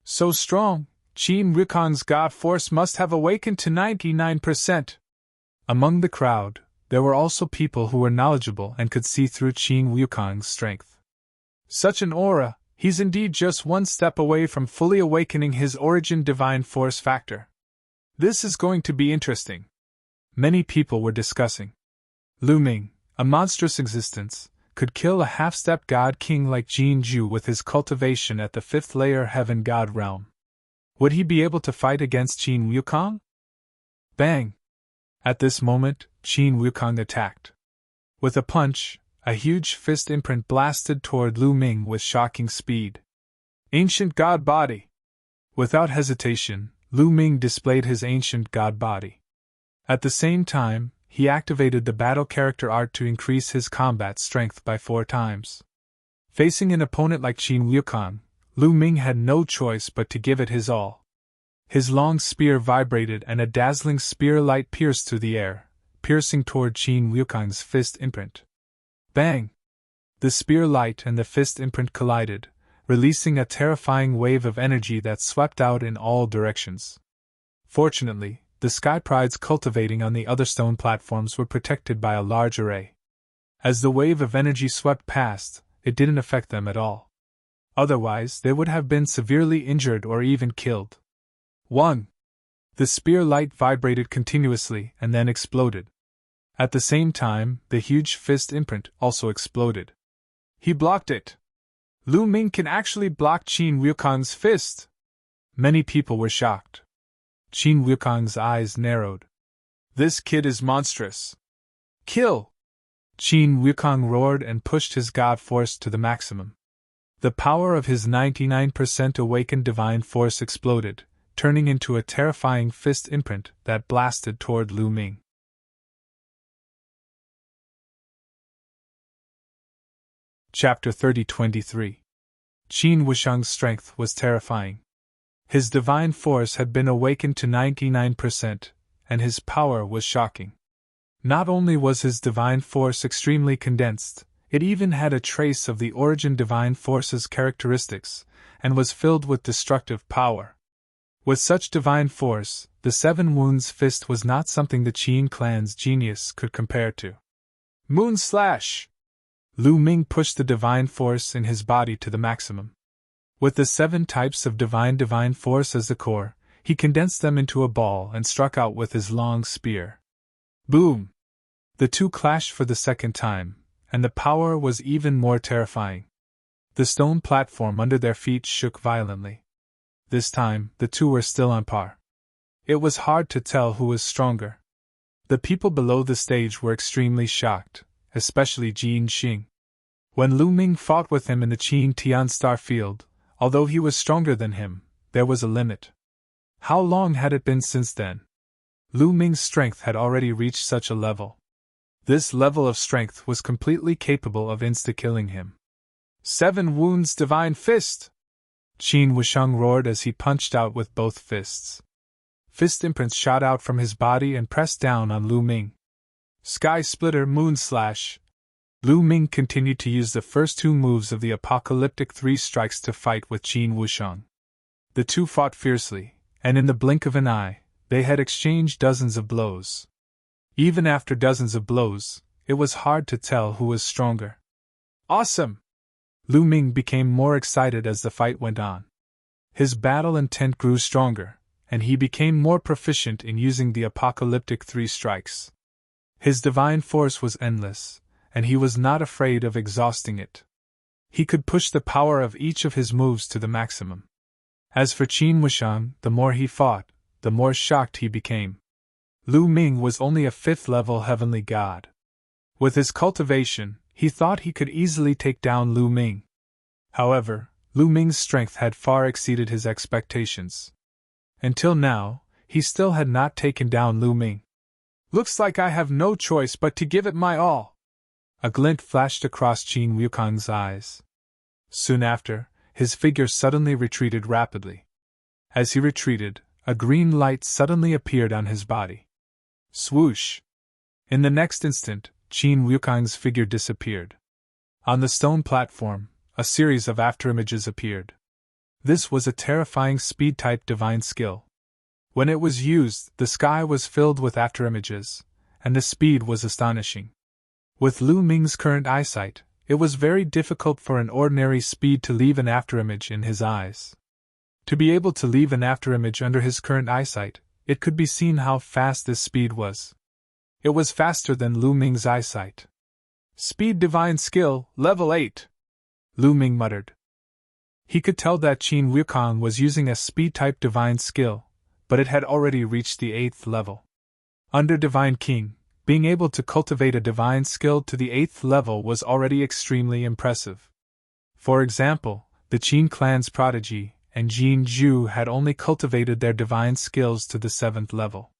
So strong, Qin Wukong's god force must have awakened to 99%. Among the crowd, there were also people who were knowledgeable and could see through Qin Wukong's strength. Such an aura, he's indeed just one step away from fully awakening his origin divine force factor. This is going to be interesting. Many people were discussing. Lu Ming, a monstrous existence, could kill a half-step god king like Jin Zhu with his cultivation at the 5th layer heaven god realm. Would he be able to fight against Qin Wukong? Bang! At this moment, Qin Wukong attacked. With a punch, a huge fist imprint blasted toward Lu Ming with shocking speed. Ancient God Body! Without hesitation, Lu Ming displayed his ancient god body. At the same time, he activated the battle character art to increase his combat strength by 4 times. Facing an opponent like Qin Wukong, Lu Ming had no choice but to give it his all. His long spear vibrated and a dazzling spear light pierced through the air, piercing toward Qin Wukong's fist imprint. Bang! The spear light and the fist imprint collided, releasing a terrifying wave of energy that swept out in all directions. Fortunately, the Sky Prides cultivating on the other stone platforms were protected by a large array. As the wave of energy swept past, it didn't affect them at all. Otherwise, they would have been severely injured or even killed. 1. The spear light vibrated continuously and then exploded. At the same time, the huge fist imprint also exploded. He blocked it. Lu Ming can actually block Qin Wukong's fist. Many people were shocked. Qin Wukong's eyes narrowed. This kid is monstrous. Kill! Qin Wukong roared and pushed his god force to the maximum. The power of his 99% awakened divine force exploded, turning into a terrifying fist imprint that blasted toward Lu Ming. Chapter 30-23. Qin Wushang's strength was terrifying. His divine force had been awakened to 99%, and his power was shocking. Not only was his divine force extremely condensed, it even had a trace of the origin divine force's characteristics, and was filled with destructive power. With such divine force, the 7 Wounds fist was not something the Qin clan's genius could compare to. Moon Slash! Lu Ming pushed the divine force in his body to the maximum. With the 7 types of divine force as the core, he condensed them into a ball and struck out with his long spear. Boom! The two clashed for the second time, and the power was even more terrifying. The stone platform under their feet shook violently. This time, the two were still on par. It was hard to tell who was stronger. The people below the stage were extremely shocked, especially Jin Xing. When Lu Ming fought with him in the Qin Tian Star Field, although he was stronger than him, there was a limit. How long had it been since then? Lu Ming's strength had already reached such a level. This level of strength was completely capable of insta-killing him. 7 Wounds Divine Fist! Qin Wushang roared as he punched out with both fists. Fist imprints shot out from his body and pressed down on Lu Ming. Sky Splitter Moon Slash! Lu Ming continued to use the first 2 moves of the apocalyptic 3 strikes to fight with Qin Wushang. The two fought fiercely, and in the blink of an eye, they had exchanged dozens of blows. Even after dozens of blows, it was hard to tell who was stronger. Awesome! Lu Ming became more excited as the fight went on. His battle intent grew stronger, and he became more proficient in using the apocalyptic 3 strikes. His divine force was endless, and he was not afraid of exhausting it. He could push the power of each of his moves to the maximum. As for Qin Wushang, the more he fought, the more shocked he became. Lu Ming was only a 5th-level heavenly god. With his cultivation, he thought he could easily take down Lu Ming. However, Lu Ming's strength had far exceeded his expectations. Until now, he still had not taken down Lu Ming. Looks like I have no choice but to give it my all. A glint flashed across Qin Wukong's eyes. Soon after, his figure suddenly retreated rapidly. As he retreated, a green light suddenly appeared on his body. Swoosh! In the next instant, Qin Wukong's figure disappeared. On the stone platform, a series of afterimages appeared. This was a terrifying speed-type divine skill. When it was used, the sky was filled with afterimages, and the speed was astonishing. With Lu Ming's current eyesight, it was very difficult for an ordinary speed to leave an afterimage in his eyes. To be able to leave an afterimage under his current eyesight, it could be seen how fast this speed was. It was faster than Lu Ming's eyesight. Speed Divine Skill, Level 8, Lu Ming muttered. He could tell that Qin Wukong was using a speed-type divine skill, but it had already reached the 8th level. Under Divine King, being able to cultivate a divine skill to the 8th level was already extremely impressive. For example, the Qin clan's prodigy and Jin Zhu had only cultivated their divine skills to the 7th level.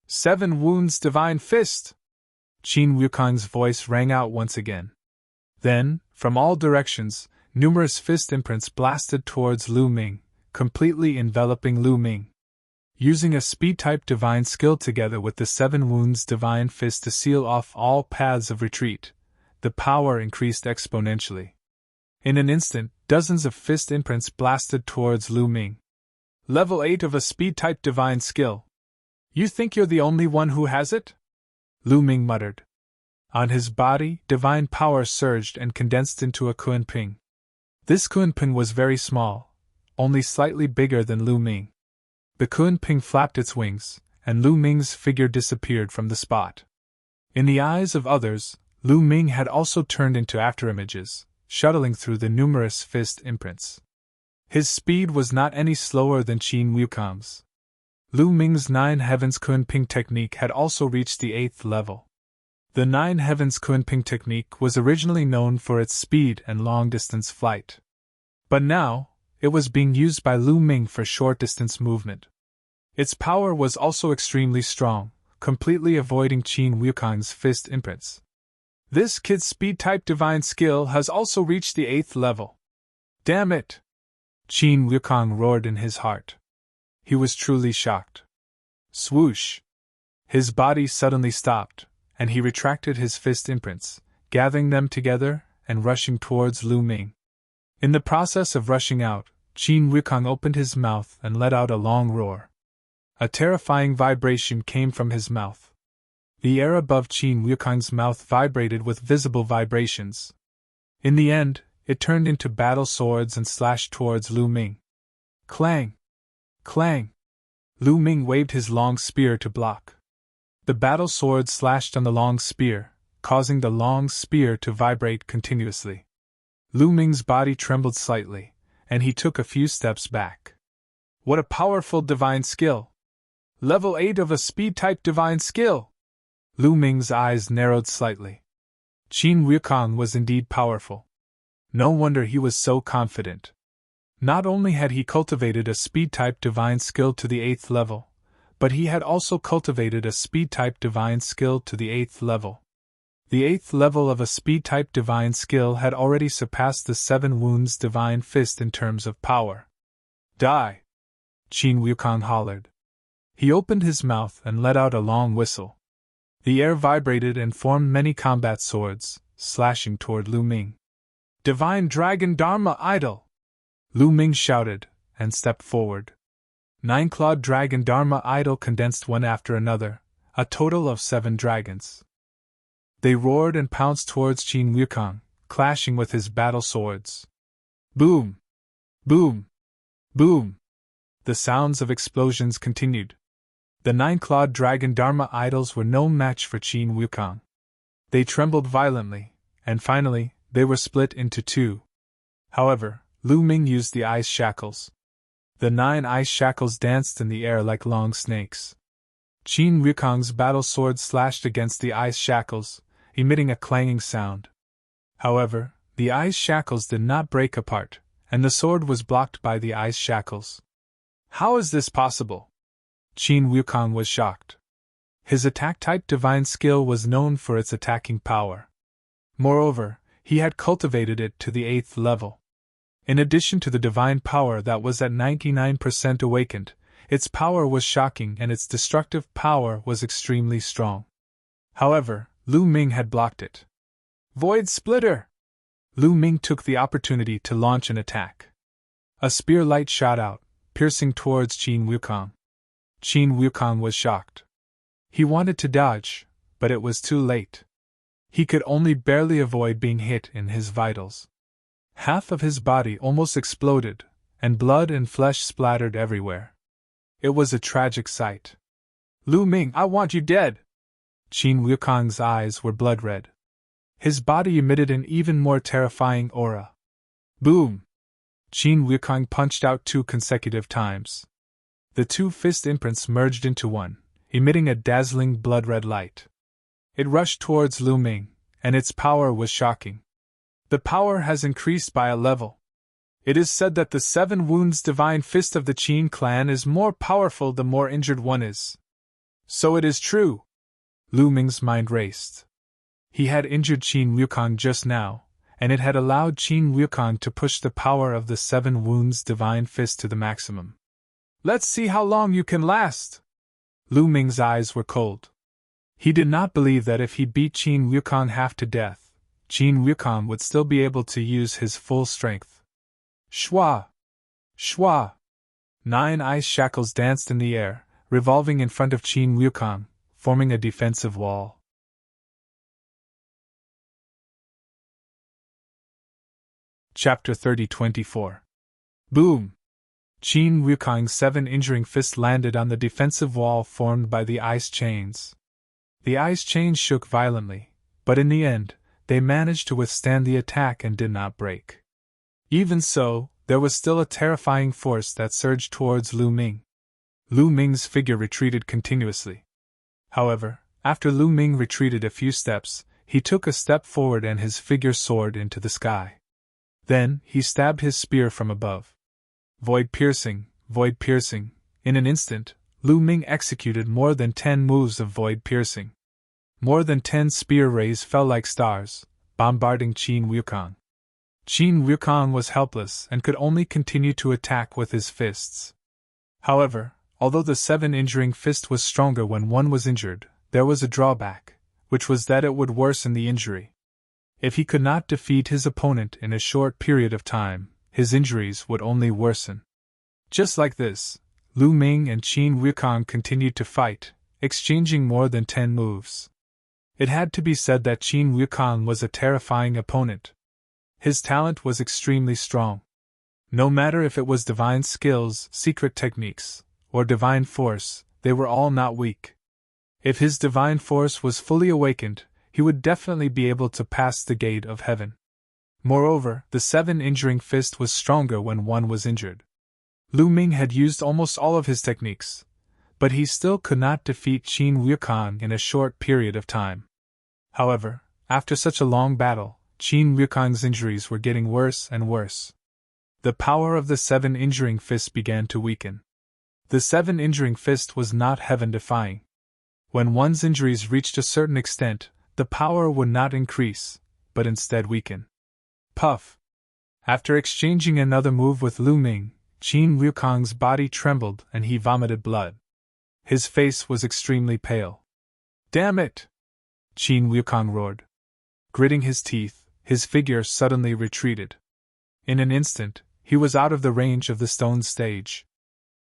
7 Wounds Divine Fist! Qin Wukong's voice rang out once again. Then, from all directions, numerous fist imprints blasted towards Lu Ming, completely enveloping Lu Ming. Using a speed-type divine skill together with the 7 Wounds Divine Fist to seal off all paths of retreat, the power increased exponentially. In an instant, dozens of fist imprints blasted towards Lu Ming. Level 8 of a speed-type divine skill. You think you're the only one who has it? Lu Ming muttered. On his body, divine power surged and condensed into a Kunping. This Kunping was very small, only slightly bigger than Lu Ming. The Kunping flapped its wings, and Lu Ming's figure disappeared from the spot. In the eyes of others, Lu Ming had also turned into afterimages, shuttling through the numerous fist imprints. His speed was not any slower than Qin Wukong's. Lu Ming's 9 Heavens Kunping technique had also reached the 8th level. The 9 Heavens Kunping technique was originally known for its speed and long-distance flight. But now, it was being used by Lu Ming for short-distance movement. Its power was also extremely strong, completely avoiding Qin Wukong's fist imprints. This kid's speed-type divine skill has also reached the 8th level. Damn it! Qin Wukong roared in his heart. He was truly shocked. Swoosh! His body suddenly stopped, and he retracted his fist imprints, gathering them together and rushing towards Lu Ming. In the process of rushing out, Qin Wukong opened his mouth and let out a long roar. A terrifying vibration came from his mouth. The air above Qin Wukong's mouth vibrated with visible vibrations. In the end, it turned into battle swords and slashed towards Lu Ming. Clang! Clang! Lu Ming waved his long spear to block. The battle sword slashed on the long spear, causing the long spear to vibrate continuously. Lu Ming's body trembled slightly, and he took a few steps back. What a powerful divine skill! Level 8 of a speed-type divine skill! Lu Ming's eyes narrowed slightly. Qin Wukong was indeed powerful. No wonder he was so confident. Not only had he cultivated a speed-type divine skill to the 8th level, but he had also cultivated a speed-type divine skill to the 8th level. The 8th level of a speed-type divine skill had already surpassed the 7 Wounds Divine Fist in terms of power. Die! Qin Wukong hollered. He opened his mouth and let out a long whistle. The air vibrated and formed many combat swords, slashing toward Lu Ming. Divine Dragon Dharma Idol! Lu Ming shouted, and stepped forward. 9-clawed dragon Dharma Idol condensed one after another, a total of 7 dragons. They roared and pounced towards Qin Wukong, clashing with his battle swords. Boom! Boom! Boom! The sounds of explosions continued. The 9-clawed dragon Dharma idols were no match for Qin Wukong. They trembled violently, and finally, they were split into 2. However, Lu Ming used the ice shackles. The 9 ice shackles danced in the air like long snakes. Qin Wukong's battle sword slashed against the ice shackles, emitting a clanging sound. However, the ice shackles did not break apart, and the sword was blocked by the ice shackles. How is this possible? Qin Wukong was shocked. His attack-type divine skill was known for its attacking power. Moreover, he had cultivated it to the 8th level. In addition to the divine power that was at 99% awakened, Its power was shocking and its destructive power was extremely strong. However, Lu Ming had blocked it. Void Splitter! Lu Ming took the opportunity to launch an attack. A spear light shot out, piercing towards Qin Wukong. Qin Wukong was shocked. He wanted to dodge, but it was too late. He could only barely avoid being hit in his vitals. Half of his body almost exploded, and blood and flesh splattered everywhere. It was a tragic sight. Lu Ming, I want you dead! Qin Wukong's eyes were blood red. His body emitted an even more terrifying aura. Boom! Qin Wukong punched out 2 consecutive times. The 2 fist imprints merged into one, emitting a dazzling blood-red light. It rushed towards Lu Ming, and its power was shocking. The power has increased by a level. It is said that the 7 wounds divine fist of the Qin clan is more powerful the more injured one is. So it is true. Lu Ming's mind raced. He had injured Qin Wukong just now, and it had allowed Qin Wukong to push the power of the 7 wounds divine fist to the maximum. Let's see how long you can last! Lu Ming's eyes were cold. He did not believe that if he beat Qin Wukong half to death, Qin Wukong would still be able to use his full strength. Shwa! Shwa! 9 ice shackles danced in the air, revolving in front of Qin Wukong, forming a defensive wall. Chapter 30-24. Boom! Qin Wukong's 7 injuring fists landed on the defensive wall formed by the ice chains. The ice chains shook violently, but in the end, they managed to withstand the attack and did not break. Even so, there was still a terrifying force that surged towards Lu Ming. Lu Ming's figure retreated continuously. However, after Lu Ming retreated a few steps, he took a step forward and his figure soared into the sky. Then, he stabbed his spear from above. Void piercing, void piercing. In an instant, Lu Ming executed more than 10 moves of void piercing. More than 10 spear rays fell like stars, bombarding Qin Wukong. Qin Wukong was helpless and could only continue to attack with his fists. However, although the 7 injuring fist was stronger when one was injured, there was a drawback, which was that it would worsen the injury. If he could not defeat his opponent in a short period of time, his injuries would only worsen. Just like this, Lu Ming and Qin Wukong continued to fight, exchanging more than 10 moves. It had to be said that Qin Wukong was a terrifying opponent. His talent was extremely strong. No matter if it was divine skills, secret techniques, or divine force, they were all not weak. If his divine force was fully awakened, he would definitely be able to pass the gate of heaven. Moreover, the 7 injuring fist was stronger when one was injured. Lu Ming had used almost all of his techniques, but he still could not defeat Qin Wukong in a short period of time. However, after such a long battle, Qin Wukong's injuries were getting worse and worse. The power of the 7 injuring fists began to weaken. The 7 injuring fist was not heaven-defying. When one's injuries reached a certain extent, the power would not increase, but instead weaken. Puff! After exchanging another move with Lu Ming, Qin Wukong's body trembled and he vomited blood. His face was extremely pale. Damn it! Qin Wukong roared. Gritting his teeth, his figure suddenly retreated. In an instant, he was out of the range of the stone stage.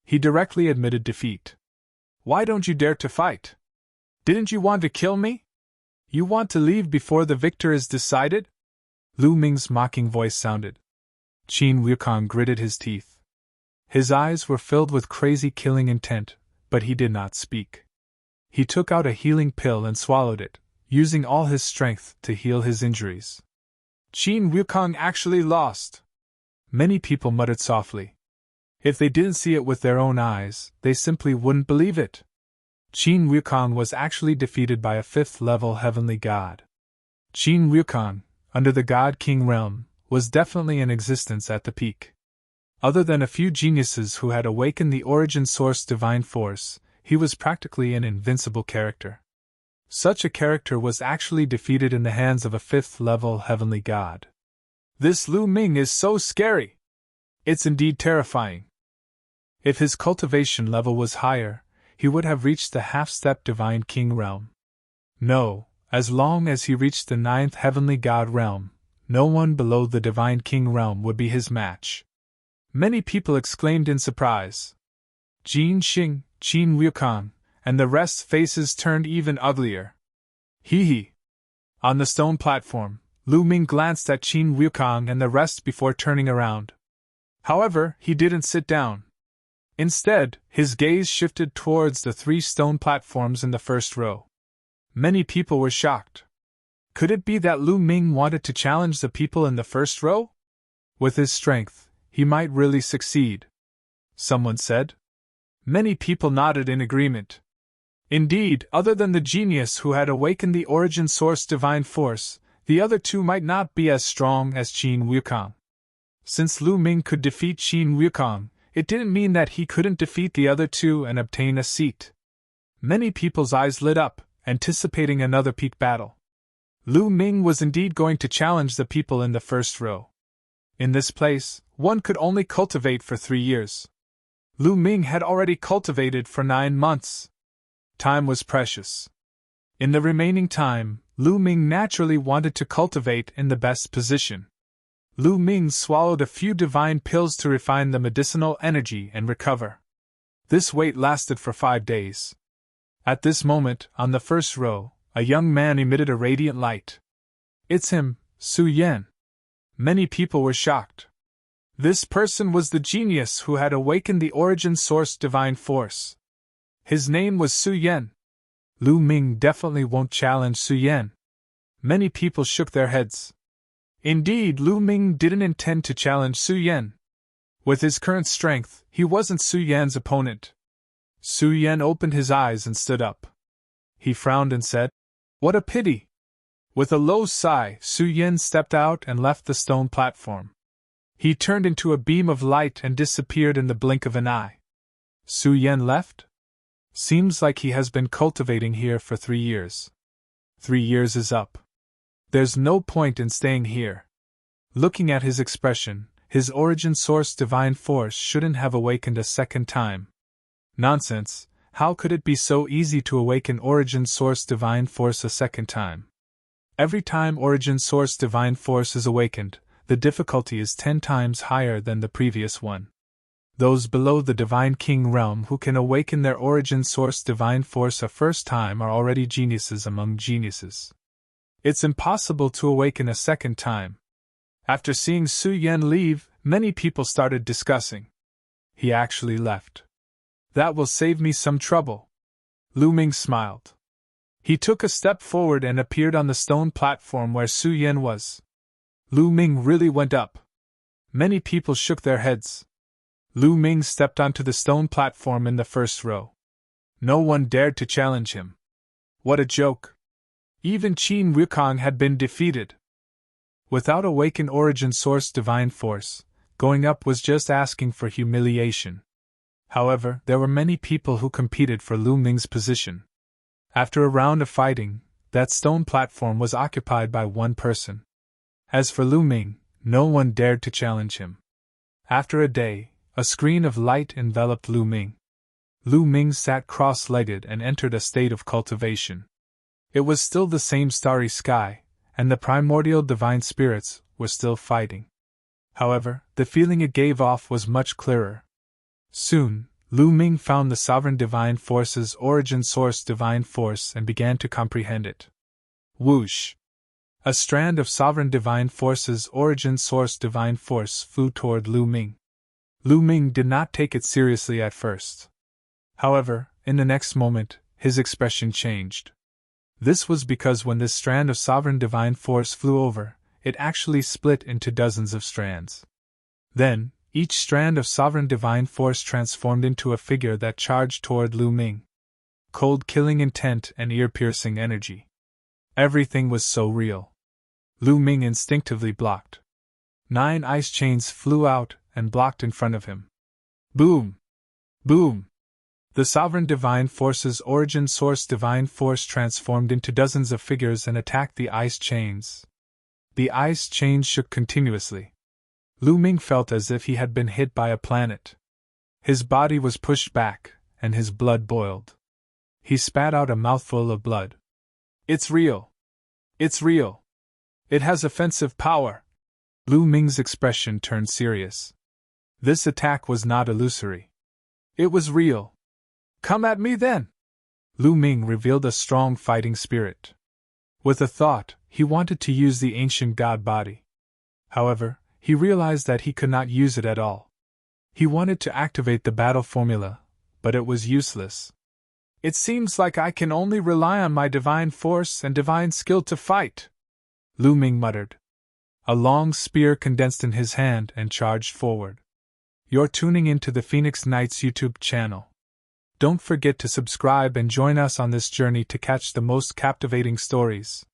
He directly admitted defeat. Why don't you dare to fight? Didn't you want to kill me? You want to leave before the victor is decided? Lu Ming's mocking voice sounded. Qin Wukong gritted his teeth. His eyes were filled with crazy killing intent, but he did not speak. He took out a healing pill and swallowed it, using all his strength to heal his injuries. Qin Wukong actually lost. Many people muttered softly. If they didn't see it with their own eyes, they simply wouldn't believe it. Qin Wukong was actually defeated by a 5th-level heavenly god. Qin Wukong, under the God King realm, was definitely in existence at the peak. Other than a few geniuses who had awakened the origin source divine force, he was practically an invincible character. Such a character was actually defeated in the hands of a 5th-level heavenly god. This Lu Ming is so scary! It's indeed terrifying. If his cultivation level was higher, he would have reached the half-step Divine King realm. No, as long as he reached the 9th Heavenly God realm, no one below the Divine King realm would be his match. Many people exclaimed in surprise. Jin Xing, Qin Wukong, and the rest's faces turned even uglier. Hee hee. On the stone platform, Lu Ming glanced at Qin Wukong and the rest before turning around. However, he didn't sit down. Instead, his gaze shifted towards the 3 stone platforms in the first row. Many people were shocked. Could it be that Lu Ming wanted to challenge the people in the first row? With his strength, he might really succeed, someone said. Many people nodded in agreement. Indeed, other than the genius who had awakened the origin source divine force, the other 2 might not be as strong as Qin Wukong. Since Lu Ming could defeat Qin Wukong, it didn't mean that he couldn't defeat the other 2 and obtain a seat. Many people's eyes lit up, anticipating another peak battle. Lu Ming was indeed going to challenge the people in the first row. In this place, one could only cultivate for 3 years. Lu Ming had already cultivated for 9 months. Time was precious. In the remaining time, Lu Ming naturally wanted to cultivate in the best position. Lu Ming swallowed a few divine pills to refine the medicinal energy and recover. This wait lasted for 5 days. At this moment, on the first row, a young man emitted a radiant light. It's him, Su Yan. Many people were shocked. This person was the genius who had awakened the origin source divine force. His name was Su Yan. Lu Ming definitely won't challenge Su Yan. Many people shook their heads. Indeed, Lu Ming didn't intend to challenge Su Yan. With his current strength, he wasn't Su Yan's opponent. Su Yan opened his eyes and stood up. He frowned and said, "What a pity!" With a low sigh, Su Yan stepped out and left the stone platform. He turned into a beam of light and disappeared in the blink of an eye. Su Yan left? Seems like he has been cultivating here for 3 years. 3 years is up. There's no point in staying here. Looking at his expression, his origin source divine force shouldn't have awakened a second time. Nonsense, how could it be so easy to awaken origin source divine force a second time? Every time origin source divine force is awakened, the difficulty is 10 times higher than the previous one. Those below the Divine King realm who can awaken their origin source divine force a first time are already geniuses among geniuses. It's impossible to awaken a second time. After seeing Su Yan leave, many people started discussing. He actually left. That will save me some trouble. Lu Ming smiled. He took a step forward and appeared on the stone platform where Su Yan was. Lu Ming really went up. Many people shook their heads. Lu Ming stepped onto the stone platform in the first row. No one dared to challenge him. What a joke! Even Qin Wukong had been defeated. Without awakened origin source divine force, going up was just asking for humiliation. However, there were many people who competed for Lu Ming's position. After a round of fighting, that stone platform was occupied by one person. As for Lu Ming, no one dared to challenge him. After a day, a screen of light enveloped Lu Ming. Lu Ming sat cross-legged and entered a state of cultivation. It was still the same starry sky, and the primordial divine spirits were still fighting. However, the feeling it gave off was much clearer. Soon, Lu Ming found the sovereign divine force's origin source divine force and began to comprehend it. Whoosh! A strand of sovereign divine force's origin source divine force flew toward Lu Ming. Lu Ming did not take it seriously at first. However, in the next moment, his expression changed. This was because when this strand of sovereign divine force flew over, it actually split into dozens of strands. Then, each strand of sovereign divine force transformed into a figure that charged toward Lu Ming. Cold killing intent and ear-piercing energy. Everything was so real. Lu Ming instinctively blocked. 9 ice chains flew out and blocked in front of him. Boom! Boom! The sovereign divine force's origin source divine force transformed into dozens of figures and attacked the ice chains. The ice chains shook continuously. Lu Ming felt as if he had been hit by a planet. His body was pushed back, and his blood boiled. He spat out a mouthful of blood. It's real! It's real! It has offensive power! Lu Ming's expression turned serious. This attack was not illusory. It was real. Come at me then! Lu Ming revealed a strong fighting spirit. With a thought, he wanted to use the ancient god body. However, he realized that he could not use it at all. He wanted to activate the battle formula, but it was useless. It seems like I can only rely on my divine force and divine skill to fight, Lu Ming muttered. A long spear condensed in his hand and charged forward. You're tuning into the Phoenix Knights YouTube channel. Don't forget to subscribe and join us on this journey to catch the most captivating stories.